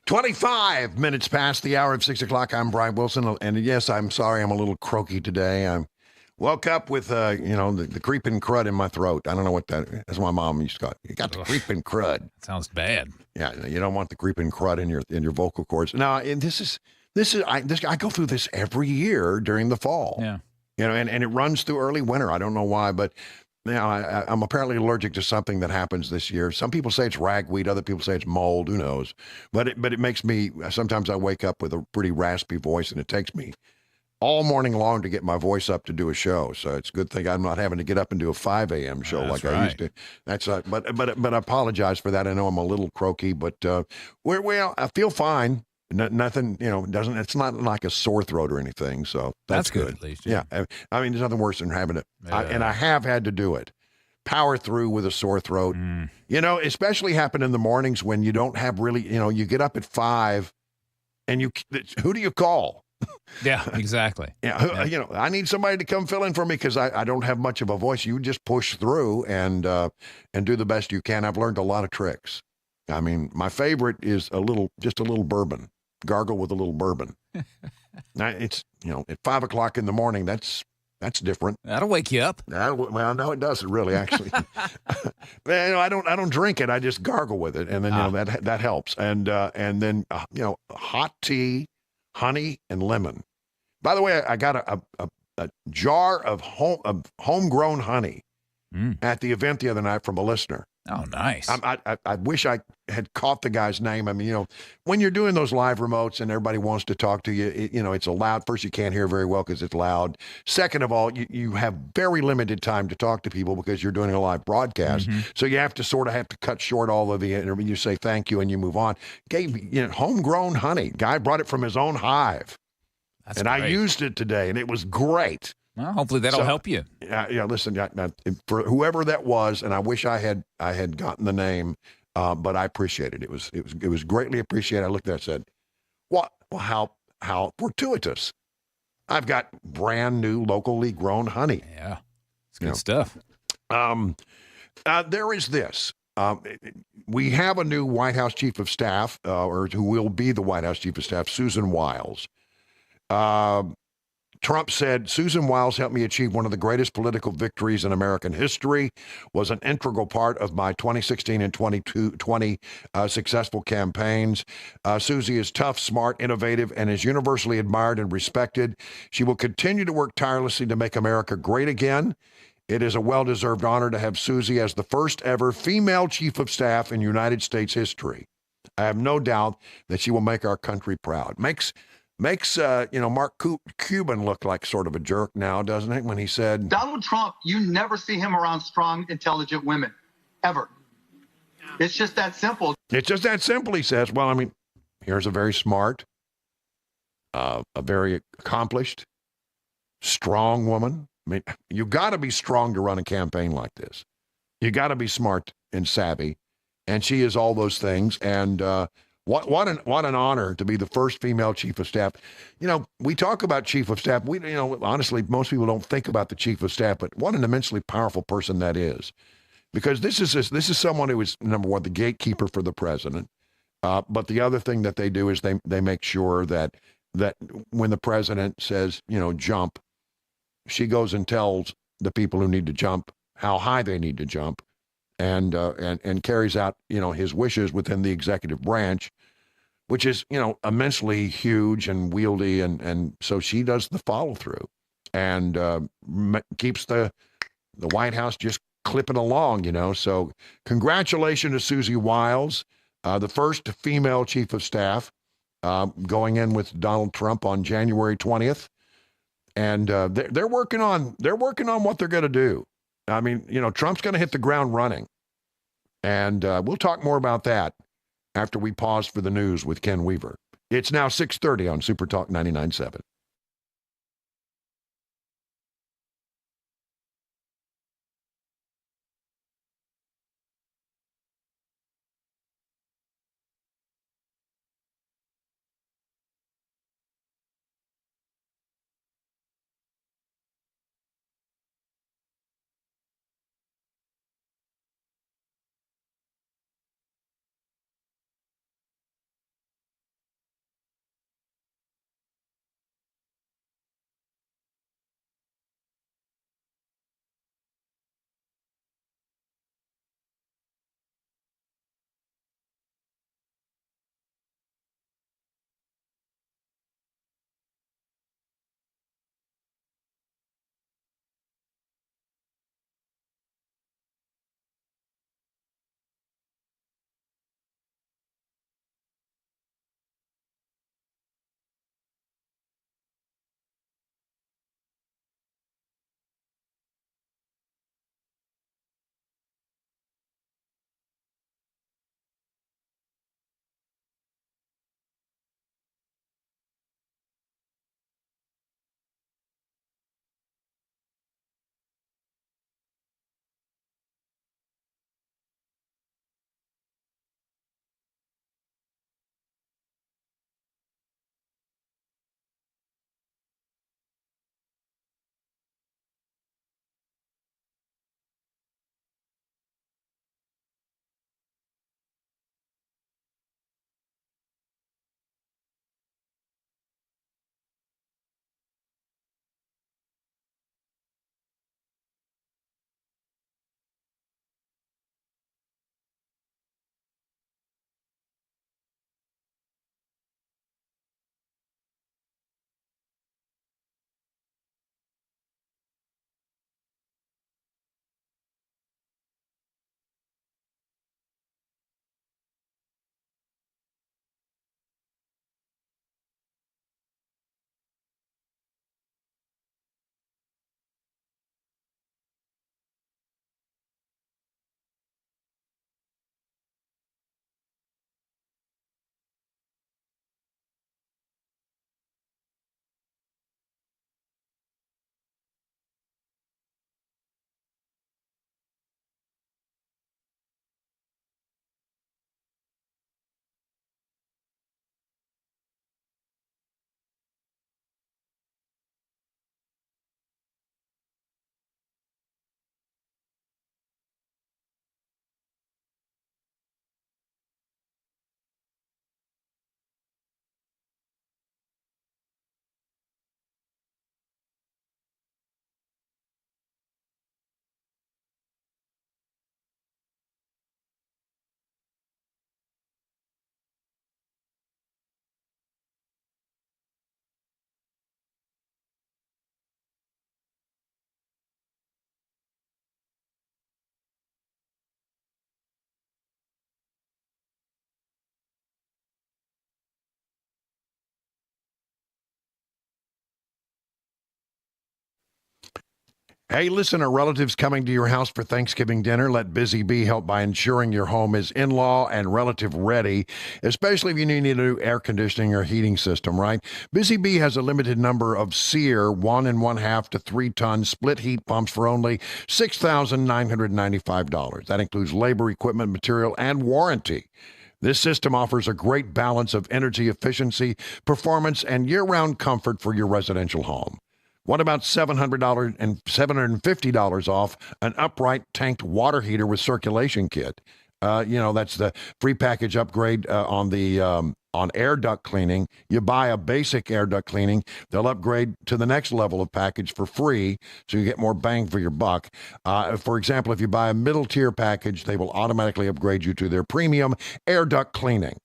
A: "25 minutes past the hour of 6 o'clock. I'm Brian Wilson. And yes, I'm sorry I'm a little croaky today. Woke up with, the creeping crud in my throat. I don't know what that is. That's what my mom used to call it. You got the creeping crud.
B: Sounds bad.
A: Yeah, you don't want the creeping crud in your vocal cords. Now, and I go through this every year during the fall.
B: Yeah.
A: And it runs through early winter. I don't know why, but now I'm apparently allergic to something that happens this year. Some people say it's ragweed. Other people say it's mold. Who knows? But it makes me, sometimes I wake up with a pretty raspy voice, and it takes me all morning long to get my voice up to do a show. So it's a good thing I'm not having to get up and do a 5 a.m. show like I used to. That's but I apologize for that. I know I'm a little croaky, but I feel fine. Nothing, doesn't. It's not like a sore throat or anything. So that's
B: good at least.
A: Yeah. I mean, there's nothing worse than having it. And I have had to do it. Power through with a sore throat. Especially happen in the mornings when you don't have really. You get up at 5, and who do you call?
B: Yeah, exactly.
A: Yeah, I need somebody to come fill in for me because I don't have much of a voice. You just push through and do the best you can. I've learned a lot of tricks. I mean, my favorite is just a little bourbon. Gargle with a little bourbon. Now, it's at 5 o'clock in the morning. That's different.
B: That'll wake you up.
A: Well, no, it doesn't really. Actually, I don't drink it. I just gargle with it, and then that helps. And then hot tea, honey, and lemon. By the way, I got a jar of homegrown honey at the event the other night from a listener.
B: Oh, nice.
A: I wish I had caught the guy's name. I mean, when you're doing those live remotes and everybody wants to talk to you, it's a loud. First, you can't hear very well because it's loud. Second of all, you have very limited time to talk to people because you're doing a live broadcast.
B: Mm-hmm.
A: So you have to cut short all of the interview. You say thank you and you move on. Gave homegrown honey. Guy brought it from his own hive.
B: That's
A: and
B: great.
A: I used it today, and it was great.
B: Well, hopefully that'll help you.
A: Yeah. Listen, for whoever that was, and I wish I had gotten the name, but I appreciate it. It was greatly appreciated. I looked there and said, "What? Well, how fortuitous! I've got brand new, locally grown honey."
B: Yeah, it's good stuff.
A: There is this. We have a new White House Chief of Staff, or who will be the White House Chief of Staff, Susan Wiles. Trump said, Susan Wiles helped me achieve one of the greatest political victories in American history, was an integral part of my 2016 and 2020 successful campaigns. Susie is tough, smart, innovative, and is universally admired and respected. She will continue to work tirelessly to make America great again. It is a well-deserved honor to have Susie as the first ever female chief of staff in United States history. I have no doubt that she will make our country proud. Makes Mark Cuban look like sort of a jerk now, doesn't it? When he said,
P: Donald Trump, you never see him around strong, intelligent women, ever. It's just that simple.
A: It's just that simple, he says. Well, I mean, here's a very smart, a very accomplished, strong woman. I mean, you got to be strong to run a campaign like this. You got to be smart and savvy, and she is all those things. And what an honor to be the first female chief of staff. We talk about chief of staff. Honestly, most people don't think about the chief of staff, but what an immensely powerful person that is, because this is someone who is, number one, the gatekeeper for the president. But the other thing that they do is they make sure that when the president says, jump, she goes and tells the people who need to jump how high they need to jump, and carries out his wishes within the executive branch, which is immensely huge and wieldy, and so she does the follow through and keeps the White House just clipping along. So congratulations to Susie Wiles, the first female chief of staff, going in with Donald Trump on January 20th. And they're working on what they're going to do. I mean, Trump's going to hit the ground running. And we'll talk more about that after we pause for the news with Ken Weaver. It's now 6:30 on Super Talk 99.7. Hey, listen, are relatives coming to your house for Thanksgiving dinner? Let Busy Bee help by ensuring your home is in-law and relative ready, especially if you need a new air conditioning or heating system, right? Busy Bee has a limited number of SEER 1 1/2 to 3 ton split heat pumps for only $6,995. That includes labor, equipment, material, and warranty. This system offers a great balance of energy efficiency, performance, and year-round comfort for your residential home. What about $700 and $750 off an upright tanked water heater with circulation kit? That's the free package upgrade on air duct cleaning. You buy a basic air duct cleaning, they'll upgrade to the next level of package for free, so you get more bang for your buck. For example, if you buy a middle tier package, they will automatically upgrade you to their premium air duct cleaning.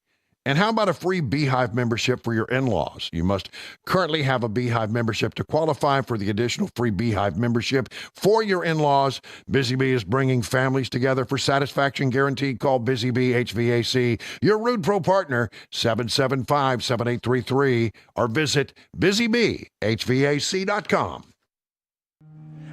A: And how about a free Beehive membership for your in-laws? You must currently have a Beehive membership to qualify for the additional free Beehive membership for your in-laws. Busy Bee is bringing families together for satisfaction guaranteed. Call Busy Bee HVAC, your Rude Pro partner, 775-7833, or visit busybeehvac.com.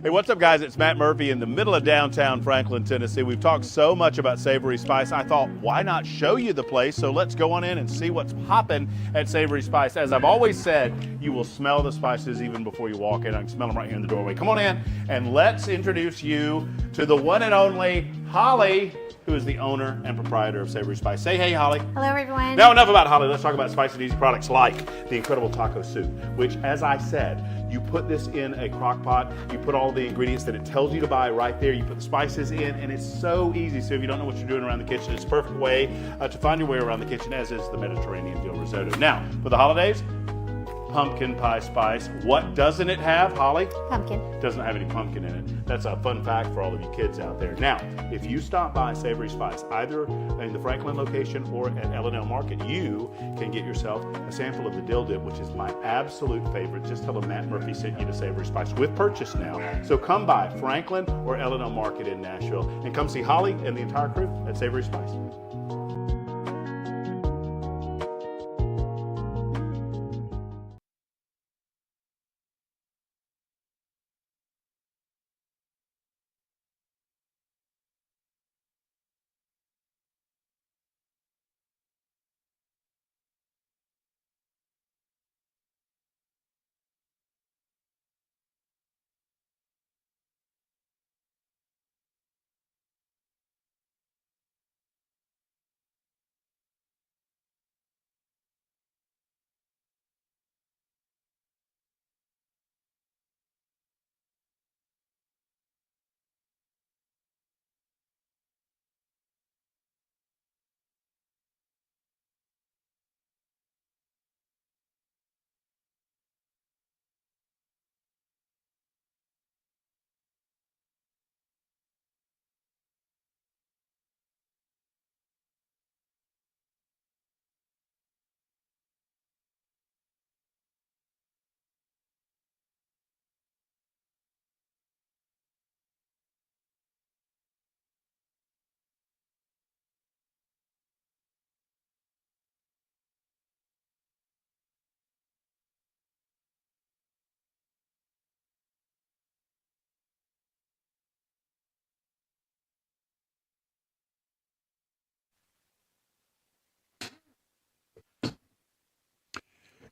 D: Hey, what's up, guys? It's Matt Murphy in the middle of downtown Franklin, Tennessee. We've talked so much about Savory Spice. I thought, why not show you the place? So let's go on in and see what's popping at Savory Spice. As I've always said, you will smell the spices even before you walk in. I can smell them right here in the doorway. Come on in, and let's introduce you to the one and only Holly, who is the owner and proprietor of Savory Spice. Say hey, Holly.
E: Hello, everyone.
D: Now, enough about Holly. Let's talk about spicy and easy products like the incredible taco soup, which, as I said, you put this in a crock pot, you put all the ingredients that it tells you to buy right there, you put the spices in, and it's so easy. So if you don't know what you're doing around the kitchen, it's a perfect way to find your way around the kitchen, as is the Mediterranean dill risotto. Now, for the holidays, pumpkin pie spice. What doesn't it have, Holly?
E: Pumpkin.
D: Doesn't have any pumpkin in it. That's a fun fact for all of you kids out there. Now, if you stop by Savory Spice, either in the Franklin location or at L&L Market, you can get yourself a sample of the dill dip, which is my absolute favorite. Just tell them Matt Murphy sent you to Savory Spice with purchase now. So come by Franklin or L&L Market in Nashville and come see Holly and the entire crew at Savory Spice.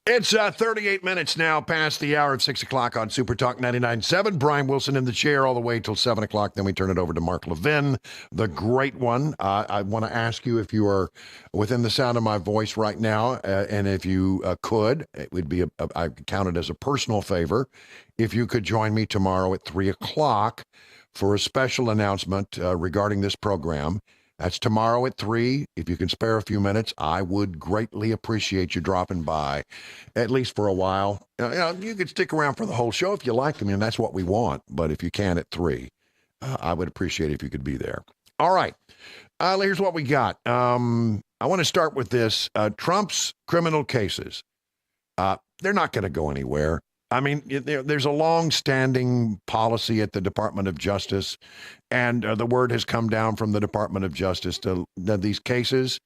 A: It's 38 minutes now past the hour of 6 o'clock on Super Talk 99.7. Brian Wilson in the chair all the way till 7 o'clock. Then we turn it over to Mark Levin, the great one. I want to ask you if you are within the sound of my voice right now, and if you could, it would be, I count it as a personal favor, if you could join me tomorrow at 3 o'clock for a special announcement regarding this program. That's tomorrow at 3. If you can spare a few minutes, I would greatly appreciate you dropping by, at least for a while. You could stick around for the whole show if you like. I mean, that's what we want. But if you can at 3, I would appreciate it if you could be there. All right. Here's what we got. I want to start with this. Trump's criminal cases. They're not going to go anywhere. I mean, there's a long-standing policy at the Department of Justice, and the word has come down from the Department of Justice to these cases.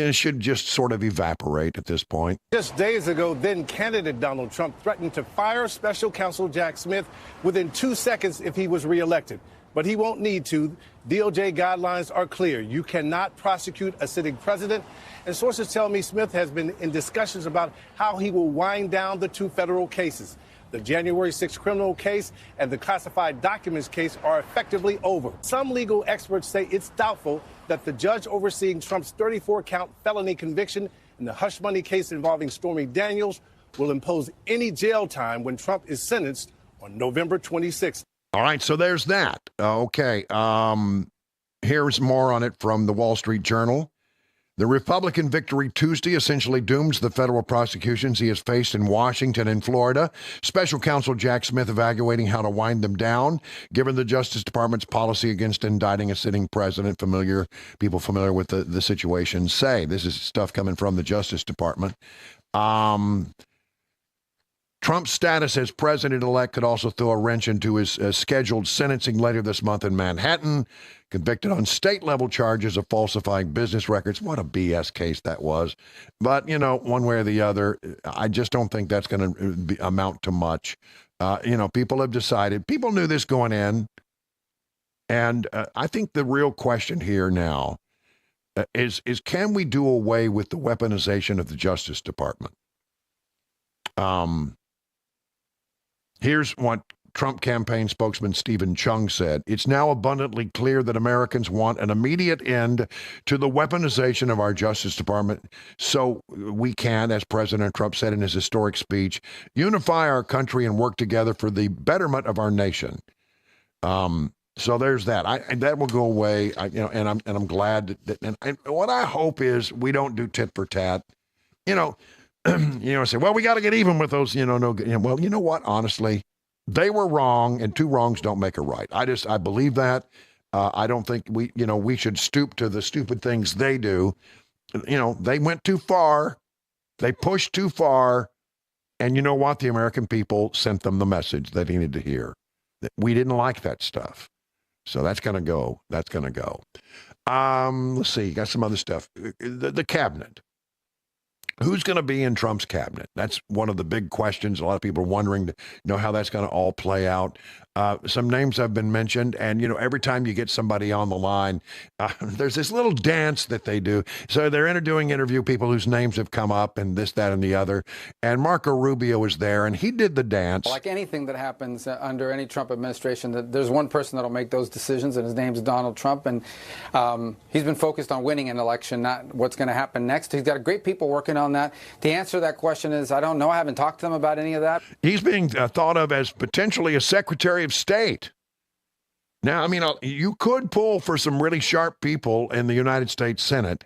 A: it should just sort of evaporate at this point.
J: Just days ago, then candidate Donald Trump threatened to fire special counsel Jack Smith within 2 seconds if he was reelected. But he won't need to. DOJ guidelines are clear. You cannot prosecute a sitting president. And sources tell me Smith has been in discussions about how he will wind down the 2 federal cases. The January 6th criminal case and the classified documents case are effectively over. Some legal experts say it's doubtful that the judge overseeing Trump's 34-count felony conviction in the hush money case involving Stormy Daniels will impose any jail time when Trump is sentenced on November 26th.
A: All right, so there's that. Okay, here's more on it from the Wall Street Journal. The Republican victory Tuesday essentially dooms the federal prosecutions he has faced in Washington and Florida. Special counsel Jack Smith evaluating how to wind them down, given the Justice Department's policy against indicting a sitting president. People familiar with the situation say. This is stuff coming from the Justice Department. Trump's status as president-elect could also throw a wrench into his scheduled sentencing later this month in Manhattan, convicted on state-level charges of falsifying business records. What a BS case that was. But, one way or the other, I just don't think that's going to amount to much. People have decided. People knew this going in. And I think the real question here now is can we do away with the weaponization of the Justice Department? Here's what Trump campaign spokesman Stephen Chung said. It's now abundantly clear that Americans want an immediate end to the weaponization of our Justice Department so we can, as President Trump said in his historic speech, unify our country and work together for the betterment of our nation. So there's that. That will go away. And I'm glad that. And what I hope is we don't do tit for tat. Say, well, we got to get even with those. Well, you know what? Honestly, they were wrong, and 2 wrongs don't make a right. I believe that. I don't think we should stoop to the stupid things they do. They went too far. They pushed too far. And you know what? The American people sent them the message they needed to hear. That we didn't like that stuff. So that's going to go. That's going to go. Let's see. Got some other stuff. The cabinet. Who's going to be in Trump's cabinet? That's one of the big questions. A lot of people are wondering, how that's going to all play out. Some names have been mentioned, and every time you get somebody on the line, there's this little dance that they do. So they're interview people whose names have come up, and this, that, and the other. And Marco Rubio is there, and he did the dance.
E: Like anything that happens under any Trump administration, there's one person that'll make those decisions, and his name's Donald Trump. And he's been focused on winning an election, not what's going to happen next. He's got great people working on that. The answer to that question is, I don't know. I haven't talked to them about any of that.
A: He's being thought of as potentially a Secretary of State. Now, you could pull for some really sharp people in the United States Senate,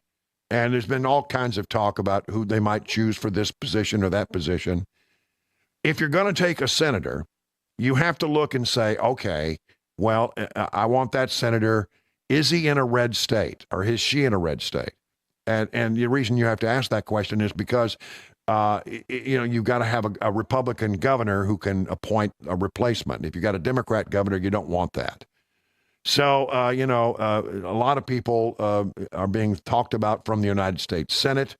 A: and there's been all kinds of talk about who they might choose for this position or that position. If you're going to take a senator, you have to look and say, okay, well, I want that senator. Is he in a red state, or is she in a red state? And the reason you have to ask that question is because you've got to have a Republican governor who can appoint a replacement. If you've got a Democrat governor, you don't want that. So, a lot of people are being talked about from the United States Senate,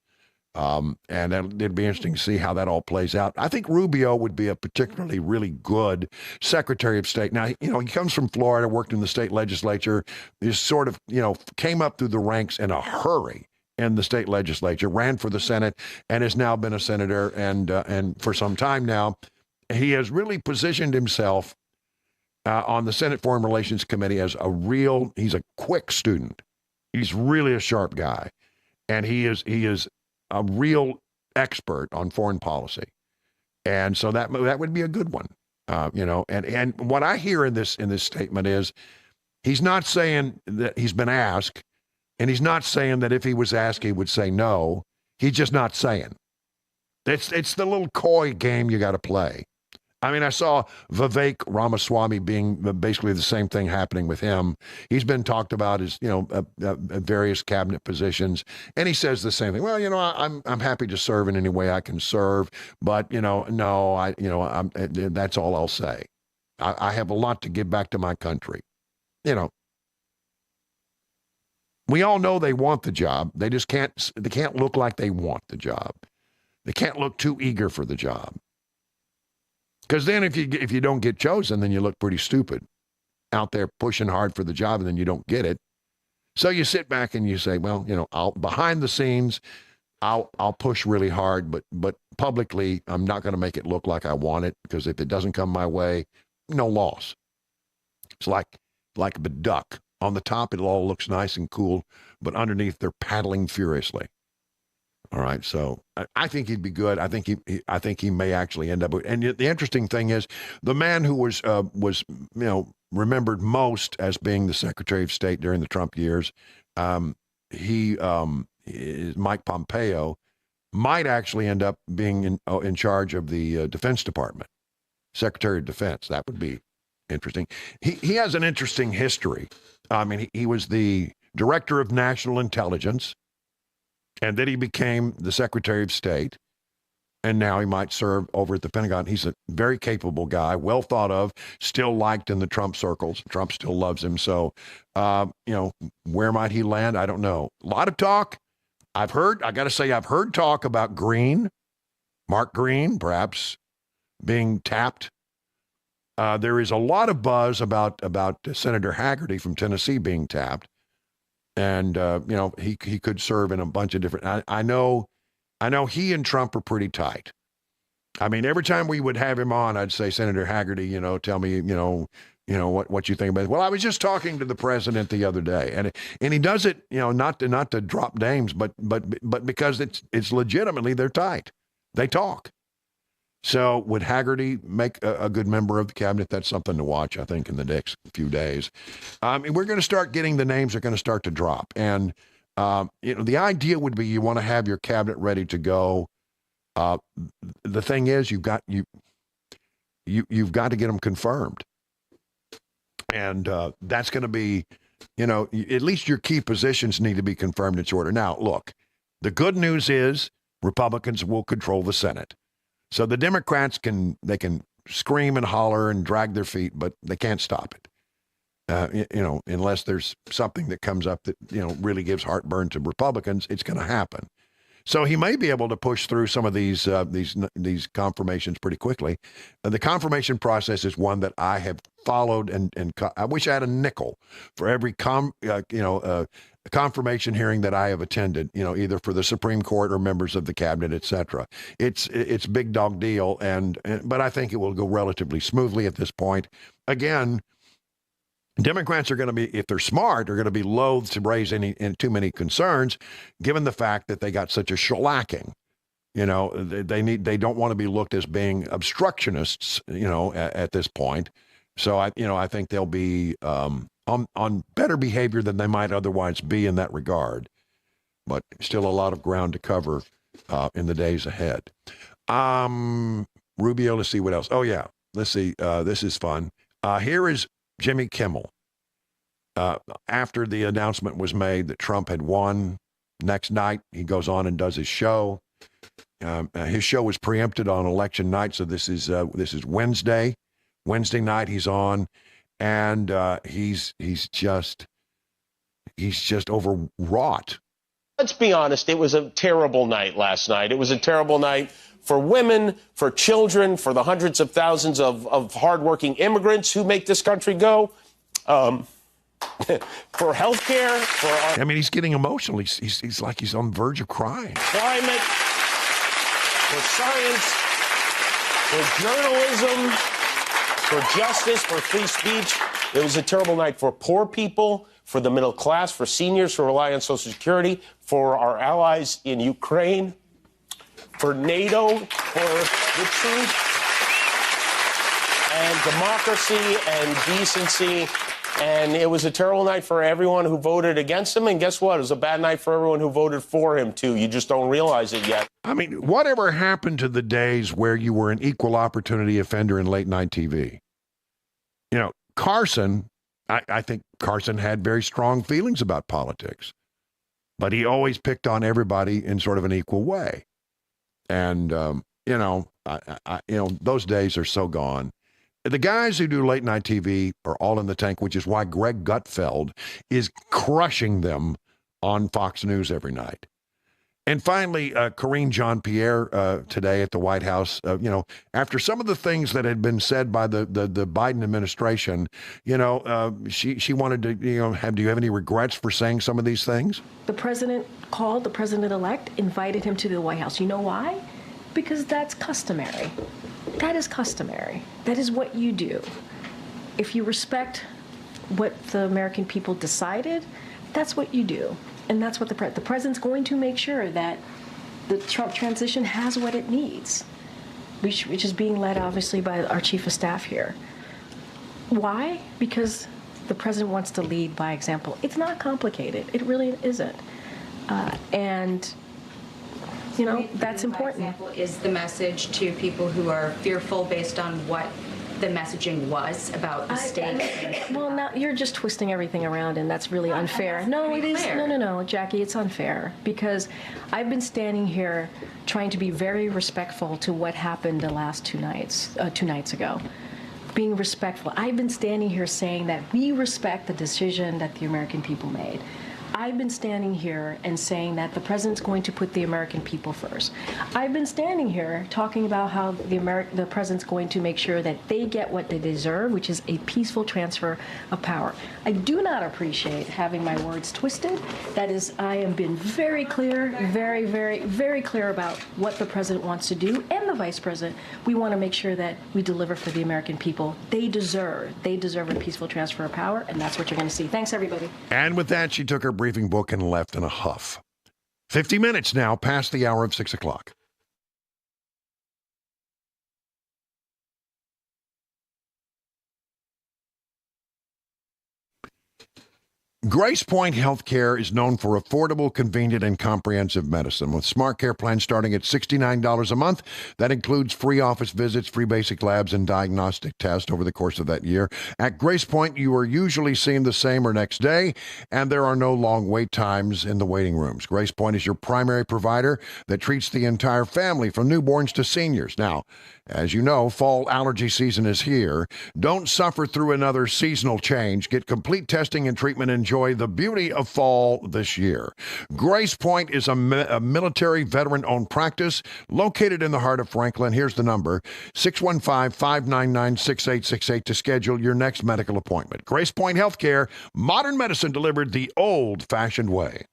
A: and it'd be interesting to see how that all plays out. I think Rubio would be a particularly really good Secretary of State. Now, he comes from Florida, worked in the state legislature, just sort of, came up through the ranks in a hurry in the state legislature, ran for the Senate, and has now been a senator. And for some time now, he has really positioned himself on the Senate Foreign Relations Committee as he's a quick student. He's really a sharp guy. And he is a real expert on foreign policy. And so that would be a good one. And what I hear in this statement is he's not saying that he's been asked. And he's not saying that if he was asked, he would say no. He's just not saying. It's the little coy game you got to play. I saw Vivek Ramaswamy being basically the same thing happening with him. He's been talked about as, various cabinet positions. And he says the same thing. Well, I'm happy to serve in any way I can serve. But, no, that's all I'll say. I have a lot to give back to my country. We all know they want the job. They just can't look like they want the job. They can't look too eager for the job. Because then if you don't get chosen, then you look pretty stupid out there pushing hard for the job, and then you don't get it. So you sit back and you say, well, behind the scenes, I'll push really hard, but publicly, I'm not going to make it look like I want it, because if it doesn't come my way, no loss. It's like the duck. On the top, it all looks nice and cool, but underneath, they're paddling furiously. All right, so I think he'd be good. I think he may actually end up. And the interesting thing is, the man who was remembered most as being the Secretary of State during the Trump years, Mike Pompeo, might actually end up being in charge of the Defense Department, Secretary of Defense. That would be interesting. He has an interesting history. I mean, he was the Director of National Intelligence, and then he became the Secretary of State, and now he might serve over at the Pentagon. He's a very capable guy, well thought of, still liked in the Trump circles. Trump still loves him. So, where might he land? I don't know. A lot of talk. I got to say, I've heard talk about Mark Green, perhaps being tapped. There is a lot of buzz about Senator Hagerty from Tennessee being tapped. And, he could serve in a bunch of different, I know he and Trump are pretty tight. I mean, every time we would have him on, I'd say, Senator Hagerty, tell me, what you think about it. Well, I was just talking to the president the other day, and he does it, not to drop names, but because it's legitimately, they're tight. They talk. So would Hagerty make a good member of the cabinet? That's something to watch, I think, in the next few days. We're going to start getting the names are going to start to drop. And, the idea would be you want to have your cabinet ready to go. The thing is, you've got to get them confirmed. And that's going to be, at least your key positions need to be confirmed in order. Now, look, the good news is Republicans will control the Senate. So the Democrats can scream and holler and drag their feet, but they can't stop it. Unless there's something that comes up that, really gives heartburn to Republicans, it's going to happen. So he may be able to push through some of these confirmations pretty quickly. The confirmation process is one that I have followed, and I wish I had a nickel for every confirmation hearing that I have attended, either for the Supreme Court or members of the cabinet, et cetera. It's big dog deal, but I think it will go relatively smoothly at this point. Again, Democrats are going to be, if they're smart, are going to be loath to raise too many concerns, given the fact that they got such a shellacking. They don't want to be looked as being obstructionists, at this point. So I think they'll be on better behavior than they might otherwise be in that regard. But still a lot of ground to cover in the days ahead. Rubio, let's see what else. Oh yeah, let's see. This is fun. Here is Jimmy Kimmel. After the announcement was made that Trump had won, next night he goes on and does his show. His show was preempted on election night, so this is Wednesday. Wednesday night he's on, and he's just overwrought.
H: Let's be honest, it was a terrible night last night. It was a terrible night for women, for children, for the hundreds of thousands of hardworking immigrants who make this country go, for healthcare, for our
A: he's getting emotional. He's like he's on the verge of crying.
H: Climate, for science, for journalism, for justice, for free speech. It was a terrible night for poor people, for the middle class, for seniors who rely on Social Security, for our allies in Ukraine, for NATO, for the truth and democracy and decency. And it was a terrible night for everyone who voted against him. And guess what? It was a bad night for everyone who voted for him, too. You just don't realize it yet.
A: Whatever happened to the days where you were an equal opportunity offender in late night TV? Carson, I think Carson had very strong feelings about politics, but he always picked on everybody in sort of an equal way. And, those days are so gone. The guys who do late night TV are all in the tank, which is why Greg Gutfeld is crushing them on Fox News every night. And finally, Karine Jean-Pierre today at the White House, after some of the things that had been said by the Biden administration, she wanted to, do you have any regrets for saying some of these things?
U: The president called the president-elect, invited him to the White House. You know why? Because that's customary. That is customary. That is what you do. If you respect what the American people decided, that's what you do. And that's what the president's going to make sure that the Trump transition has what it needs, which is being led, obviously, by our chief of staff here. Why? Because the president wants to lead by example. It's not complicated. It really isn't. That's important.
I: Example is the message to people who are fearful based on what the messaging was about the state.
U: Well, now you're just twisting everything around, and that's really unfair. No, it is. No, Jackie, it's unfair because I've been standing here trying to be very respectful to what happened the last two nights ago. Being respectful. I've been standing here saying that we respect the decision that the American people made. I've been standing here and saying that the president's going to put the American people first. I've been standing here talking about how the president's going to make sure that they get what they deserve, which is a peaceful transfer of power. I do not appreciate having my words twisted. That is, I am being very clear, very, very, very clear about what the president wants to do and the vice president. We want to make sure that we deliver for the American people. They deserve a peaceful transfer of power, and that's what you're going to see. Thanks, everybody.
A: And with that, she took her briefing book and left in a huff. 50 minutes now past the hour of 6 o'clock. Grace Point Healthcare is known for affordable, convenient, and comprehensive medicine. With Smart Care plans starting at $69 a month, that includes free office visits, free basic labs, and diagnostic tests over the course of that year. At Grace Point, you are usually seen the same or next day, and there are no long wait times in the waiting rooms. Grace Point is your primary provider that treats the entire family, from newborns to seniors. Now, as you know, fall allergy season is here. Don't suffer through another seasonal change. Get complete testing and treatment. Enjoy the beauty of fall this year. Grace Point is a military veteran-owned practice located in the heart of Franklin. Here's the number, 615-599-6868 to schedule your next medical appointment. Grace Point Healthcare, modern medicine delivered the old-fashioned way.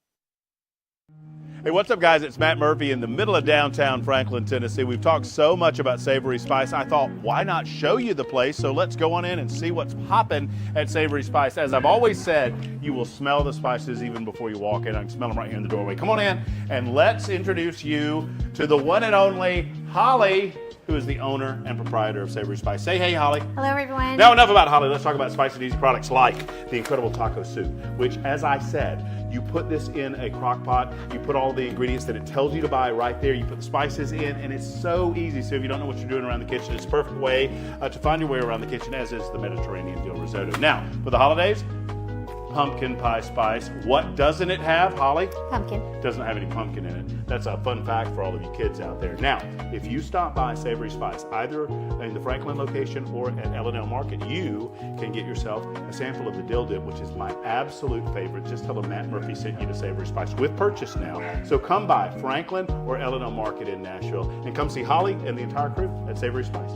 D: Hey, what's up, guys? It's Matt Murphy in the middle of downtown Franklin, Tennessee. We've talked so much about Savory Spice. I thought, why not show you the place? So let's go on in and see what's popping at Savory Spice. As I've always said, you will smell the spices even before you walk in. I can smell them right here in the doorway. Come on in, and let's introduce you to the one and only Holly, who is the owner and proprietor of Savory Spice. Say hey, Holly.
M: Hello, everyone.
D: Now, enough about Holly. Let's talk about spicy and easy products like the incredible taco soup, which, as I said, you put this in a crock pot, you put all the ingredients that it tells you to buy right there, you put the spices in, and it's so easy. So if you don't know what you're doing around the kitchen, it's a perfect way to find your way around the kitchen, as is the Mediterranean dill risotto. Now, for the holidays, pumpkin pie spice. What doesn't it have, Holly?
M: Pumpkin.
D: Doesn't have any pumpkin in it. That's a fun fact for all of you kids out there. Now, if you stop by Savory Spice, either in the Franklin location or at L&L Market, you can get yourself a sample of the dill dip, which is my absolute favorite. Just tell them Matt Murphy sent you to Savory Spice with purchase now. So come by Franklin or L&L Market in Nashville and come see Holly and the entire crew at Savory Spice.